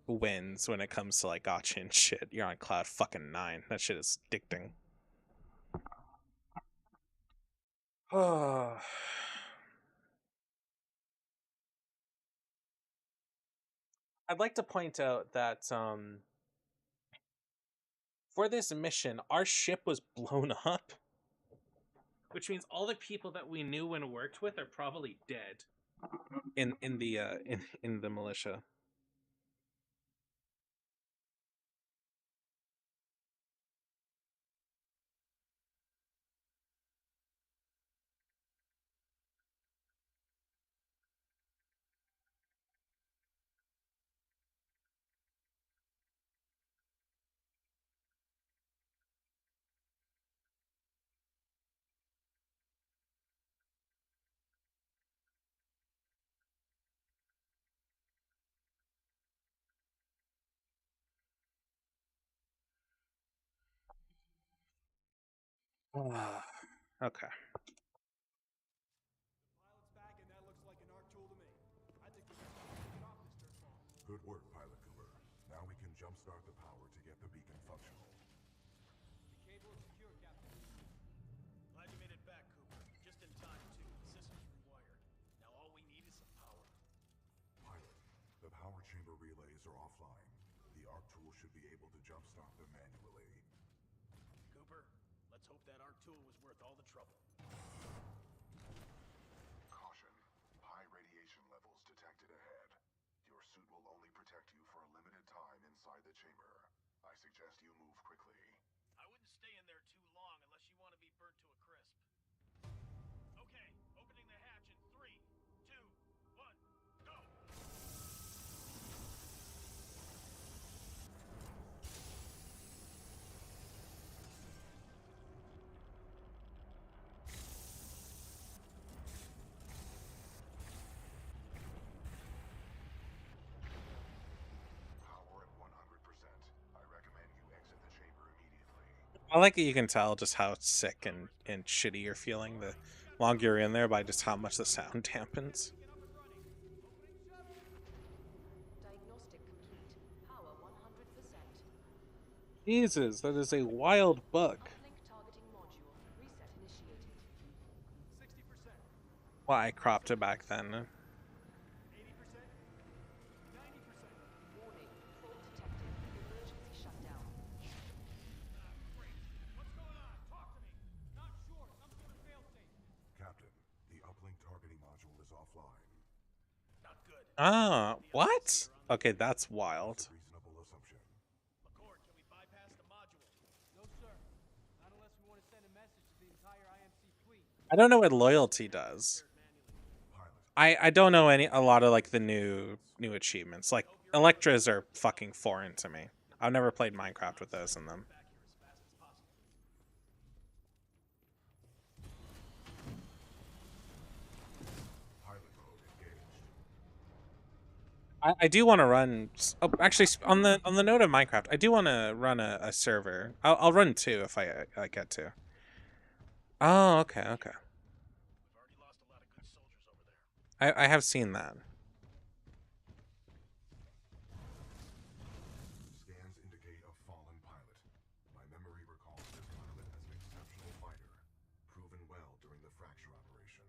wins when it comes to like gotcha and shit. You're on cloud fucking 9. That shit is addicting. I'd like to point out that for this mission, our ship was blown up, which means all the people that we knew and worked with are probably dead in the militia. Okay. Pilot's back, and that looks like an arc tool to me. I think we can get off this dirt ball. Good work, Pilot Cooper. Now we can jumpstart the power to get the beacon functional. The cable is secure, Captain. Glad you made it back, Cooper. Just in time, too. The system's rewired. Now all we need is some power. Pilot, the power chamber relays are offline. The arc tool should be able to jumpstart them manually. Cooper, let's hope that arc tool was worth all the trouble. Caution. High radiation levels detected ahead. Your suit will only protect you for a limited time inside the chamber. I suggest you move quickly. I wouldn't stay in there too long unless you want to be burnt to a crisp. Okay, opening the hatch in 3, 2, 1, go! Power at 100%. I recommend you exit the chamber immediately. I like that you can tell just how sick and shitty you're feeling the longer you're in there by just how much the sound dampens. Diagnostic complete. Power 100%. Jesus, that is a wild bug. Uplink targeting module. Reset initiated. 60%, Well, I cropped it back then. 80%, 90%. Warning. Fault detected. Emergency shutdown. Great. What's going on? Talk to me. Not sure. Some sort of failsafe. Captain, the uplink targeting module is offline. Not good. Ah, what? Okay, that's wild. Reasonable assumption. McCord, can we bypass the module? No, sir. Not unless we want to send a message to the entire IMC fleet. I don't know what loyalty does. Pilot, I don't know a lot of like the new achievements. Like Electras are fucking foreign to me. I've never played Minecraft with those in them. Back here as fast as possible. pilot mode engaged. I do want to run. Oh, actually, on the note of Minecraft, I do want to run a server. I'll run 2 if I get to. Oh, okay, okay. We've already lost a lot of good soldiers over there. I have seen that. Scans indicate a fallen pilot. My memory recalls this pilot as an exceptional fighter, proven well during the fracture operation.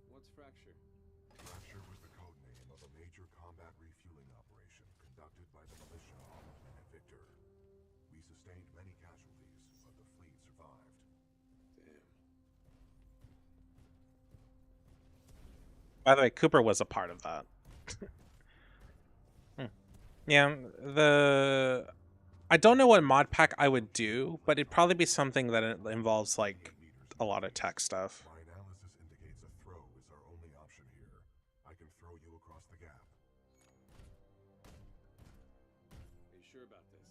What's fracture? Fracture was the code name of a major combat refueling operation conducted by the militia on Planet Victor. We sustained many casualties, but the fleet survived. Damn. By the way, Cooper was a part of that. Yeah, I don't know what mod pack I would do, but it'd probably be something that involves like a lot of tech stuff. My analysis indicates a throw is our only option here. I can throw you across the gap. Are you sure about this?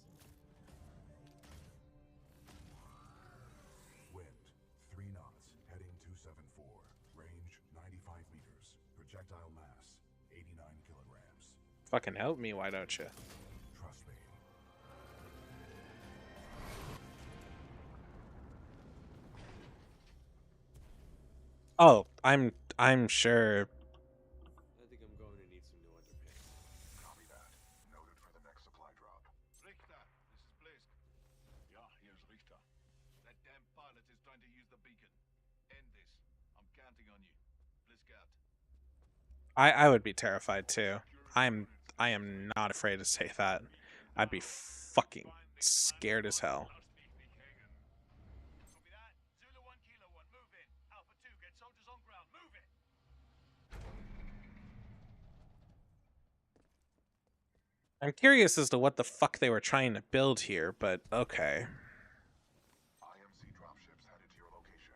Wind, 3 knots, heading 274. Range, 95 meters. Projectile mass, 89 kilograms. Fucking help me, why don't you? Trust me. Oh, I'm sure. I think I'm going to need some new underpants. Copy that. Noted for the next supply drop. Richter, this is Blisk. Yeah, here's Richter. That damn pilot is trying to use the beacon. End this. I'm counting on you. Blisk out. I would be terrified All too. security I'm units, I this am is not Richter. afraid to say that. Beacon I'd be down. fucking Find this scared as hell. loudspeak me, King, and... Copy that. Zulu 1 Kilo 1, move in. Alpha 2, get soldiers on ground. Move it! I'm curious as to what the fuck they were trying to build here, but okay. IMC dropships headed to your location.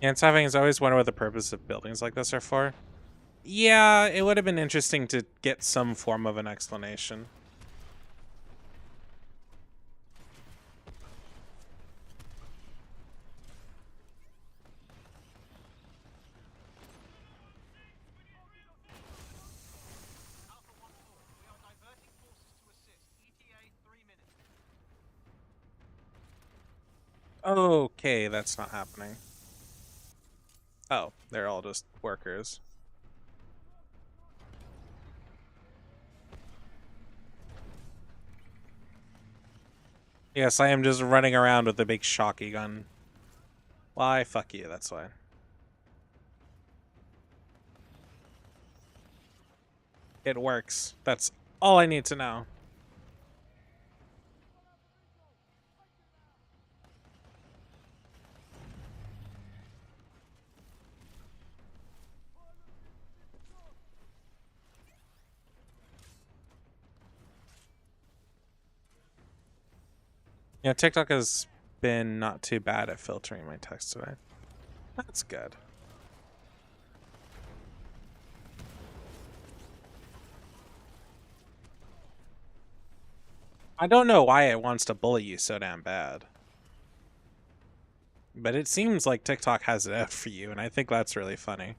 Yeah, it's having always wondered what the purpose of buildings like this are for. Yeah, it would have been interesting to get some form of an explanation. Alpha 1-4, we are diverting forces to assist. ETA 3 minutes. Okay, that's not happening. Oh, they're all just workers. Yes, I am just running around with a big shocky gun. Why, fuck you, that's why. It works. That's all I need to know. Yeah, TikTok has been not too bad at filtering my text today. That's good. I don't know why it wants to bully you so damn bad. But it seems like TikTok has it out for you, and I think that's really funny.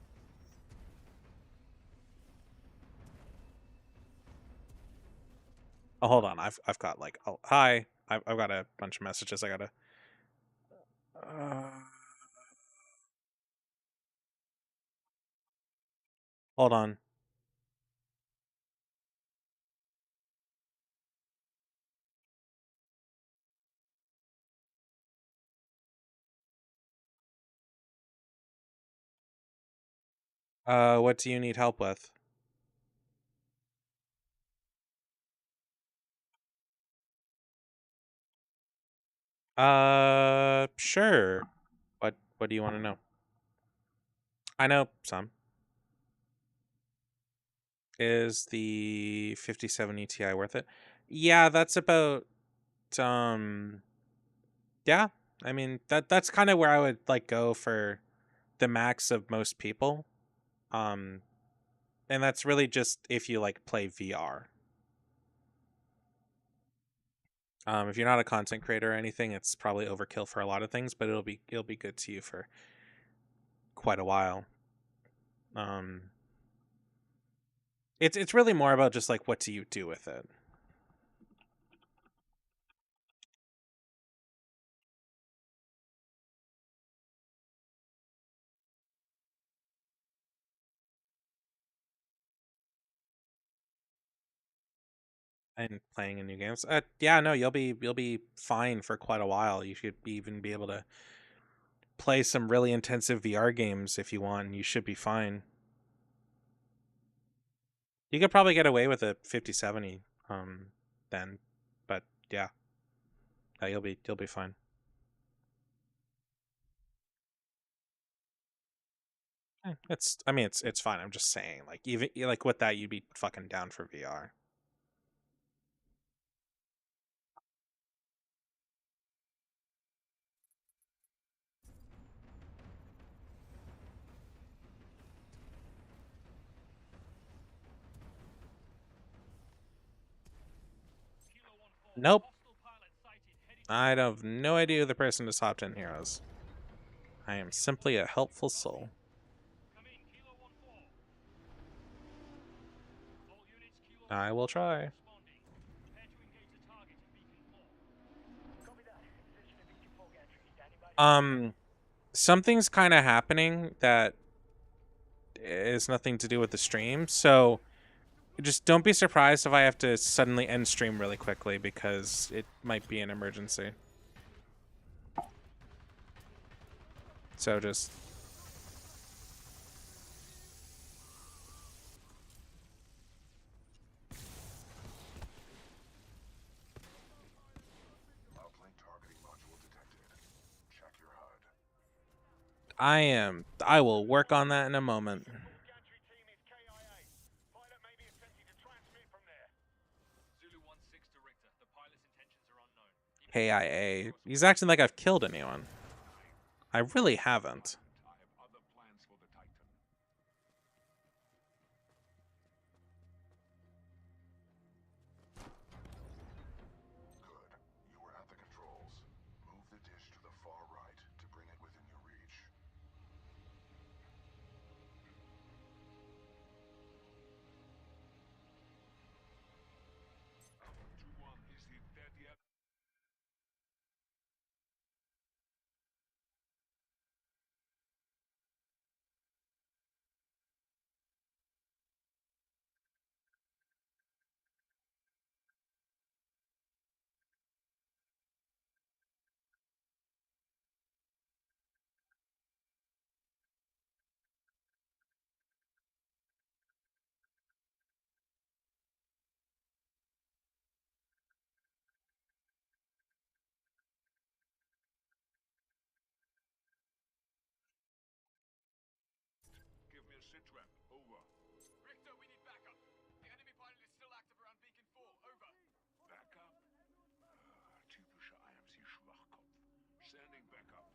Oh, hold on. I've got like, oh, hi. I've got a bunch of messages. I gotta. Hold on. What do you need help with? Sure. What do you want to know? I know some. Is the 5070 Ti worth it? Yeah, that's about um yeah. I mean, that's kind of where I would like go for the max of most people. Um and that's really just if you like play VR. If you're not a content creator or anything, it's probably overkill for a lot of things, but it'll be good to you for quite a while. Um it's really more about just like what do you do with it. And playing in new games. Yeah, no, you'll be fine for quite a while. You should even be able to play some really intensive VR games if you want, and you should be fine. You could probably get away with a 5070 then, but yeah, you'll be fine. It's I mean it's fine. I'm just saying like even like with that you'd be fucking down for VR. Nope. I have no idea who the person just hopped in here is. I am simply a helpful soul. I will try. Something's kind of happening that is nothing to do with the stream, so just don't be surprised if I have to suddenly end stream really quickly because it might be an emergency. So just Uplink targeting module detected. Check your HUD. I will work on that in a moment. KIA. He's acting like I've killed anyone. I really haven't. I have other plans for the Titan. Good. You were at the controls. Move the dish to the far right to bring it within your reach. Give me a sit rep. Over. Richter, we need backup. The enemy pilot is still active around Beacon 4. Over. Backup? Typischer IMC-Schwachkopf. Sending backup.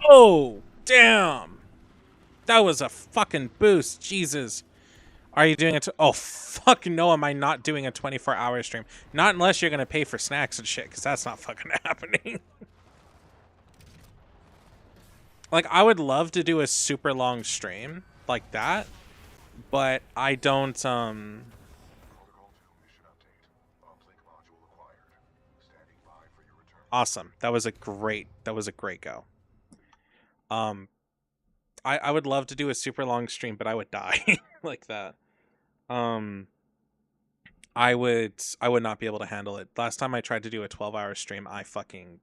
Oh, damn. That was a fucking boost. Jesus. Are you doing it? Oh, fuck no, am I not doing a 24-hour stream? Not unless you're going to pay for snacks and shit, because that's not fucking happening. Like, I would love to do a super long stream like that, but I don't, Protocol 2 mission update. Uplink module acquired. Standing by for your return. Awesome. That was a great go. I would love to do a super long stream, but I would die like that. I would not be able to handle it. Last time I tried to do a 12-hour stream, I fucking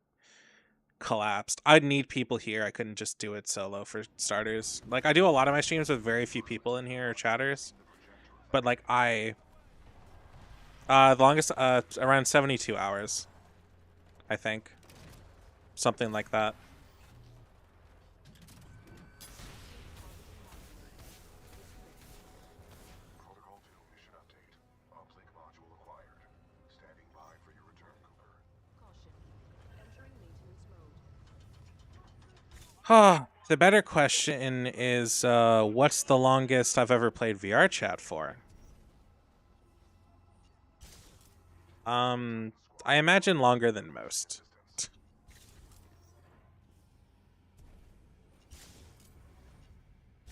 collapsed. I'd need people here. I couldn't just do it solo for starters. Like, I do a lot of my streams with very few people in here or chatters, but like the longest around 72 hours, I think. Something like that. Protocol 2 mission update. Uplink module acquired. Standing by for your return, Cooper. The better question is, what's the longest I've ever played VR chat for? I imagine longer than most.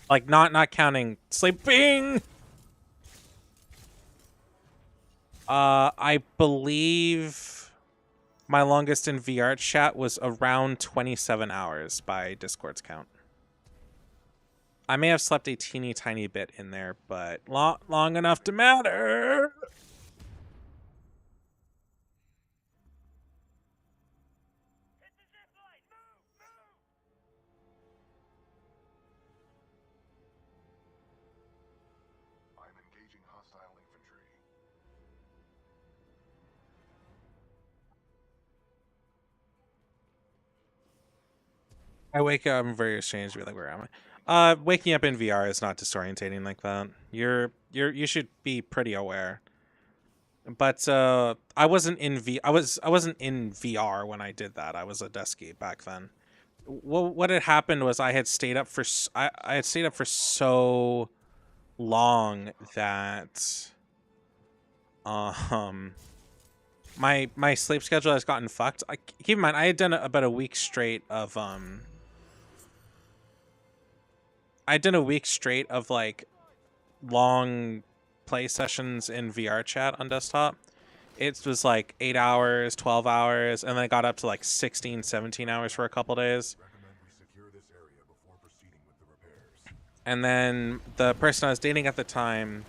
Like, not counting sleeping. I believe my longest in VR chat was around 27 hours by Discord's count. I may have slept a teeny tiny bit in there, but long enough to matter. I'm engaging hostile infantry. I wake up, I'm very strange to be like, where am I? Waking up in VR is not disorientating like that. You should be pretty aware. But I wasn't in I wasn't in VR when I did that. I was a deskie back then. What had happened was I had stayed up for I had stayed up for so long that um my sleep schedule has gotten fucked. Keep in mind, I had done about a week straight of I'd done a week straight of like long play sessions in VR chat on desktop. It was like 8 hours, 12 hours, and then it got up to like 16, 17 hours for a couple days. Recommend we secure this area before proceeding with the repairs. And then the person I was dating at the time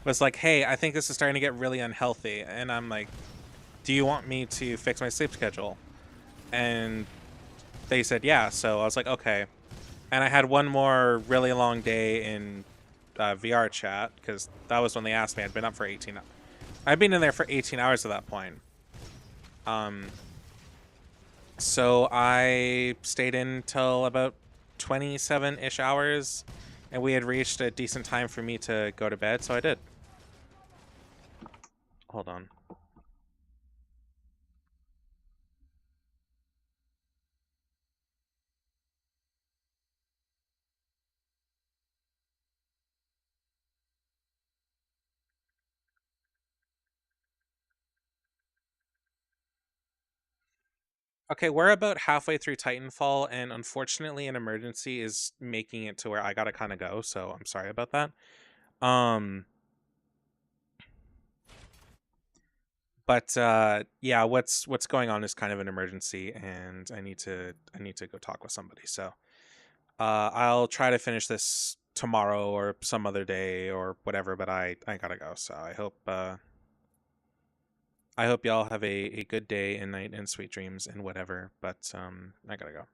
was like, "Hey, I think this is starting to get really unhealthy." And I'm like, "Do you want me to fix my sleep schedule?" And they said, "Yeah." So I was like, "Okay." And I had one more really long day in VR chat because that was when they asked me. I'd been up for 18. I'd been in there for 18 hours at that point. So I stayed in till about 27-ish hours, and we had reached a decent time for me to go to bed, so I did. Hold on. Okay, we're about halfway through Titanfall, and unfortunately, an emergency is making it to where I gotta kind of go. So I'm sorry about that. Um, but yeah, what's going on is kind of an emergency, and I need to go talk with somebody. So I'll try to finish this tomorrow or some other day or whatever. But I gotta go. So I hope y'all have a good day and night and sweet dreams and whatever. But I gotta go.